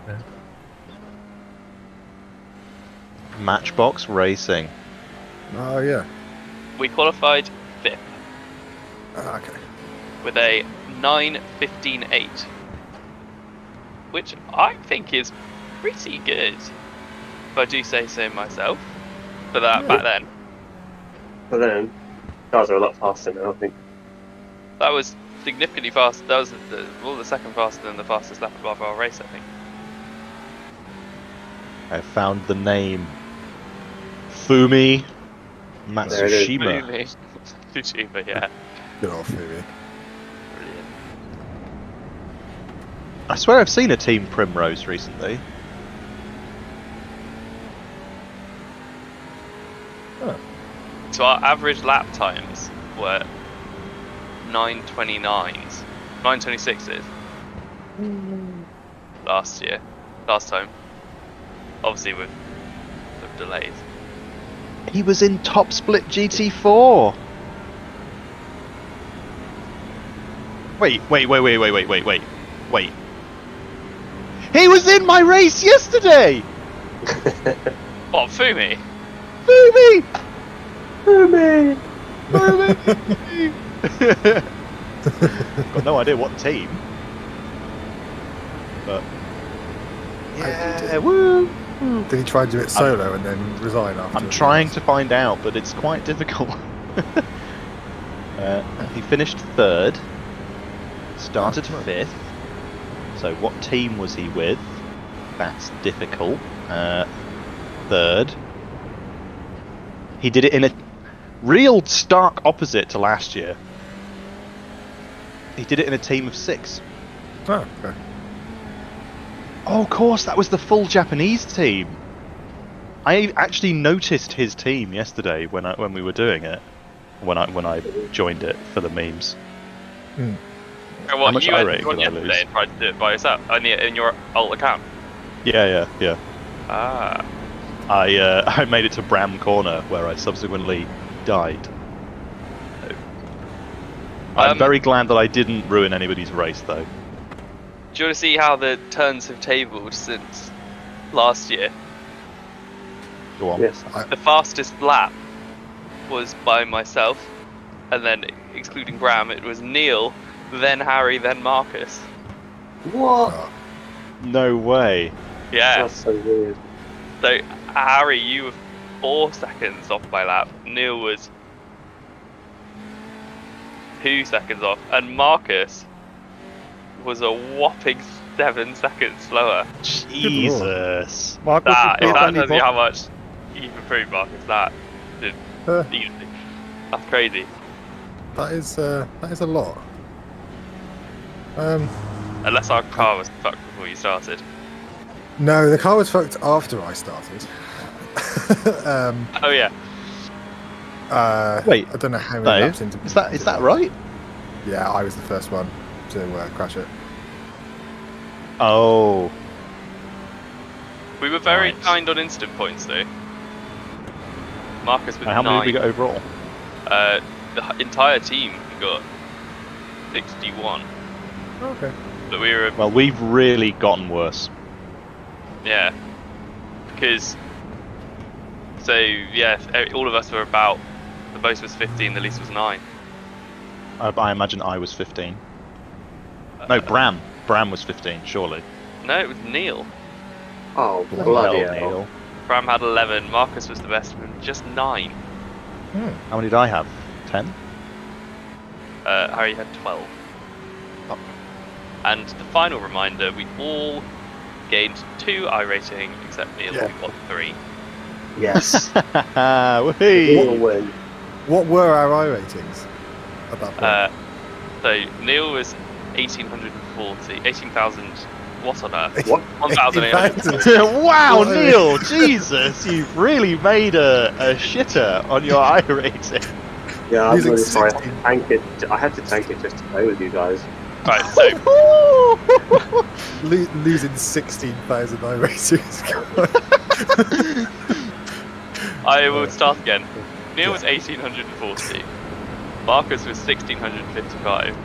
Yeah. Matchbox Racing. Oh yeah. We qualified 5th. Okay. With a 9:15.8, which I think is pretty good, if I do say so myself. For that back then. But then, cars are a lot faster now, I think. That was significantly fast. That was the second faster than the fastest lap of our race, I think. I found the name. Fumi Matsushima. YouTuber, yeah. Good old Phoebe. Brilliant. I swear I've seen a Team Primrose recently. Oh. So our average lap times were 9:29s, 9:26s last time. Obviously with the delays. He was in Top Split GT4. Wait. He was in my race yesterday! What, Fumi? Fumi! Got no idea what team. But yeah, woo! Did he try and do it solo and then resign after? I'm trying to find out, but it's quite difficult. He finished 3rd, started 5th. So what team was he with? That's difficult. 3rd. He did it in a real stark opposite to last year. He did it in a team of 6. Oh, okay. Oh, of course, that was the full Japanese team. I actually noticed his team yesterday when we were doing it. When I joined it for the memes. And How what, much you iRacing went did I yesterday lose? and tried to do it by yourself in your alt account? Yeah. Ah. I made it to Bram Corner where I subsequently died. I'm very glad that I didn't ruin anybody's race though. Do you want to see how the turns have tabled since last year? Go on. Yes. The fastest lap was by myself, and then excluding Bram, it was Neil, then Harry, then Marcus. What? No way. Yeah. That's so weird. So Harry, you were 4 seconds off by lap. Neil was 2 seconds off, and Marcus was a whopping 7 seconds slower. Jesus. Marcus That is tells you how much you've improved, Marcus. That did easy. That's crazy. That is a lot. Unless our car was fucked before you started. No, the car was fucked after I started. Oh yeah. Wait, I don't know how many no. laps into. Is that right? Yeah, I was the first one to crash it. Oh. We were very Right. kind on instant points though. Marcus with How 9. many did we get overall? The entire team got 61. Okay. But we were Well, we've really gotten worse. yeah. Because all of us were about, the most was 15, the least was 9. I imagine I was 15. No, Bram. Bram was 15, surely. No, it was Neil. Oh, bloody Hell, hell. Neil. Bram had 11, Marcus was the best with just 9. How many did I have? 10? Harry had 12. Oh. And the final reminder, we all gained 2 iRating, except Neil, Yeah. who got 3. Yes. Whee! We'll win. What were our I ratings at that point? So Neil was 18,000. What on earth? What? 1,800. Wow, Whoa. Neil! Jesus, you've really made a shitter on your iRating. Yeah, I'm Losing really sorry. 16. I had to tank it just to play with you guys. Right, so Losing 16,000 I ratings. I will start again. Neil was 1,840. Marcus was 1,655.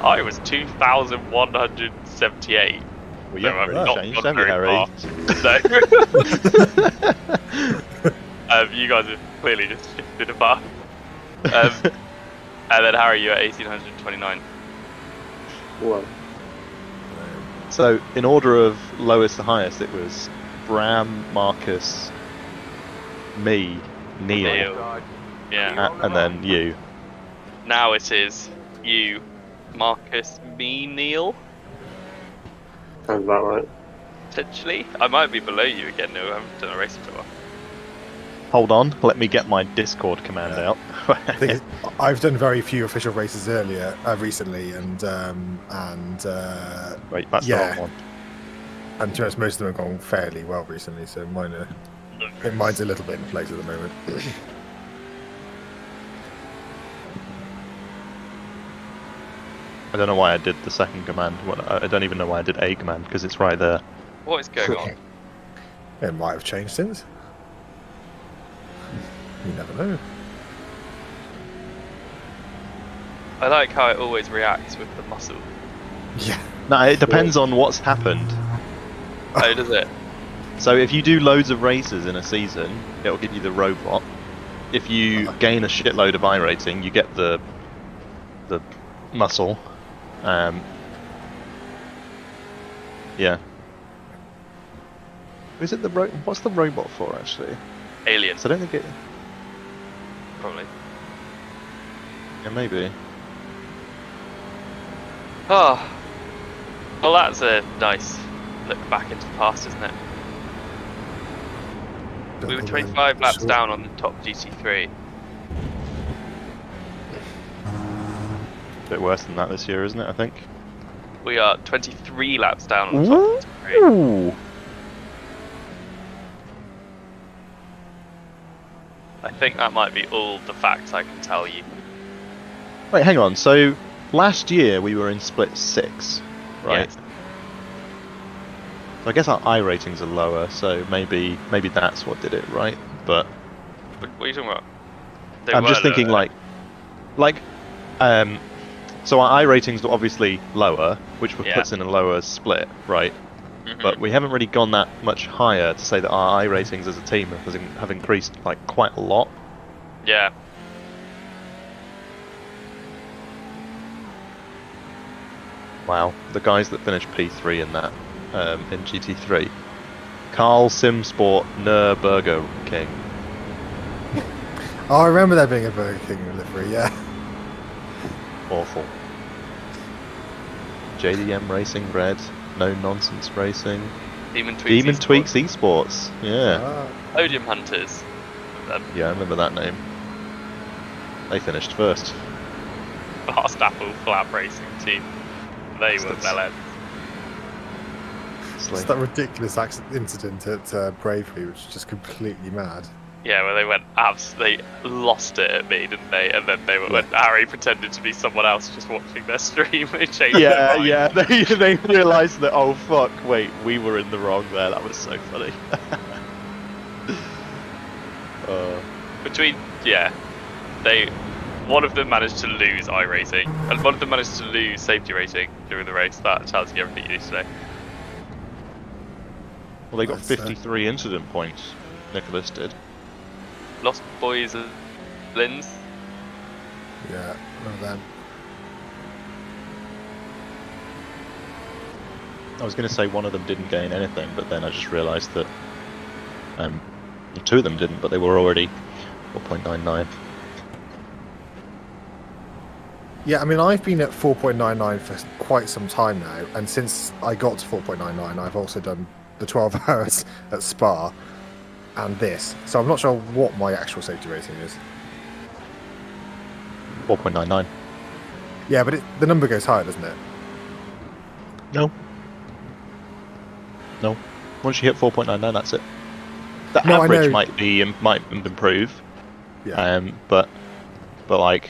I was 2,178. Well, So yeah, I've really not changed, gone haven't you, very Harry? far. You guys have clearly just shifted apart. And then Harry, you at 1,829. What? So, in order of lowest to highest, it was Bram, Marcus, me, Neil, Yeah. and then you. Now it is you, Marcus, me, Neil. Sounds about right. Potentially. I might be below you again, Neil. I haven't done a race for a while. Hold on, let me get my Discord command out. I've done very few official races recently, and wait, that's the wrong one. And to be honest, most of them have gone fairly well recently, so mine's a little bit in place at the moment. I don't know why I did the second command. I don't even know why I did A command, because it's right there. What is going on? It might have changed since. You never know. I like how it always reacts with the muscle. Yeah. No, it depends on what's happened. Oh, does it? So if you do loads of races in a season, it'll give you the robot. If you gain a shitload of iRacing, you get the muscle. Yeah. Is it the what's the robot for actually? Aliens. So I don't think it. Probably. Yeah, maybe. Oh. Well, that's a nice look back into the past, isn't it? We were 25 laps down on the top GT3. A bit worse than that this year, isn't it? I think. We are 23 laps down on the top GT3. Ooh. I think that might be all the facts I can tell you. Wait, hang on. So last year we were in split 6, right? Yes. So I guess our I ratings are lower, so maybe that's what did it, right? But What are you talking about? I'm just thinking lower. so our I ratings are obviously lower, which Yeah. puts in a lower split, right? Mhm. But we haven't really gone that much higher to say that our I ratings as a team have increased like quite a lot. Yeah. Wow, the guys that finished P3 in that in GT3, Carl Simsport Nürburgring. Oh, I remember there being a Burger King livery, yeah. Awful. JDM Racing Red, No Nonsense Racing, Demon Tweaks Esports, yeah. Podium Hunters. Yeah, I remember that name. They finished first. Fast Apple Flap Racing Team. They were bellends. It's that ridiculous incident at Bravery, which is just completely mad. Yeah, where they went they lost it at me, didn't they? And then when Harry pretended to be someone else just watching their stream, they changed their mind. Yeah, they realised that, oh fuck, wait, we were in the wrong there, that was so funny. One of them managed to lose iRacing, and one of them managed to lose safety rating during the race. That tells you everything you need to know. Well, they got 53 incident points, Nicholas did. Lost Boys and Lins. Yeah, one of them. I was going to say one of them didn't gain anything, but then I just realised that 2 of them didn't, but they were already 4.99. Yeah, I mean, I've been at 4.99 for quite some time now, and since I got to 4.99, I've also done the 12 hours at Spa and this. So I'm not sure what my actual safety rating is. 4.99. Yeah, but the number goes higher, doesn't it? No. Once you hit 4.99, that's it. The average might improve. Yeah. But like,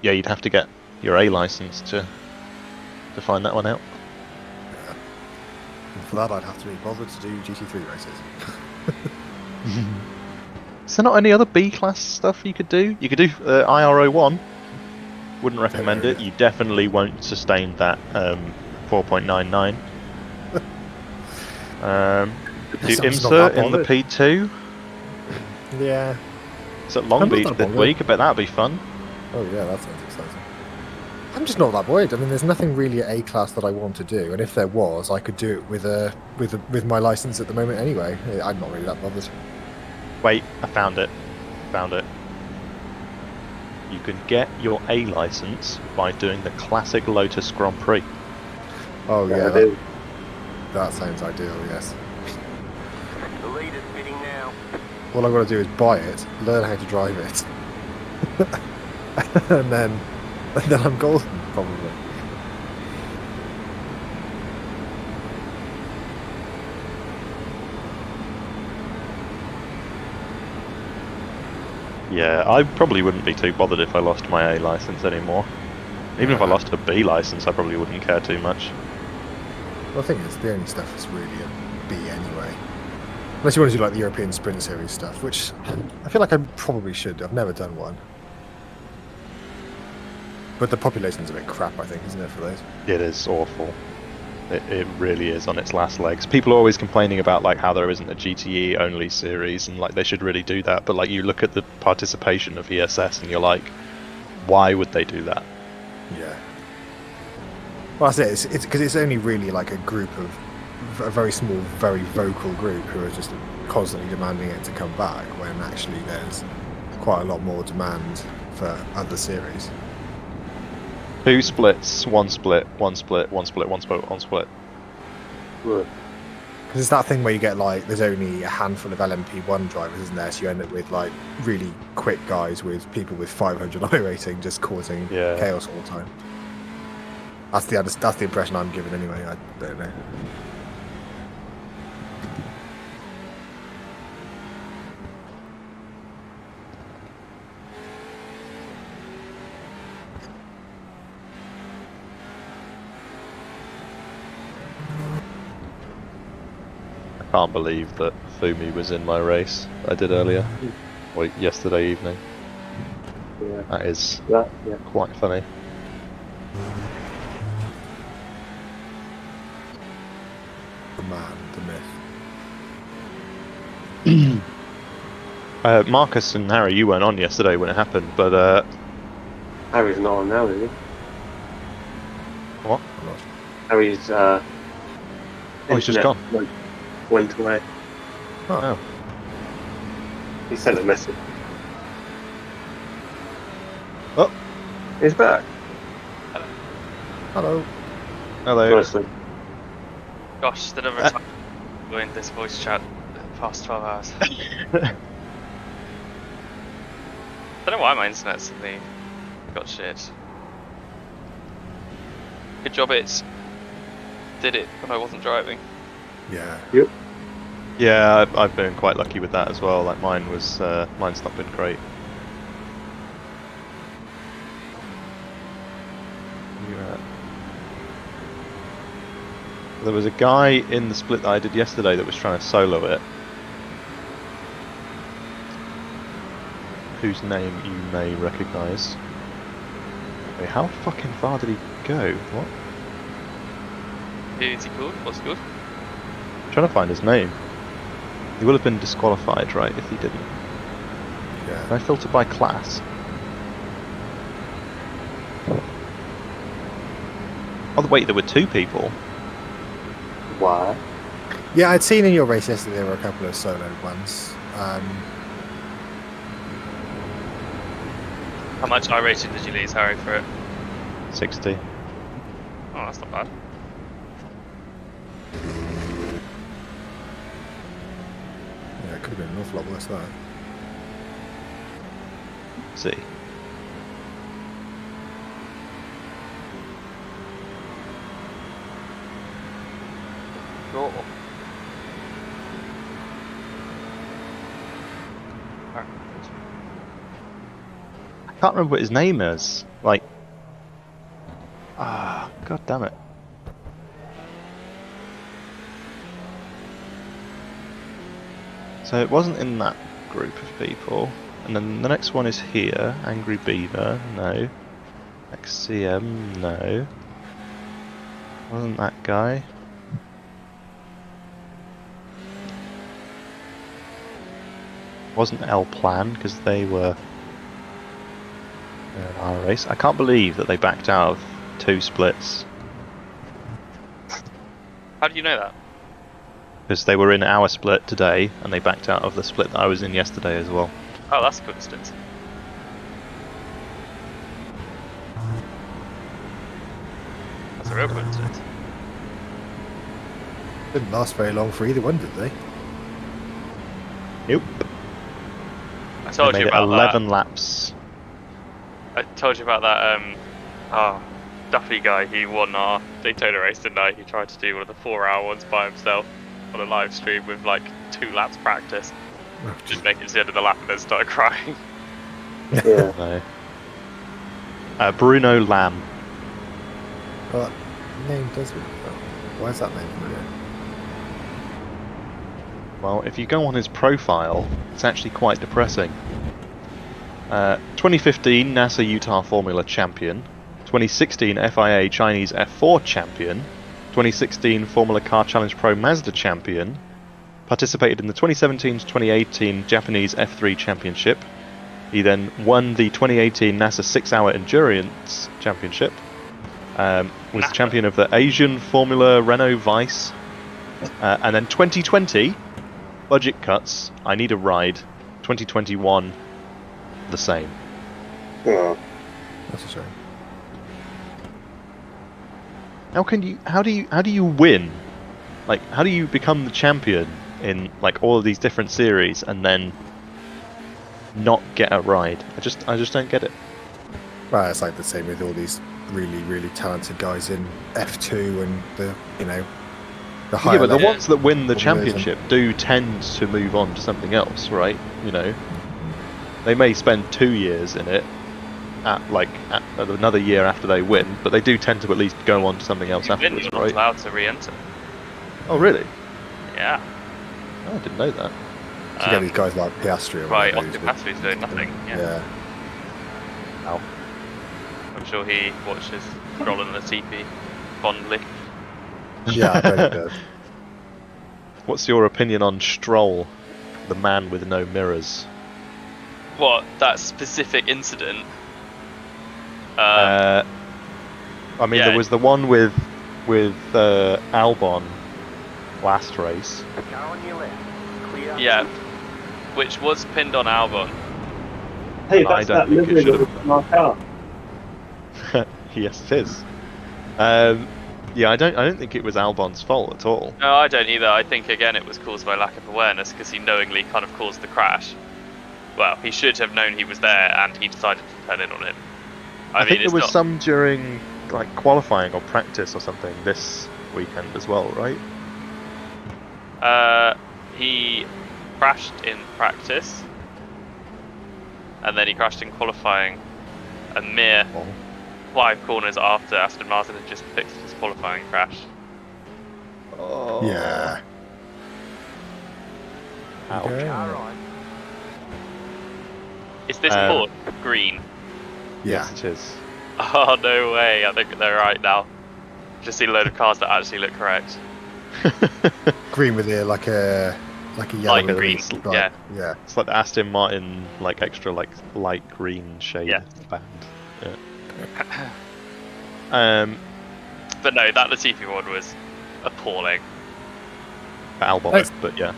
yeah, you'd have to get your A license to find that one out. Yeah. And for that, I'd have to be bothered to do GT3 races. Is there not any other B class stuff you could do? You could do IRO1. Wouldn't recommend it. You definitely won't sustain that 4.99. Do insert in the P2. Yeah. It's at Long Beach this week. I bet that'd be fun. Oh yeah, that sounds exciting. I'm just not that worried. I mean, there's nothing really at A class that I want to do, and if there was, I could do it with my license at the moment anyway. I'm not really that bothered. Wait, I found it. You can get your A license by doing the classic Lotus Grand Prix. Oh yeah, that sounds ideal. Yes. The lead is bidding now. all I've got to do is buy it, learn how to drive it, and then I'm golden, probably. Yeah, I probably wouldn't be too bothered if I lost my A license anymore. Even if I lost a B license, I probably wouldn't care too much. Well, the thing is, the only stuff is really a B anyway. Unless you want to do like the European Sprint Series stuff, which I feel like I probably should. I've never done one. But the population's a bit crap, I think, isn't it, for those? It is awful. It really is on its last legs. People are always complaining about like how there isn't a GTE only series, and like they should really do that. But like you look at the participation of ESS, and you're like, why would they do that? Yeah. Well, that's it. It's because it's only really like a group of a very small, very vocal group who are just constantly demanding it to come back. When actually there's quite a lot more demand for other series. 2 splits, 1 split, 1 split, 1 split, 1 split, 1 split. Because it's that thing where you get like there's only a handful of LMP1 drivers, isn't there? So you end up with like really quick guys with people with 500 iRacing just causing chaos all the time. That's the impression I'm given anyway. I don't know. I can't believe that Fumi was in my race that I did earlier, or yesterday evening. Yeah. That is quite funny. The man, the myth. Marcus and Harry, you weren't on yesterday when it happened, but Harry's not on now, is he? What? Harry's he's just gone. Went away. Oh. He sent a message. Oh, he's back. Hello. Hello. Honestly. Gosh, the number of times I go in this voice chat past 12 hours. I don't know why my internet suddenly got shit. Good job it did it when I wasn't driving. Yeah. Yep. Yeah, I've been quite lucky with that as well. Like mine's not been great. There was a guy in the split that I did yesterday that was trying to solo it, whose name you may recognise. Wait, how fucking far did he go? What? Who is he called? What's he called? I'm trying to find his name. He will have been disqualified, right, if he didn't. Yeah. Can I filter by class? Oh, wait, there were 2 people. Why? Yeah, I'd seen in your race yesterday there were a couple of solo ones. How much iRacing did you lose, Harry, for it? 60. Oh, that's not bad. Yeah, it could have been an awful lot worse than that. See. Cool. I can't remember what his name is. Like, god damn it. So it wasn't in that group of people. And then the next one is here. Angry Beaver, no. XCM, no. Wasn't that guy. Wasn't L Plan, because they were in our race. I can't believe that they backed out of 2 splits. How do you know that? Because they were in our split today, and they backed out of the split that I was in yesterday as well. Oh, that's a coincidence. That's a real coincidence. Didn't last very long for either one, did they? Nope. I told you about 11 laps. I told you about that. Duffy guy. He won our Daytona race, didn't I? He tried to do one of the 4-hour ones by himself on a live stream with like 2 laps practice. Just make it to the end of the lap and then started crying. Yeah. No. Bruno Lam. Well, that name does ring a bell. Why is that name familiar? Well, if you go on his profile, it's actually quite depressing. 2015 NASA Utah Formula Champion, 2016 FIA Chinese F4 Champion, 2016 Formula Car Challenge Pro Mazda Champion, participated in the 2017 to 2018 Japanese F3 Championship. He then won the 2018 NASA 6-Hour Endurance Championship, was champion of the Asian Formula Renault Vice, and then 2020, budget cuts, I need a ride, 2021, the same. Yeah. That's a shame. How do you win? Like, how do you become the champion in like all of these different series and then not get a ride? I just don't get it. Well, it's like the same with all these really, really talented guys in F2 and the higher. Yeah, but the level ones that win the Formula championship do tend to move on to something else, right? You know, they may spend 2 years in it, at another year after they win, but they do tend to at least go on to something else afterwards, You're not right? allowed to re-enter. Oh, really? Yeah. Oh, I didn't know that. So you get these guys like Piastri. Or Right, whatever, Oscar Piastri's doing nothing. Yeah. Ow. I'm sure he watches Stroll and Latifi fondly. Yeah, I bet it does. What's your opinion on Stroll, the man with no mirrors? What, that specific incident? I mean, there was the one with Albon last race. Yeah, which was pinned on Albon. Hey, I that's don't that think it livery should that was on our car. Yes, it is. Yeah, I don't think it was Albon's fault at all. No, I don't either. I think again it was caused by lack of awareness because he knowingly kind of caused the crash. Well, he should have known he was there, and he decided to turn in on him. I think there was some during like qualifying or practice or something this weekend as well, right? He crashed in practice, and then he crashed in qualifying a mere 5 corners after Aston Martin had just fixed his qualifying crash. Oh. Yeah. Ouch. Okay. Is this port green? Yeah. Yes, it is. Oh, no way. I think they're right now. Just see a load of cars that actually look correct. Green with like a yellow Light with green, these, yeah. Yeah. It's like the Aston Martin, like extra, like light green shade band. Yeah. But no, that Latifi one was appalling. Albon, but yeah.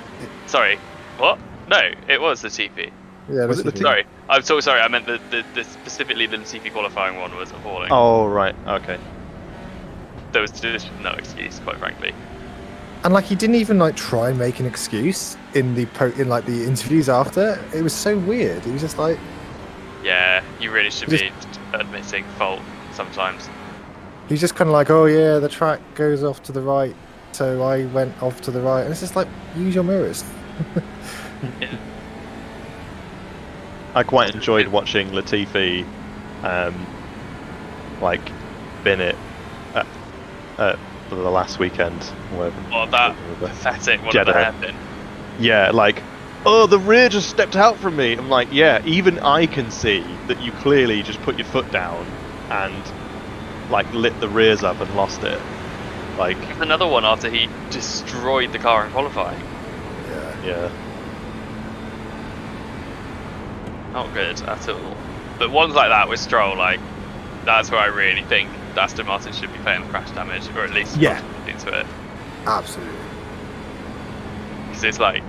Sorry, what? No, it was Latifi. Yeah, Was it Latifi? Sorry, I'm so sorry. I meant the specifically the Latifi qualifying one was appalling. Oh right, okay. There was just no excuse, quite frankly. And like he didn't even like try and make an excuse in the the interviews after. It was so weird. He was just like, yeah, you really should be admitting fault sometimes. He's just kind of like, oh yeah, the track goes off to the right, so I went off to the right, and it's just like, use your mirrors. Yeah. I quite enjoyed watching Latifi, like, bin it for the last weekend. Well, that pathetic one of the hairpin. Yeah, like, oh, the rear just stepped out from me. I'm like, yeah, even I can see that you clearly just put your foot down and, like, lit the rears up and lost it. Like, another one after he destroyed the car in qualifying. Yeah. Not good at all. But ones like that with Stroll, like, that's where I really think Aston Martin should be paying the crash damage, or at least contributing to it. Absolutely. Because it's like,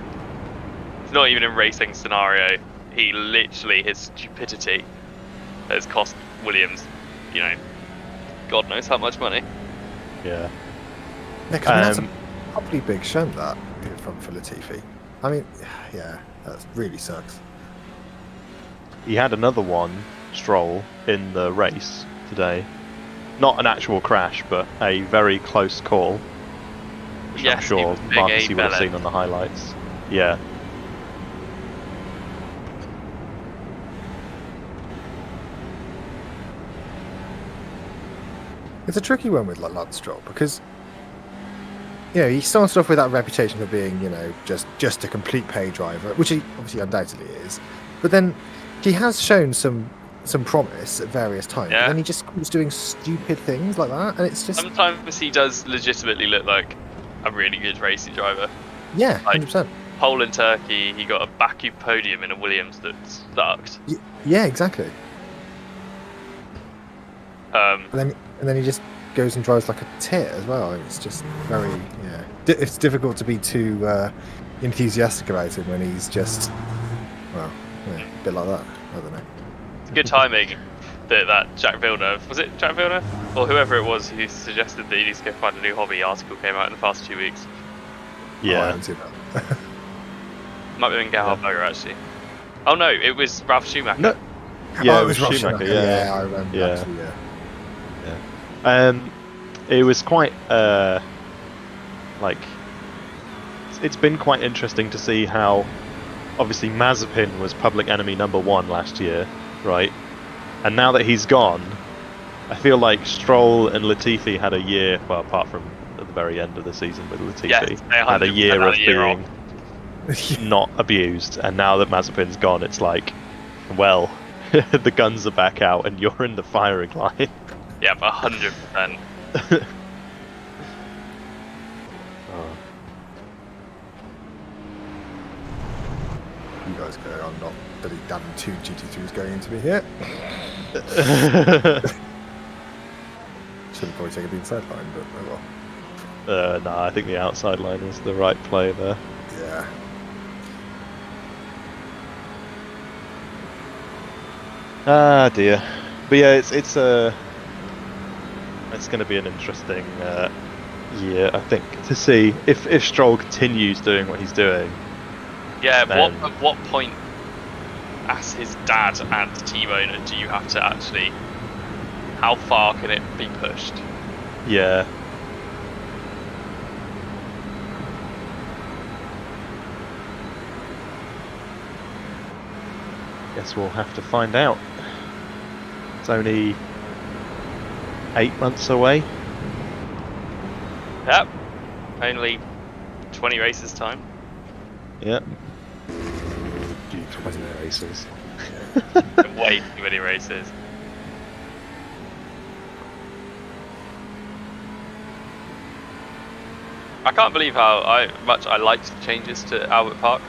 it's not even in racing scenario. He literally, his stupidity has cost Williams, you know, God knows how much money. Yeah. Yeah, 'cause I mean, that's a probably big shunt that for Latifi. I mean, yeah, that really sucks. he had another one, Stroll, in the race today. Not an actual crash, but a very close call. Which I'm sure Marcus would have seen on the highlights. Yeah. It's a tricky one with Lance Stroll because, you know, he started off with that reputation of being, you know, just a complete pay driver, which he obviously undoubtedly is. But then he has shown some promise at various times. Yeah. But then he just keeps doing stupid things like that, and it's just sometimes he does legitimately look like a really good racing driver. Yeah, 100%. Pole in Turkey, he got a Baku podium in a Williams that sucked. Yeah, exactly. And then he just goes and drives like a tit as well. It's just very, it's difficult to be too enthusiastic about him when he's just, well, a bit like that. I don't know. It's good timing that Jack Villeneuve, was it Jack Villeneuve? Or whoever it was who suggested that he needs to go find a new hobby article came out in the past 2 weeks. Yeah. I haven't seen that. Might have been Gerhard Berger actually. Oh no, it was Ralf Schumacher. No. Yeah, it was Ralf Schumacher. Yeah, I remember. Yeah. Actually, yeah. It was quite it's been quite interesting to see how obviously Mazepin was public enemy number 1 last year, right? And now that he's gone, I feel like Stroll and Latifi had a year, well, apart from at the very end of the season with Latifi, had a year of being not abused, and now that Mazepin's gone, it's like, well, the guns are back out and you're in the firing line. Yeah, 100%. You guys go, I'm not bloody damn 2 GT3s going into me here. Should have probably taken the inside line, but oh well. No, I think the outside line was the right play there. Yeah. Ah dear. But yeah, it's going to be an interesting year, I think, to see if Stroll continues doing what he's doing. Yeah, at what point, as his dad and team owner, do you have to actually? How far can it be pushed? Yeah. Guess we'll have to find out. It's only 8 months away. Yep. Only 20 races time. Yep. 20 races. Way too many races. I can't believe how much I liked the changes to Albert Park.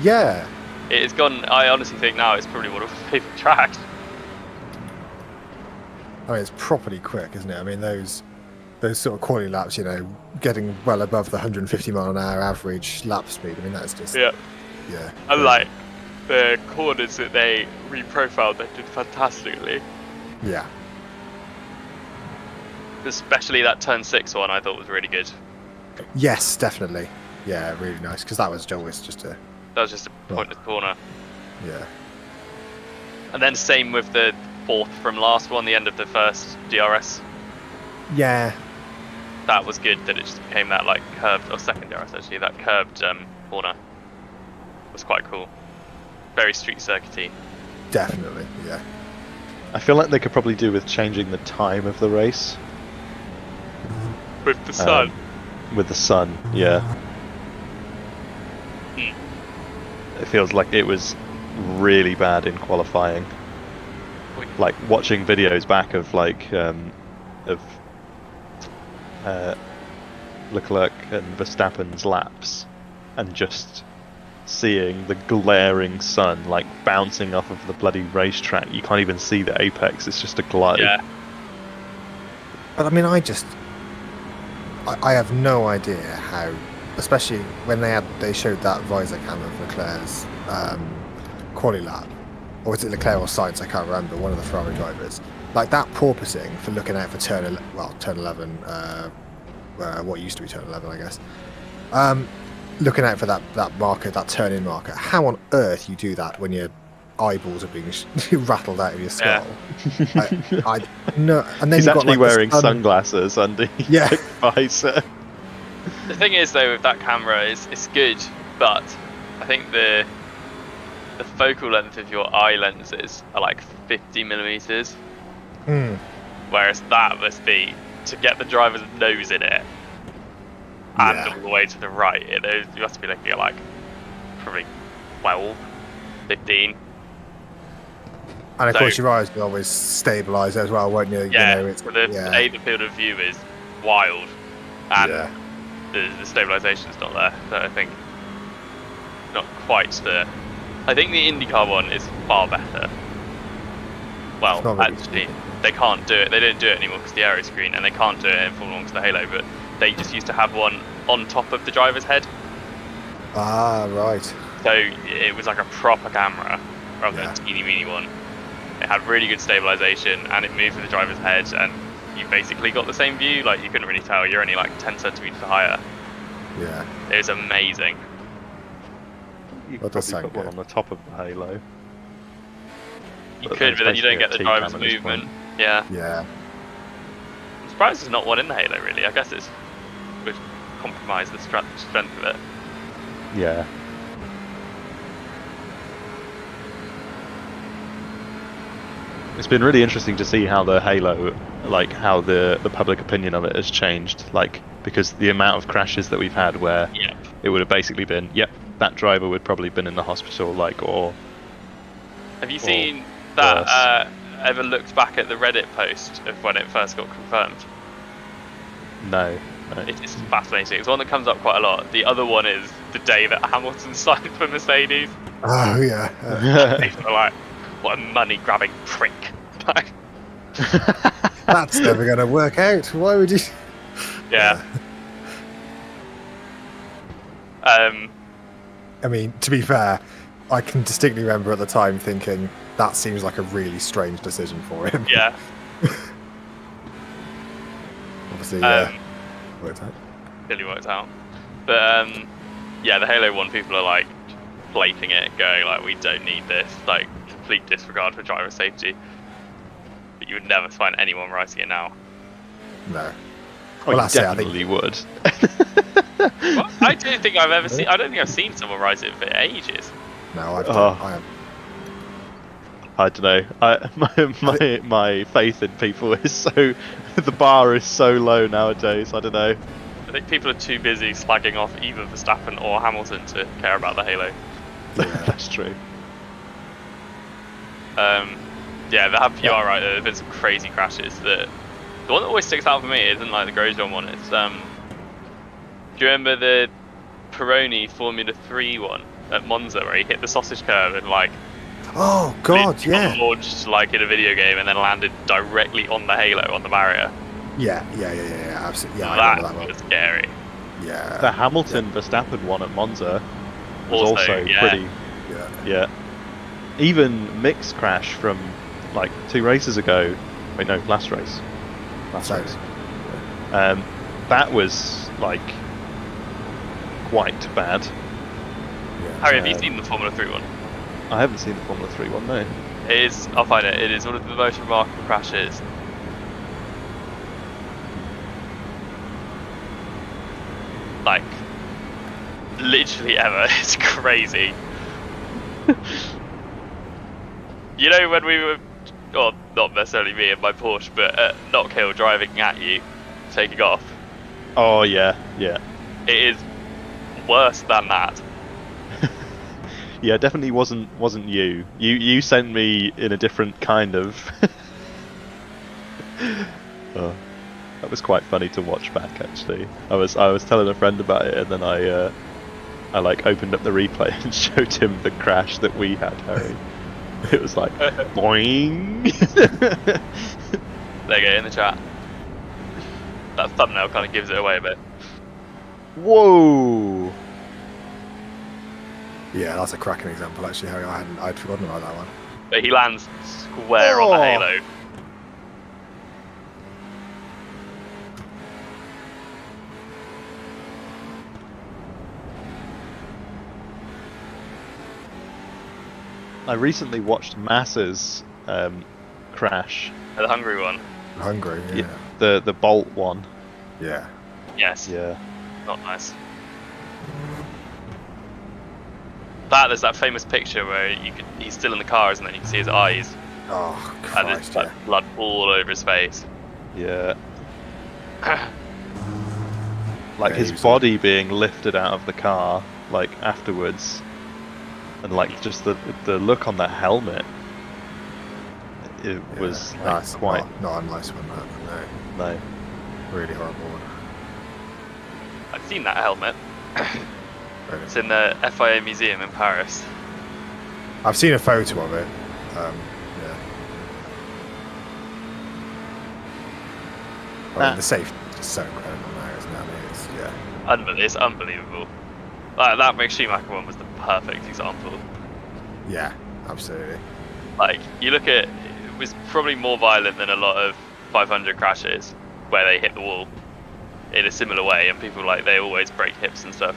Yeah. It has gone. I honestly think now it's probably one of my favourite tracks. I mean, it's properly quick, isn't it? I mean, those sort of quality laps, you know, getting well above the 150 mile an hour average lap speed. I mean, that's just yeah. And like the corners that they reprofiled, they did fantastically. Yeah. Especially that turn 6 one, I thought was really good. Yes, definitely. Yeah, really nice because that was always just a. That was just a pointless corner. Yeah. And then same with the 4th from last one, the end of the first DRS. Yeah. That was good that it just became that like curved, or second DRS actually, that curved corner. Was quite cool. Very street circuity. Definitely, yeah. I feel like they could probably do with changing the time of the race. With the sun. With the sun, yeah. It feels like it was really bad in qualifying. Like watching videos back of like Leclerc and Verstappen's laps, and just seeing the glaring sun like bouncing off of the bloody racetrack. You can't even see the apex. It's just a glow. Yeah. But I mean, I have no idea how, especially when they showed that visor cam of Leclerc's quali lap, or was it Leclerc or Sainz? I can't remember. One of the Ferrari drivers, like that porpoising for looking out for turn 11, what used to be turn 11, I guess. Looking out for that marker, that turn-in marker. How on earth you do that when you're eyeballs are being rattled out of your skull. I no, and then he's you've actually got, like, wearing sunglasses under his visor. The thing is, though, with that camera, it's good, but I think the focal length of your eye lenses are like 50mm. Whereas that must be to get the driver's nose in it, and all the way to the right. You must be looking at like probably 12, 15. And of course, your eyes will always stabilise as well, won't you? Yeah. You know, it's, the field of view is wild, and the stabilisation is not there. So I think not quite the. I think the IndyCar one is far better. Well, really actually, they can't do it. They don't do it anymore because the aero screen, and they can't do it in Formula 1 because the halo. But they just used to have one on top of the driver's head. Ah, right. So it was like a proper camera rather than a teeny weeny one. It had really good stabilisation, and it moved with the driver's head, and you basically got the same view. Like, you couldn't really tell. You're only like 10 centimeters higher. Yeah. It was amazing. You could probably put one on the top of the halo. You could, but then you don't get the driver's movement. Yeah. Yeah. I'm surprised there's not one in the halo, really. I guess it would compromise the strength of it. Yeah. It's been really interesting to see how the halo, like how the public opinion of it has changed. Like, because the amount of crashes that we've had where it would have basically been, that driver would probably been in the hospital, like, or. Have you seen that? Ever looked back at the Reddit post of when it first got confirmed? No. It is fascinating. It's one that comes up quite a lot. The other one is the day that Hamilton signed for Mercedes. Oh yeah. People are like, what a money-grabbing prick. That's never going to work out. Why would you? Yeah. I mean, to be fair, I can distinctly remember at the time thinking that seems like a really strange decision for him. Yeah. Obviously, worked out. Really worked out. But the Halo one, people are like plating it, going like, we don't need this, like complete disregard for driver safety. But you would never find anyone writing it now. No. Well, you definitely would. Well, I don't think I've ever seen. I don't think I've seen someone write it for ages. No, I don't know. My faith in people is so. The bar is so low nowadays. I don't know. I think people are too busy slagging off either Verstappen or Hamilton to care about the Halo. Yeah, that's true. You are right. There have been some crazy crashes. The one that always sticks out for me isn't like the Grosjean one. It's do you remember the Pironi Formula 3 one at Monza where he hit the sausage curve and like? Oh God, yeah. Launched like in a video game and then landed directly on the halo on the barrier. Yeah, absolutely. Yeah, I remember that was scary. Yeah. The Hamilton Verstappen one at Monza was also pretty. Yeah. Even Mick's crash from like 2 races ago. Wait, no, last race. Race. That was like quite bad. Yeah. Harry, have you seen the Formula 3 one? I haven't seen the Formula 3 one, no. It is. I'll find it. It is one of the most remarkable crashes. Like, literally ever. It's crazy. You know when we were, well, not necessarily me and my Porsche, but at Knock Hill driving at you, taking off. Oh yeah. It is worse than that. Yeah, definitely wasn't you. You sent me in a different kind of. That was quite funny to watch back. Actually, I was telling a friend about it, and then I like opened up the replay and showed him the crash that we had, Harry. It was like boing. There you go in the chat. That thumbnail kind of gives it away a bit. Whoa. Yeah, that's a cracking example actually, Harry. I'd forgotten about that one. But he lands square on the halo. I recently watched Massa's crash. The Hungary one. Hungary, yeah. The Bolt one. Yeah. Yes. Yeah. Not nice. There's that famous picture where he's still in the cars and then you can see his eyes. Oh, Christ, and there's like blood all over his face. Yeah. Like his body being lifted out of the car, like afterwards, and like just the look on that helmet. It was like, quite not a nice one. No. Really horrible one. I've seen that helmet. It's in the FIA museum in Paris. I've seen a photo of it. The safety is so incredible now, isn't it? It's unbelievable. Like, that Mick Schumacher one was the perfect example. Yeah, absolutely. Like, you look at it was probably more violent than a lot of 500 crashes where they hit the wall in a similar way, and people they always break hips and stuff.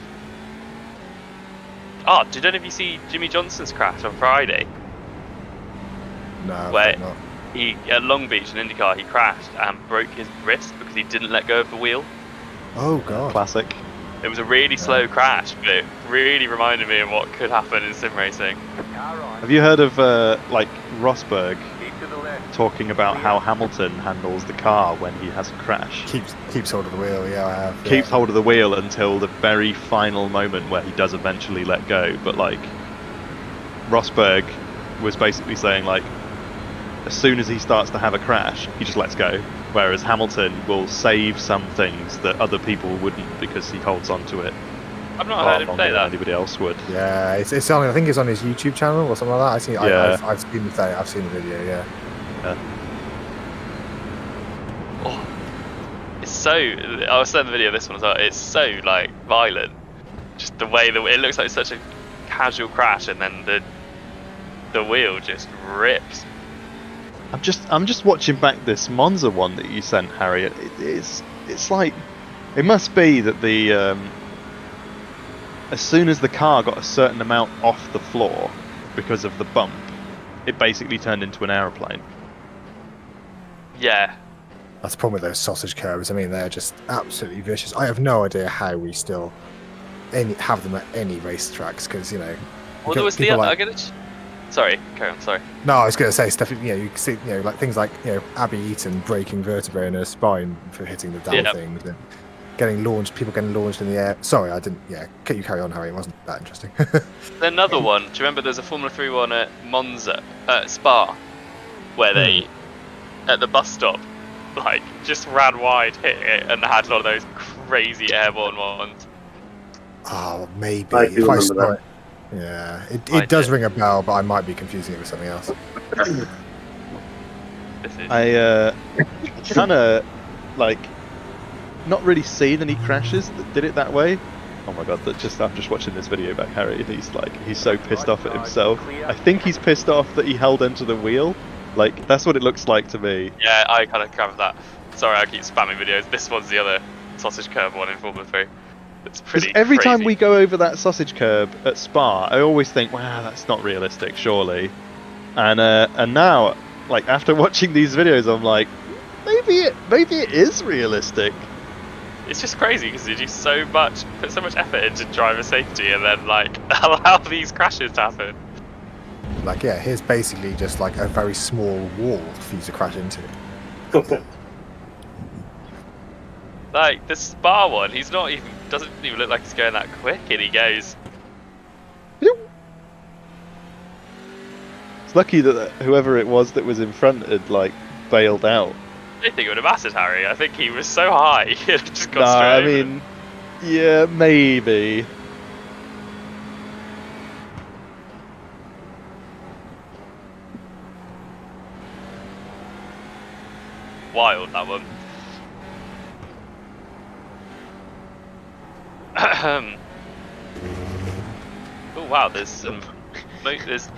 Oh, did any of you see Jimmy Johnson's crash on Friday? No, where not. He at Long Beach in IndyCar, he crashed and broke his wrist because he didn't let go of the wheel. Oh god! Classic. It was a really slow crash, but it really reminded me of what could happen in sim racing. Have you heard of Rosberg talking about how Hamilton handles the car when he has a crash? Keeps hold of the wheel. Yeah, I have. Keeps hold of the wheel until the very final moment where he does eventually let go. But Rosberg was basically saying as soon as he starts to have a crash, he just lets go. Whereas Hamilton will save some things that other people wouldn't because he holds on to it. I've not heard him say that. Anybody else would. Yeah, it's on. I think it's on his YouTube channel or something like that. I've seen the video. Yeah. Oh, it's so. I was saying the video of this one as well. It's so violent. Just the way it looks like such a casual crash, and then the wheel just rips. I'm just watching back this Monza one that you sent, Harry. It's it must be that the as soon as the car got a certain amount off the floor because of the bump, it basically turned into an aeroplane. Yeah. That's the problem with those sausage curves. I mean, they're just absolutely vicious. I have no idea how we still have them at any racetracks because Well, there was Sorry, carry on. Sorry. No, I was going to say stuff. You can see, things like Abby Eaton breaking vertebrae in her spine for hitting the damn things, and people getting launched in the air. Sorry, I didn't. Yeah, you carry on, Harry. It wasn't that interesting. Another one. Do you remember? There's a Formula 3 one at Monza, Spa, where they at the bus stop, just ran wide, hit it, and had a lot of those crazy airborne ones. Oh, maybe. I do remember that. Yeah, it does ring a bell, but I might be confusing it with something else. I kind of not really seen any crashes that did it that way. Oh my god! I'm just watching this video back, Harry. He's so pissed off at himself. I think he's pissed off that he held onto the wheel. That's what it looks like to me. Yeah, I kind of grabbed that. Sorry, I keep spamming videos. This one's the other sausage curve one in Formula 3. It's pretty every crazy. time we go over that sausage curb at Spa, I always think, wow, that's not realistic, surely. And now, after watching these videos, I'm like, maybe it is realistic. It's just crazy because you do put so much effort into driver safety, and then allow these crashes to happen. Here's basically just a very small wall for you to crash into. The Spa one, doesn't even look like he's going that quick, and he goes. It's lucky that whoever it was that was in front had bailed out. I don't think it would have mattered, Harry. I think he was so high, he had just gone straight I over. mean, yeah, maybe. Wild, that one. Oh wow, there's some.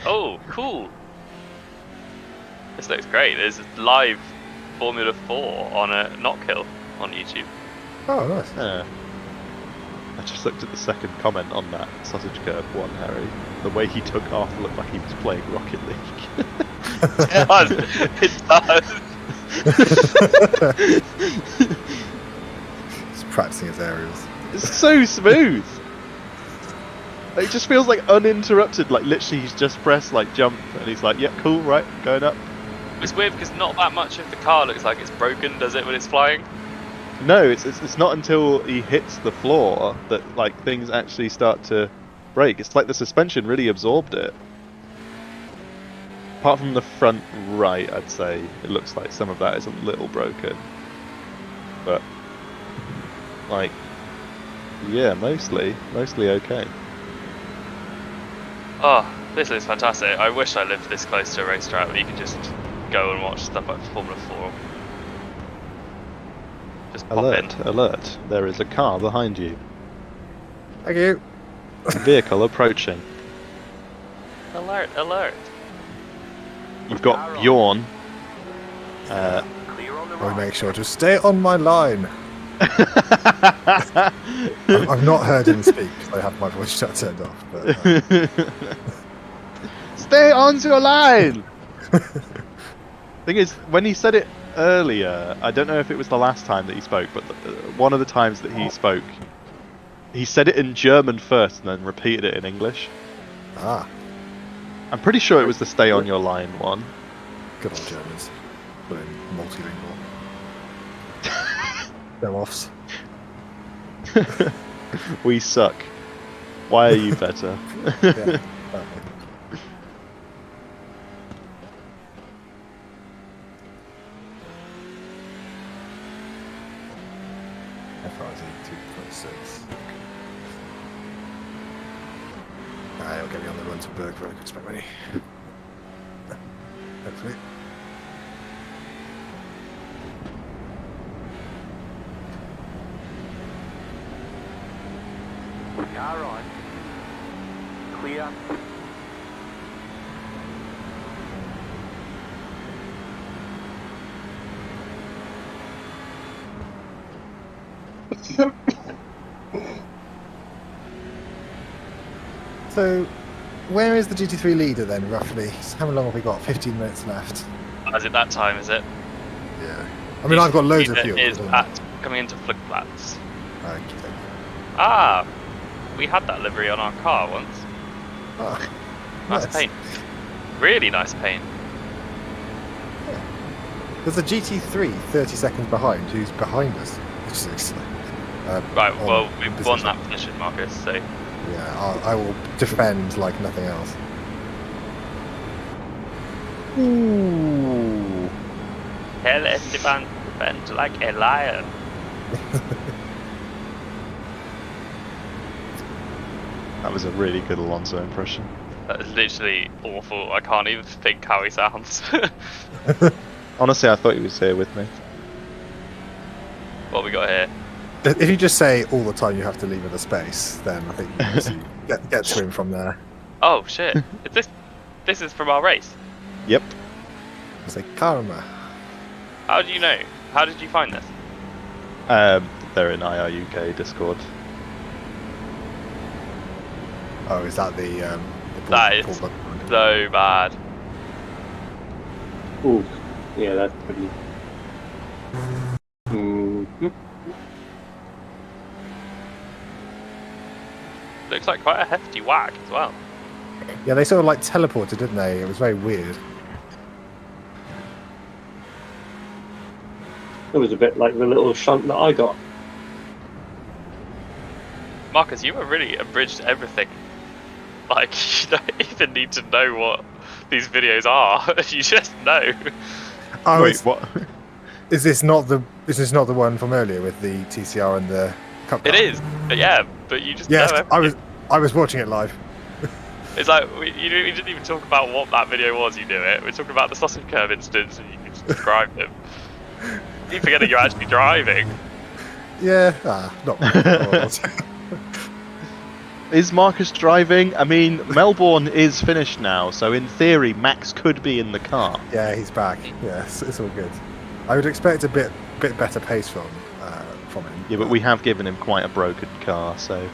Oh, cool. This looks great. There's live Formula 4 on a Knockhill on YouTube. Oh, nice. I just looked at the second comment on that sausage curb one, Harry. The way he took off looked like he was playing Rocket League. It does. It does. He's practicing his aerials. It's so smooth. It just feels like uninterrupted. Like literally, he's just pressed like jump, and he's like, "Yep, yeah, cool, right, going up." It's weird because not that much of the car looks like it's broken, does it, when it's flying? No, it's not until he hits the floor that like things actually start to break. It's like the suspension really absorbed it. Apart from the front right, I'd say it looks like some of that is a little broken, but like, yeah, mostly okay. Oh, this is fantastic. I wish I lived this close to a racetrack where you could just go and watch stuff like Formula 4. Just pop in. Alert! There is a car behind you. Thank you. Vehicle approaching. Alert, alert. You've got Bjorn. I make sure to stay on my line. I've not heard him speak because I have my voice chat turned off. But, Stay on your line! Thing is, when he said it earlier, I don't know if it was the last time that he spoke, but one of the times that he spoke, he said it in German first and then repeated it in English. Ah. I'm pretty sure it was the stay on your line one. Good old Germans. But in multilingual. They're offs. We suck. Why are you better? Yeah. I'll get me on the run to Berg for a good spec money. Hopefully. Car on. Clear. So, where is the GT3 leader then, roughly? How long have we got? 15 minutes left. Is it that time, is it? Yeah. I mean, I've got loads of fuel. Is at coming into Flugplatz. Okay. Ah, we had that livery on our car once. Oh, nice paint. Really nice paint. Yeah. There's a GT3 30 seconds behind who's behind us, which is excellent. Right, well, we've won that position, Marcus, so... Yeah, I will defend like nothing else. Ooh. Tell Esteban to defend like a lion. That was a really good Alonso impression. That is literally awful. I can't even think how he sounds. Honestly, I thought he was here with me. What we got here? If you just say all the time you have to leave in the space, then I think you can get to him from there. Oh shit! This is from our race? Yep. It's like karma. How do you know? How did you find this? They're in IRUK Discord. Oh, is that the that is so bad. Ooh, yeah, that's pretty. Mm-hmm. Looks like quite a hefty whack as well. Yeah, they sort of like teleported, didn't they? It was very weird. It was a bit like the little shunt that I got. Marcus, you have really abridged everything. Like, you don't even need to know what these videos are. You just know. Oh, wait, what? Is this not the one from earlier with the TCR and the cup car? It is, but yeah, but you just yes, know everything. I was watching it live. It's like we didn't even talk about what that video was. You knew it. We're talking about the sausage curve instance, and you can just describe them. You forgetting you're actually driving. Yeah, not. Is Marcus driving? I mean, Melbourne is finished now, so in theory, Max could be in the car. Yeah, he's back. Yeah, it's all good. I would expect a bit better pace from from him. Yeah, but we have given him quite a broken car, so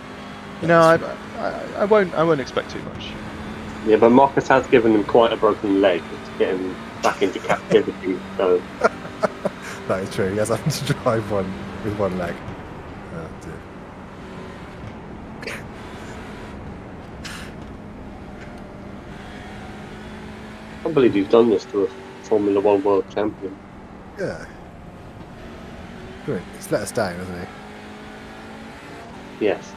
I won't expect too much. Yeah, but Marcus has given him quite a broken leg to get him back into captivity. So that is true. He has having to drive one with one leg. Oh, dear. I can't believe you've done this to a Formula One world champion. Yeah. Good. He's let us down, hasn't he? Yes.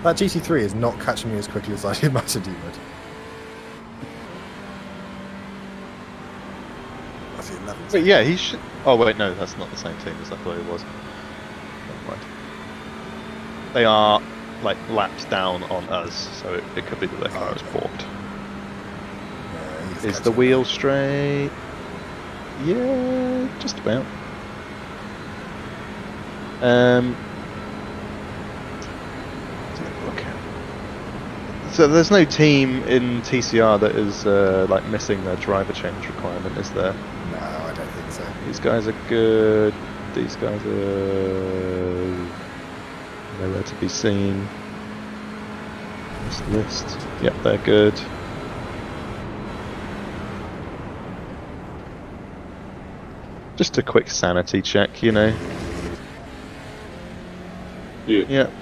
That GT3 is not catching me as quickly as I imagined he would. That's the 11th. But yeah, he should. Oh wait, no, that's not the same team as I thought it was. Never mind. They are like laps down on us, so it could be that their car is balked. Yeah, is the wheel straight? Yeah, just about. So there's no team in TCR that is like missing their driver change requirement, is there? No, I don't think so. These guys are good. These guys are nowhere to be seen. This list. Yep, they're good. Just a quick sanity check, you know. Yeah. Yep.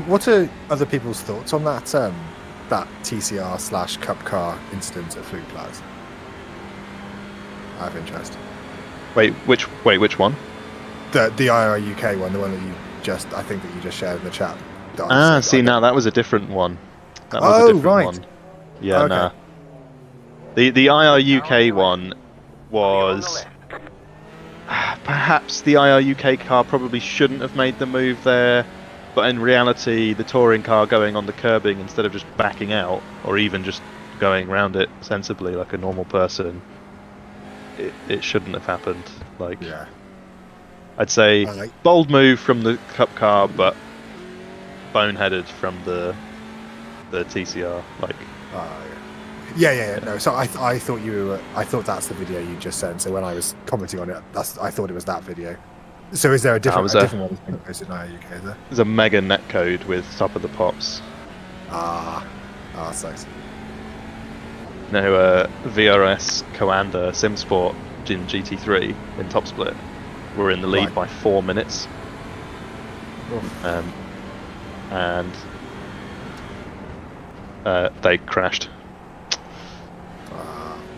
What are other people's thoughts on that that TCR / Cup car incident at Food Plaza? I have interest. Which one? The IRA UK one, the one that I think that you just shared in the chat. Now that was a different one. That was a different one. Yeah, okay. nah. The IR UK one was perhaps the IR UK car probably shouldn't have made the move there. But in reality, the touring car going on the curbing instead of just backing out, or even just going around it sensibly like a normal person, it shouldn't have happened. Like, yeah. I'd say bold move from the Cup car, but boneheaded from the TCR. Like, yeah. No, so I thought I thought that's the video you just sent. So when I was commenting on it, I thought it was that video. So is there a different one that's been posted in UK? Is there? There's a mega netcode with top of the pops. Sucks. No, VRS Coanda SimSport in GT3 in top split were in the lead by 4 minutes. And they crashed.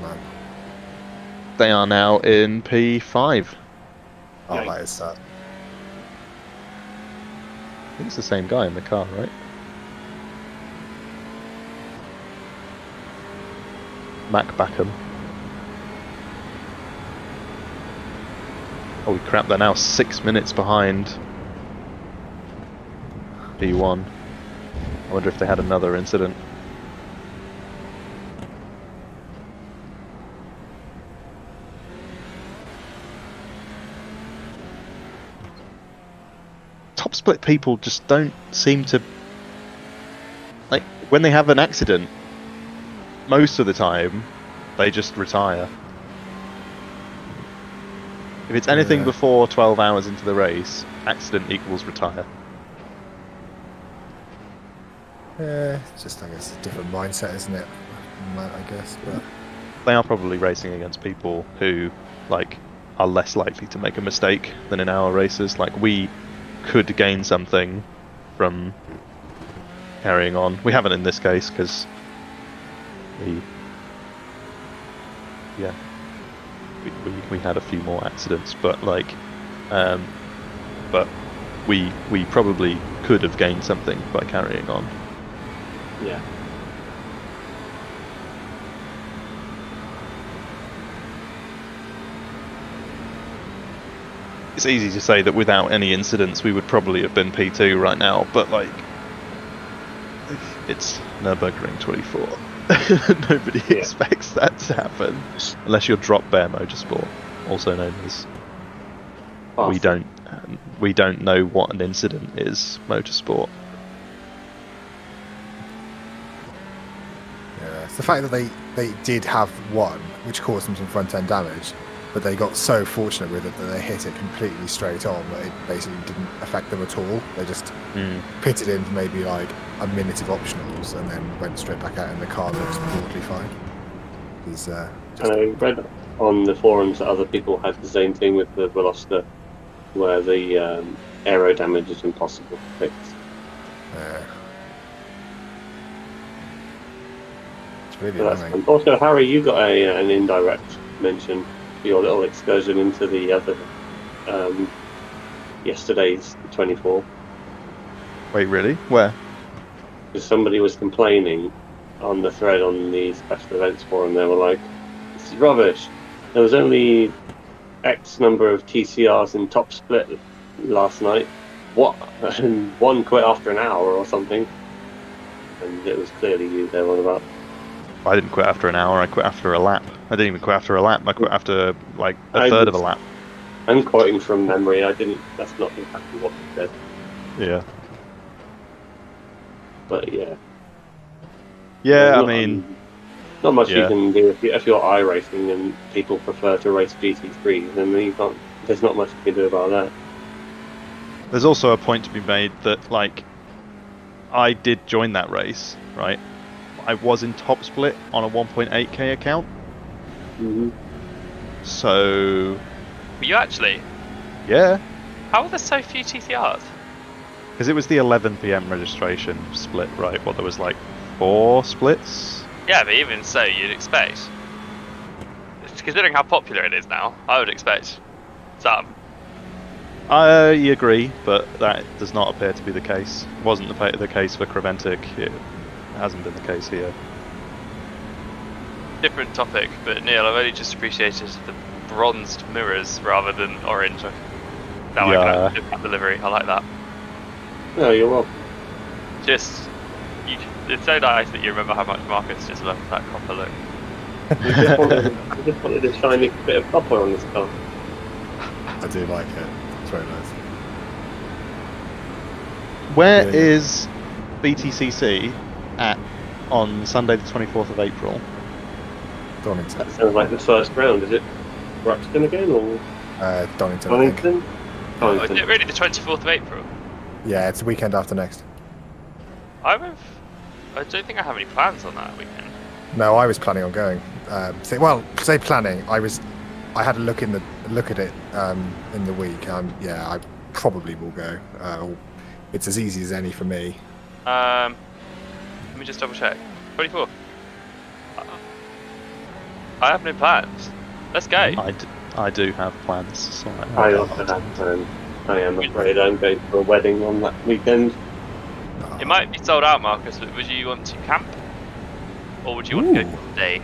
Man. They are now in P5. Oh, that is sad. I think it's the same guy in the car, right? Mac Backham. Holy crap, they're now 6 minutes behind P1. I wonder if they had another incident. Top split people just don't seem to, like, when they have an accident, most of the time they just retire. If it's anything before 12 hours into the race, accident equals retire. Yeah, it's just, I guess, a different mindset, isn't it? I guess, but they are probably racing against people who, like, are less likely to make a mistake than in our races. Like, we could gain something from carrying on. We haven't in this case because we had a few more accidents, but like, but we probably could have gained something by carrying on. Yeah. It's easy to say that without any incidents we would probably have been P2 right now, but like, it's Nürburgring 24. Nobody expects that to happen unless you're Drop Bear Motorsport, also known as we don't know what an incident is motorsport. Yeah, it's the fact that they did have one, which caused them some front end damage, but they got so fortunate with it that they hit it completely straight on that it basically didn't affect them at all. They just pitted in for maybe like a minute of optionals and then went straight back out, and the car looks broadly fine. I read on the forums that other people had the same thing with the Veloster, where the aero damage is impossible to fix. It's really annoying. Also, Harry, you got an indirect mention for your little excursion into the other yesterday's 24. Wait, really? Where? Because somebody was complaining on the thread on the special events forum. They were like, "This is rubbish. There was only X number of TCRs in top split last night. What? And one quit after an hour or something." And it was clearly you they were on about. I didn't quit after an hour. I quit after a lap. I didn't even quit after a lap. I quit after like a third of a lap. I'm quoting from memory. That's not exactly what you said. Yeah. But yeah. Yeah, I mean, not much you can do if you're iRacing and people prefer to race GT3. Then you can't. There's not much you can do about that. There's also a point to be made that, like, I did join that race, right? I was in top split on a 1.8k account. So. Were you actually? Yeah. How are there so few TCRs? Because it was the 11 PM registration split, right? Well, there was like 4 splits. Yeah, but even so, you'd expect. Considering how popular it is now, I would expect some. I agree, but that does not appear to be the case. It wasn't the case for Creventic. It hasn't been the case here. Different topic, but Neil, I've only just appreciated the bronzed mirrors rather than orange. Now I can actually look at the livery. I like that. No, you're welcome. It's so nice that you remember how much Marcus just loved that copper look. I just wanted a shiny bit of copper on this car. I do like it. It's very nice. Where is BTCC at on Sunday the 24th of April? Donington. That sounds like the first round, is it? Ruxton again, or? Donington. Donington? Oh, is it really the 24th of April? Yeah, it's the weekend after next. I don't think I have any plans on that weekend. No, I was planning on going. Say planning. I had a look at it in the week. I probably will go. It's as easy as any for me. Let me just double check. 24th. I have no plans. Let's go. I do have plans. So I also have plans. I am afraid I'm going to a wedding on that weekend. It might be sold out, Marcus, but would you want to camp? Or would you want to go day?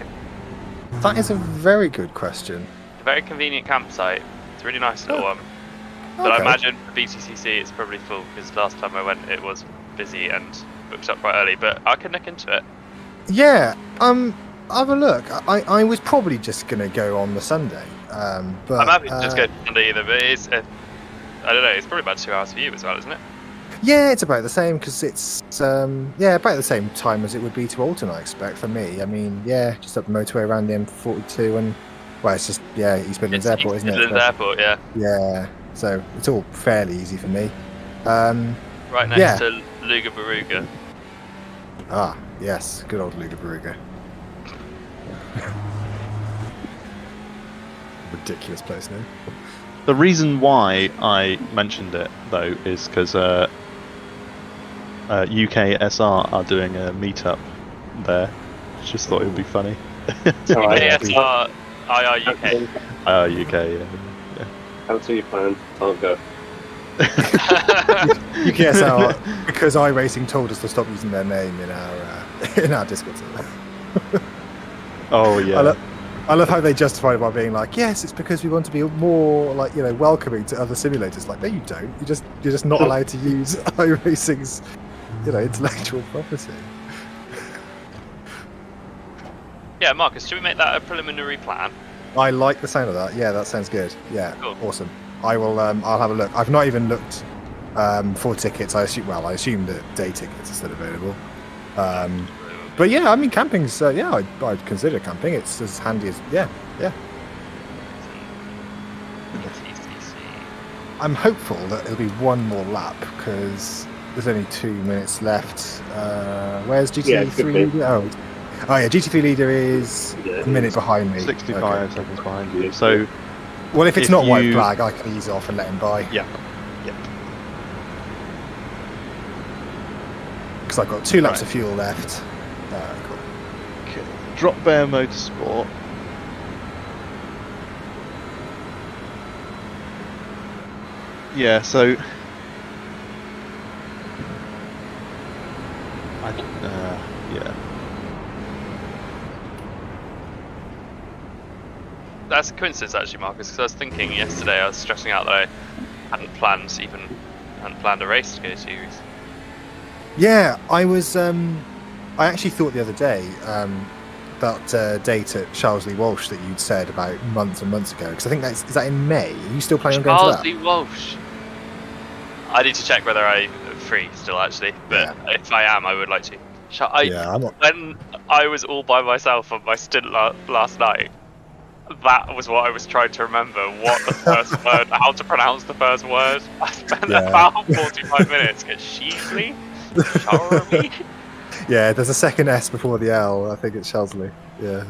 That is a very good question. A very convenient campsite. It's a really nice little one. But I imagine for BTCC it's probably full, because last time I went it was busy and booked up quite early, but I can look into it. Yeah, have a look. I was probably just going to go on the Sunday. But I'm happy to just go Sunday either, but it's, I don't know, it's probably about 2 hours for you as well, isn't it? Yeah, it's about the same, because it's about the same time as it would be to Alton, I expect, for me. I mean, just up the motorway around the M42 and, well, it's just, East Midlands Airport, isn't it? East Midlands Airport, yeah. Yeah, so it's all fairly easy for me. Right next to Luga Baruga. Ah, yes, good old Luga Baruga. Ridiculous place name. The reason why I mentioned it, though, is because UKSR are doing a meetup there. Just thought it would be funny. UKSR, IRUK. IRUK, yeah. Cancel your plans, can't go. UKSR, because iRacing told us to stop using their name in our Discord server. Oh, yeah. I love how they justify it by being like, yes, it's because we want to be more welcoming to other simulators. Like, no, you don't. You're just not allowed to use iRacing's, intellectual property. Yeah, Marcus, should we make that a preliminary plan? I like the sound of that. Yeah, that sounds good. Yeah, cool. Awesome. I will. I'll have a look. I've not even looked for tickets. I assume that day tickets are still available. But yeah, I mean, camping's I'd consider camping. It's as handy as yeah. I'm hopeful that it'll be one more lap because there's only 2 minutes left. Where's GT3 leader? Oh yeah, GT3 leader is a minute behind me. 65 seconds behind you. So, well, if it's not white flag, I can ease off and let him by. Yeah. Because I've got 2 laps of fuel left. Cool. Okay. Drop Bear Motorsport. Yeah, so yeah. That's a coincidence actually, Marcus, because I was thinking yesterday, I was stressing out that I hadn't planned a race to go to. Yeah, I was. I actually thought the other day that date at Charles Lee Walsh that you'd said about months and months ago, because I think is that in May? Are you still planning on going to that? Charles Lee Walsh. I need to check whether I'm free still, actually, but if I am, I would like to. When I was all by myself on my stint last night, that was what I was trying to remember. What the first word, how to pronounce the first word. I spent about 45 minutes. Get Sheasley? Charlie? Yeah, there's a second S before the L. I think it's Shelsley. Yeah.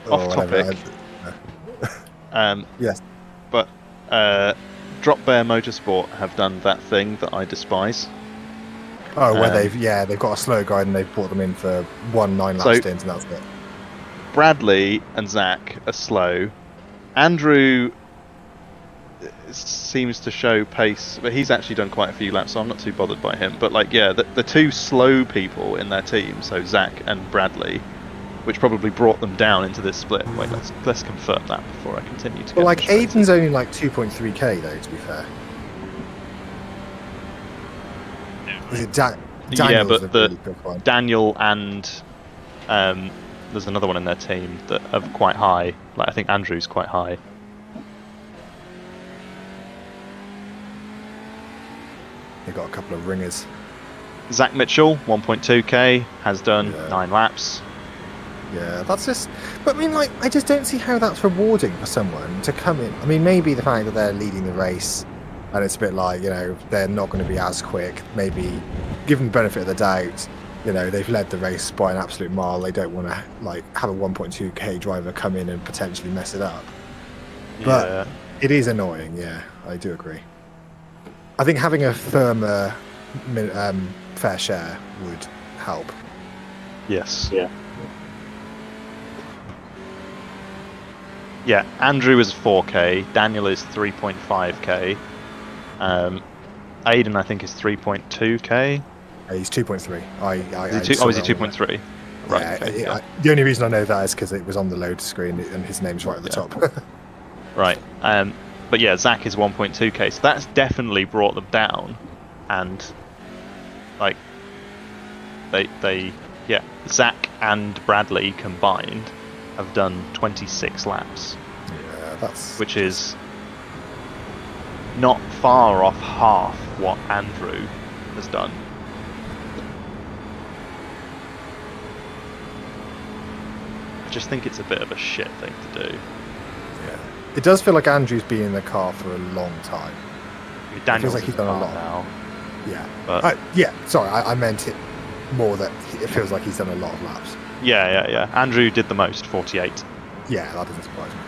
Off topic. Yes. But Drop Bear Motorsport have done that thing that I despise. Oh, where they've got a slow guide and they've brought them in for 1 9-lap stint and that's it. Bradley and Zach are slow. Andrew seems to show pace, but he's actually done quite a few laps, so I'm not too bothered by him. But the 2 slow people in their team, so Zach and Bradley, which probably brought them down into this split. Wait, let's confirm that before I continue to. Well, Aiden's only 2.3k though, to be fair. Is it Daniel's but really good one. Daniel and there's another one in their team that are quite high. I think Andrew's quite high. They've got a couple of ringers. Zach Mitchell, 1.2k, has done 9 laps. Yeah, that's just. But I mean, I just don't see how that's rewarding for someone to come in. I mean, maybe the fact that they're leading the race, and it's a bit they're not going to be as quick. Maybe, give them the benefit of the doubt. They've led the race by an absolute mile. They don't want to have a 1.2k driver come in and potentially mess it up. But it is annoying. Yeah, I do agree. I think having a firmer fair share would help. Yes. Yeah, Andrew is 4k, Daniel is 3.5k, Aiden I think is 3.2k. He's 2.3. Is he 2.3? Right. Yeah, okay, the only reason I know that is because it was on the load screen and his name's right at the top. Right. But yeah, Zach is 1.2k, so that's definitely brought them down, and Zach and Bradley combined have done 26 laps. Yeah, which is not far off half what Andrew has done. I just think it's a bit of a shit thing to do. Yeah. It does feel like Andrew's been in the car for a long time. Daniel's feels like he's done a lot now. Yeah. But Sorry, I meant it more that it feels like he's done a lot of laps. Yeah. Andrew did the most, 48. Yeah, that doesn't surprise me.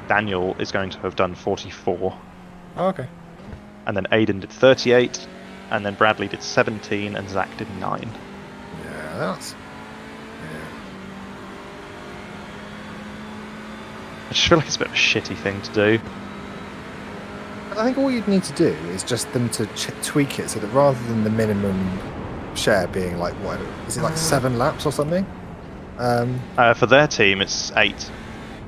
Daniel is going to have done 44. Oh, okay. And then Aiden did 38, and then Bradley did 17, and Zach did 9. Yeah, that's... I just feel like it's a bit of a shitty thing to do. I think all you'd need to do is just them to tweak it so that rather than the minimum share being what is it, 7 laps or something? For their team, it's 8.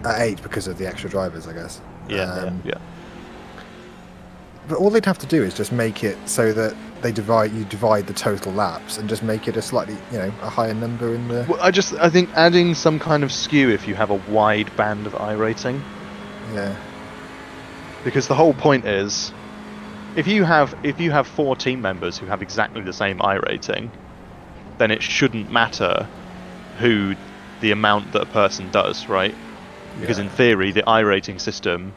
8 because of the extra drivers, I guess. Yeah. But all they'd have to do is just make it so that you divide the total laps and just make it a slightly, a higher number in the... Well, I think adding some kind of skew if you have a wide band of iRating. Yeah. Because the whole point is, if you have 4 team members who have exactly the same iRating, then it shouldn't matter the amount that a person does, right? Because in theory, the iRating system,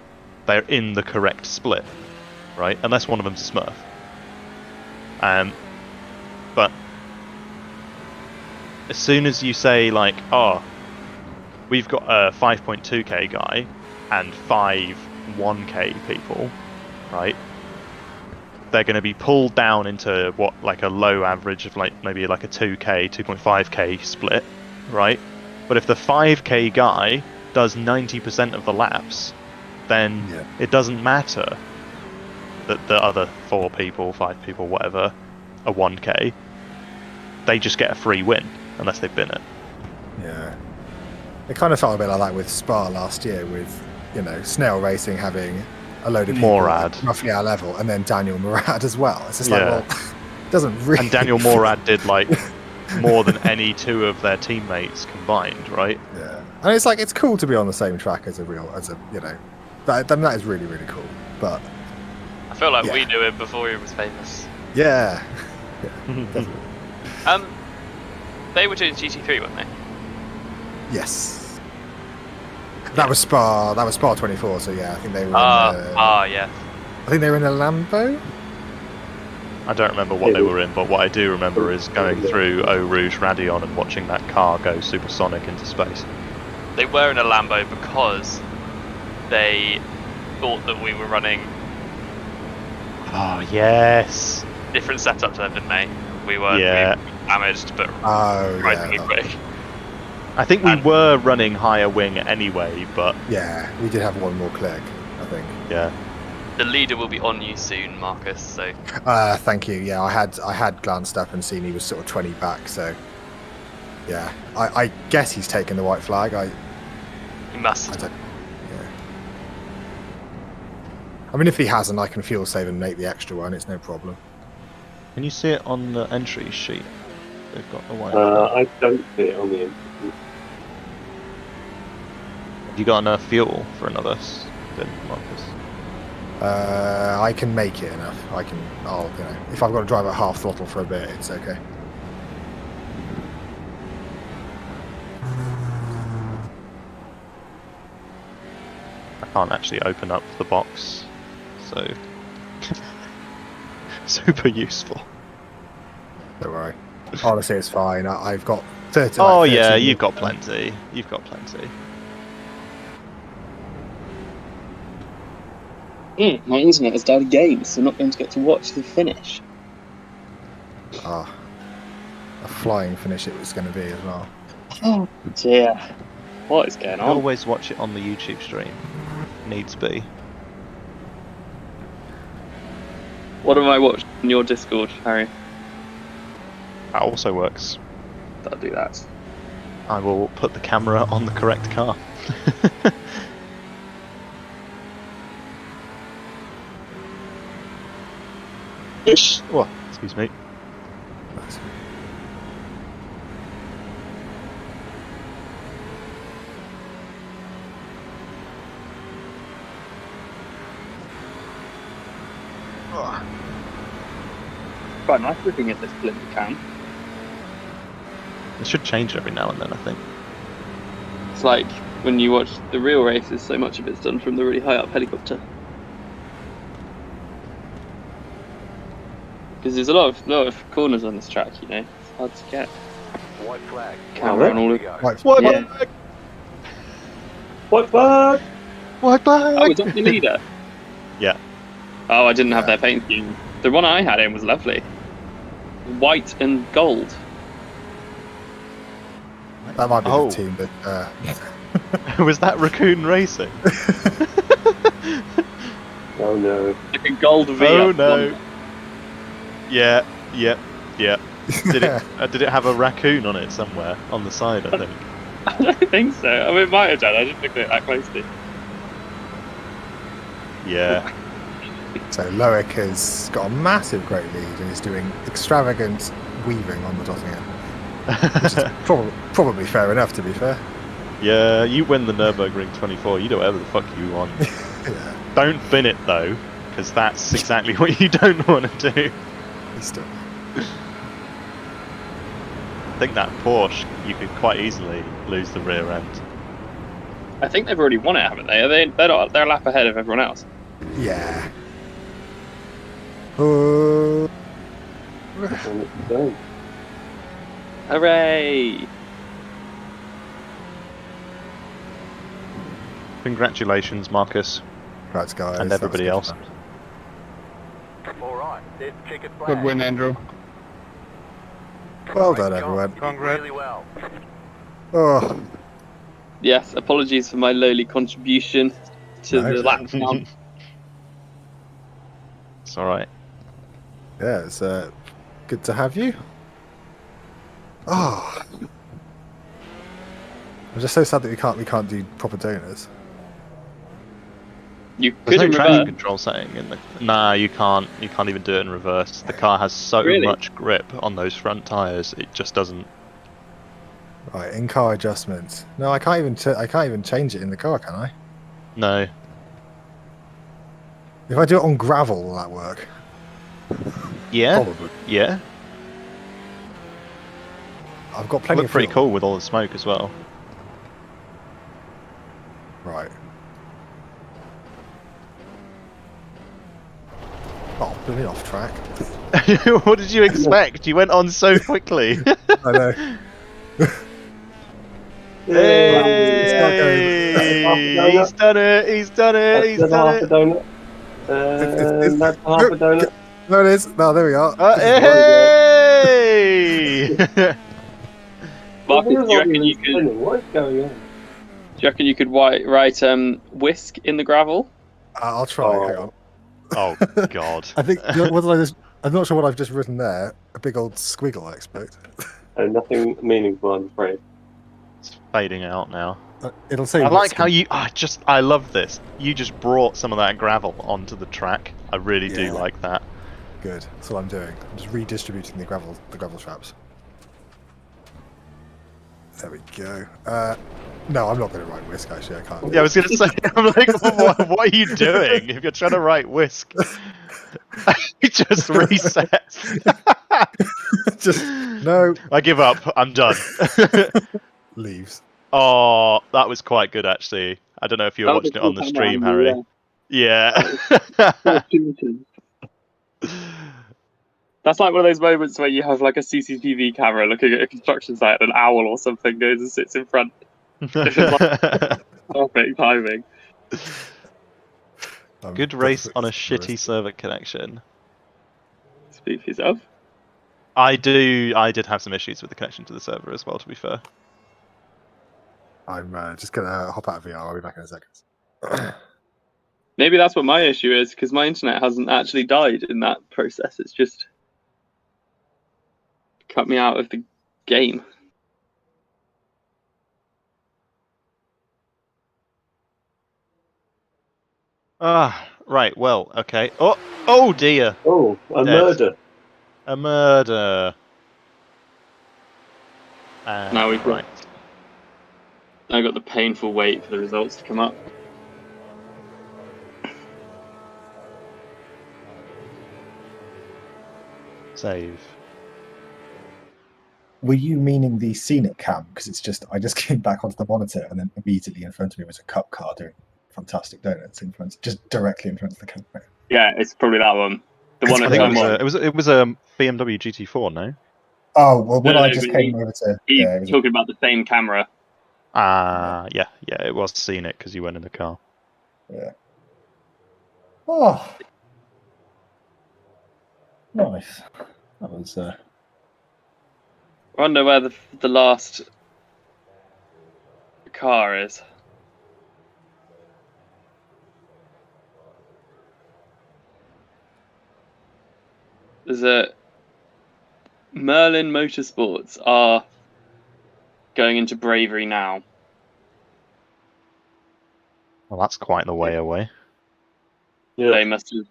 they're in the correct split, right? Unless one of them's a Smurf. But as soon as you say, like, oh, we've got a 5.2k guy and 5 1k people, right? They're going to be pulled down into what, like a low average of like maybe like a 2k, 2.5k split, right? But if the 5k guy does 90% of the laps, then it doesn't matter that the other 4 people, 5 people, whatever, are 1k. They just get a free win unless they've been it. Yeah. It kind of felt a bit like that with Spa last year with, you know, Snail Racing having a load of people Morad, roughly our level, and then Daniel Morad as well. It's just like, well, it doesn't really... And Daniel Morad did, like, more than any 2 of their teammates combined, right? Yeah. And it's like, it's cool to be on the same track as you know, that is really, really cool. But I feel like we knew him before he was famous. Yeah. Definitely. They were doing GT3, weren't they? Yes. That was Spa 24, so yeah, I think they were yeah. I think they were in a Lambo? I don't remember what they were in, but what I do remember is going through Eau Rouge Radion and watching that car go supersonic into space. They were in a Lambo because they thought that we were running... Oh, yes! Different setup to them, didn't they? We were damaged, but surprisingly quick. I think we were running higher wing anyway, but... Yeah, we did have one more click, I think. Yeah. The leader will be on you soon, Marcus, so... Thank you, yeah, I had glanced up and seen he was sort of 20 back, so... Yeah, I guess he's taken the white flag, He must. I mean, if he hasn't, I can fuel save and make the extra one, it's no problem. Can you see it on the entry sheet? They've got the white I don't see it on the entry sheet. Have you got enough fuel for another spin, Marcus? I can make it enough. If I've got to drive at half throttle for a bit, it's okay. I can't actually open up the box, so super useful. Don't worry. Honestly, it's fine. I've got 30. Oh yeah, you've got plenty. You've got plenty. My internet has died again, so I'm not going to get to watch the finish. A flying finish it was going to be as well. Oh dear. What is going on? Always watch it on the YouTube stream. Needs be. What have I watched on your Discord, Harry? That also works. I'll do that. I will put the camera on the correct car. Oh, excuse me. Quite nice looking at this blimp cam. It should change every now and then, I think. It's like when you watch the real races, so much of it's done from the really high up helicopter. Because there's a lot of corners on this track, you know. It's hard to get. White flag. Camera and all of White flag. White flag. White flag. Oh, is that the leader? Yeah. Oh, I didn't have their paint scheme. The one I had in was lovely. White and gold. That might be the team that... Was that Raccoon Racing? Oh no. Like a gold V. Oh no. Yeah. Did it have a raccoon on it somewhere on the side? I think. I don't think so. I mean, it might have done. I didn't look at it that closely. Yeah. So Loic has got a massive great lead and is doing extravagant weaving on the Dottingham. Which is probably fair enough, to be fair. Yeah, you win the Nürburgring 24, you do whatever the fuck you want. Yeah. Don't bin it though, because that's exactly what you don't want to do. Still. think that Porsche, you could quite easily lose the rear end. I think they've already won it, haven't they? They're a lap ahead of everyone else. Yeah. Hooray! Congratulations, Marcus. Congrats, guys. And everybody else. All right, there's checkered flag. Good win, Andrew. Well done, everyone. Congrats. Really well. Oh, Yes, apologies for my lowly contribution to the lap count. It's alright. yeah, it's good to have you. Oh, I'm just so sad that we can't do proper donuts. You There's could no in traction reverse. control setting in the. Nah, you can't. You can't even do it in reverse. The car has so Really? much grip on those front tires. It just doesn't. Right, in-car adjustments. No, I can't even change it in the car, can I? No. If I do it on gravel, will that work? Yeah. Probably. Yeah. I've got It plenty looked of pretty fuel. cool with all the smoke as well. Right. Oh, put me off track. What did you expect? You went on so quickly. I know. Hey! He's done it! He's done it! He's done it! donut. That's half a donut. There it is. No, there we are. Hey! Marcus, do you reckon you could? What's going on? Do you reckon you could write whisk in the gravel? I'll try. Hang on. Oh God! I think. What did I just? I'm not sure what I've just written there. A big old squiggle, I expect. Nothing meaningful, I'm afraid. It's fading out now. It'll say. I like how you. I love this. You just brought some of that gravel onto the track. I really do like that. Good. That's what I'm doing. I'm just redistributing the gravel traps. There we go. No, I'm not going to write whisk. Actually, I can't. Yeah, I was going to say. I'm like, what are you doing? If you're trying to write whisk, it just resets. Just no. I give up. I'm done. Leaves. Oh, that was quite good actually. I don't know if you were watching it on the stream, Harry. Yeah. That's like one of those moments where you have like a CCTV camera looking at a construction site and an owl or something goes and sits in front. Perfect timing. Good race on a shitty server connection. Speak for yourself. I did have some issues with the connection to the server as well, to be fair. I'm just going to hop out of VR. I'll be back in a second. Maybe that's what my issue is, because my internet hasn't actually died in that process. It's just cut me out of the game. Right, well, okay. Oh dear. Oh, a murder. A murder. Now we've got. I got the painful wait for the results to come up. Save. Were you meaning the scenic cam? Because I just came back onto the monitor and then immediately in front of me was a cup car doing fantastic donuts in front, just directly in front of the camera. Yeah, it's probably that one. The one I think it was a BMW GT4, no? Oh well, when No, I just came over to. He's talking about the same camera. Yeah, it was scenic because you went in the car. Yeah. Oh, nice. That was. I wonder where the last car is. There's a Merlin Motorsports are going into bravery now. Well, that's quite the way away. Yeah. They must have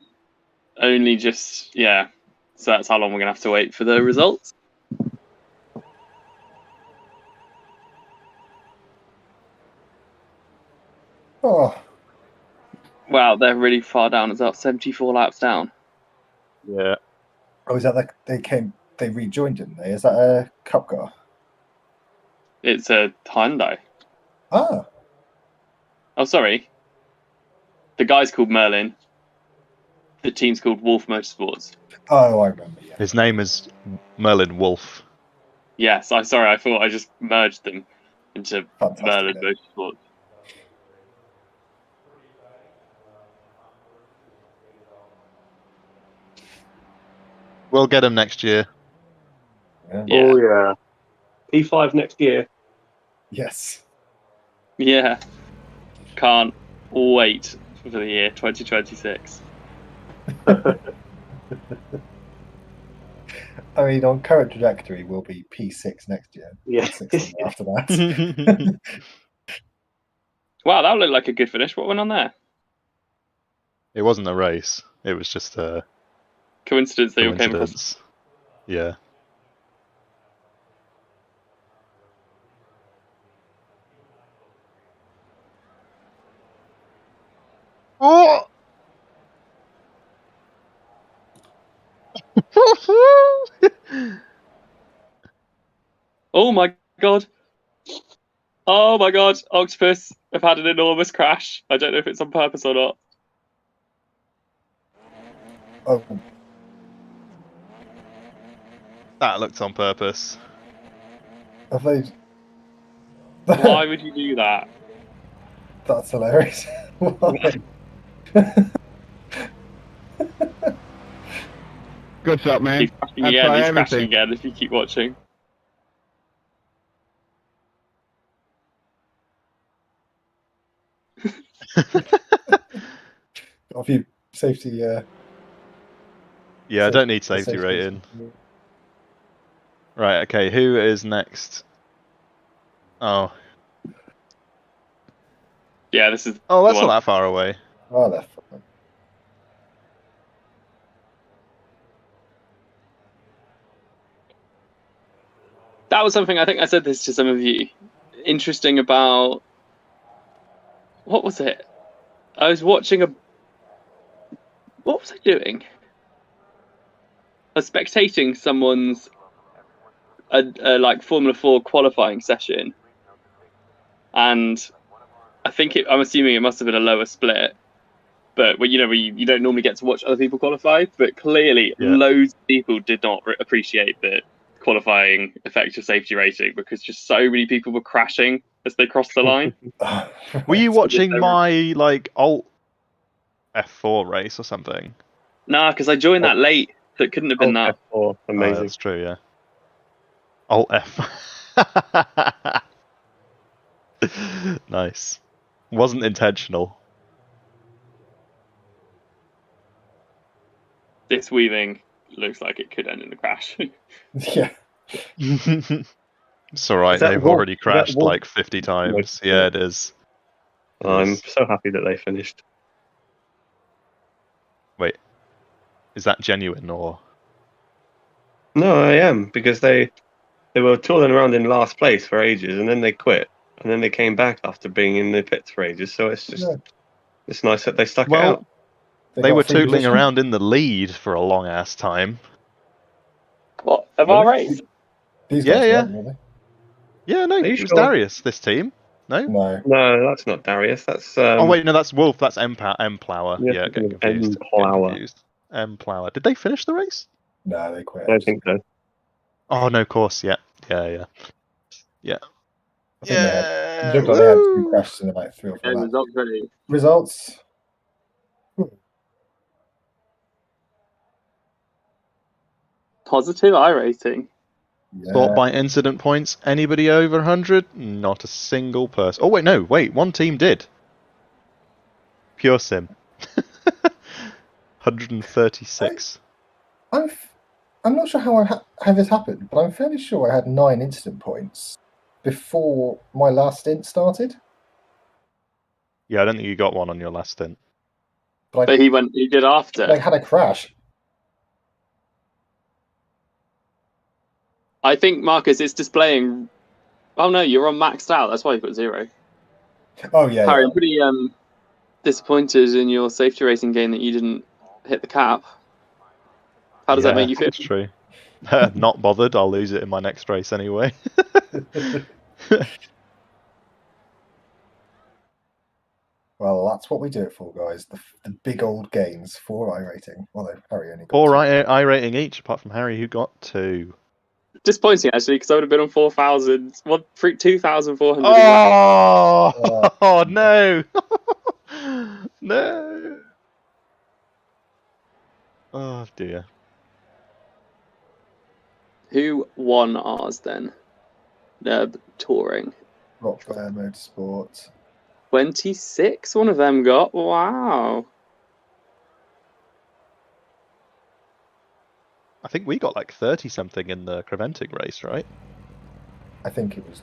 only just, yeah. So that's how long we're going to have to wait for the results. Oh. Wow, they're really far down as well. 74 laps down. Yeah. Oh, is that like they rejoined, didn't they? Is that a cup car? It's a Hyundai. Ah. Oh, sorry. The guy's called Merlin. The team's called Wolf Motorsports. Oh, I remember. Yeah. His name is Merlin Wolf. Yes, I thought I just merged them into Fantastic, Merlin yeah. Motorsports. We'll get him next year. Yeah. Yeah. Oh yeah. P5 next year. Yes. Yeah. Can't wait for the year 2026. I mean, on current trajectory, we'll be P6 next year. Yeah. P6 after that. Wow, that looked like a good finish. What went on there? It wasn't a race. It was just a Coincidence they all came across. coincidence. Yeah. Oh! Oh my god. Oh my god. Octopus have had an enormous crash. I don't know if it's on purpose or not. Oh, That looked on purpose. have they... Why would you do that? That's hilarious. Why? Good shot, man. He's crashing I'd again. try He's crashing everything. again if you keep watching. A few safety... Yeah, I don't need safety safety rating. Right, okay, who is next? Oh. Yeah, this is. Oh, that's the not one. that far away. Oh, that's fine. That was something I think I said this to some of you. Interesting about. What was it? I was watching a. What was I doing? I was spectating someone's like Formula 4 qualifying session, and I think I'm assuming it must have been a lower split, but you don't normally get to watch other people qualify, but clearly loads of people did not appreciate the qualifying effective safety rating because just so many people were crashing as they crossed the line. Were you watching my alt F4 race or something? Nah, because I joined that late, so it couldn't have been that. F4, amazing. Oh, that's true, yeah. Alt F. Nice. Wasn't intentional. This weaving looks like it could end in a crash. Yeah. It's alright, they've already crashed like 50 times. Yeah, it is. I'm so happy that they finished. Wait, is that genuine or? No, I am, because they were tooling around in last place for ages, and then they quit, and then they came back after being in the pits for ages. So it's just it's nice that they stuck it out. They were tootling around in the lead for a long ass time. What of our race? Yeah. Yeah, no, it was sure? Darius. This team, no. No, that's not Darius. That's. Oh wait, no, that's Wolf. That's M-Plower. Yeah, Yeah, getting confused. M-Plower. Did they finish the race? No, they quit. I don't think so. Oh no, of course, yeah. I think they had 2 crashes in about 3 or 4 laps. Results ready. Results. Positive iRacing. Thought by incident points, anybody over 100? Not a single person. Oh, wait, one team did. Pure Sim. 136. I'm not sure how this happened, but I'm fairly sure I had 9 incident points before my last stint started. Yeah, I don't think you got one on your last stint. But he did after. They had a crash. I think, Marcus, it's displaying. Oh no, you're on maxed out. That's why you put 0. Oh yeah. Harry, I'm pretty disappointed in your safety racing game that you didn't hit the cap. How does that make you feel? That's true. Not bothered. I'll lose it in my next race anyway. Well, that's what we do it for, guys. The big old games for iRating. Although Harry only got 4 2. iRating each, apart from Harry, who got 2. Disappointing, actually, because I would have been on 4,000. What? 2,400. Oh no! No! Oh dear. Who won ours then? Nurb Touring. Rockfire Motorsport. 26. One of them got. Wow. I think we got like 30 something in the Creventic race, right? I think it was.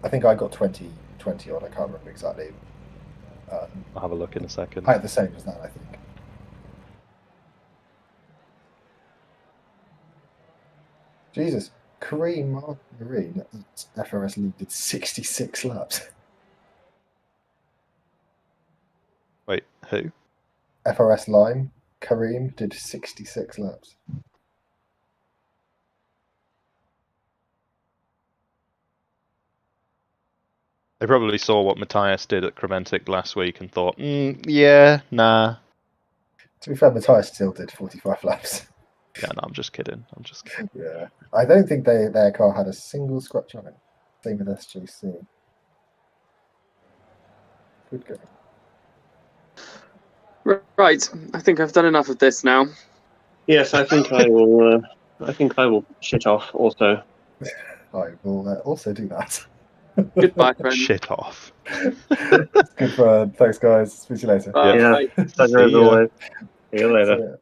I think I got 20 odd. I can't remember exactly. I'll have a look in a second. I had the same as that, I think. Jesus, Kareem Marine at FRS League did 66 laps. Wait, who? FRS Line, Kareem did 66 laps. They probably saw what Matthias did at Creventic last week and thought, yeah, nah. To be fair, Matthias still did 45 laps. Yeah, no, I'm just kidding. Yeah, I don't think their car had a single scratch on it. Same with SGC. Good go. Right, I think I've done enough of this now. Yes, I think I will. I think I will shit off also. I will also do that. Goodbye, friend. Shit off. Good fun. Thanks, guys. Speak to you later. Bye. Yeah, pleasure as always. See you later.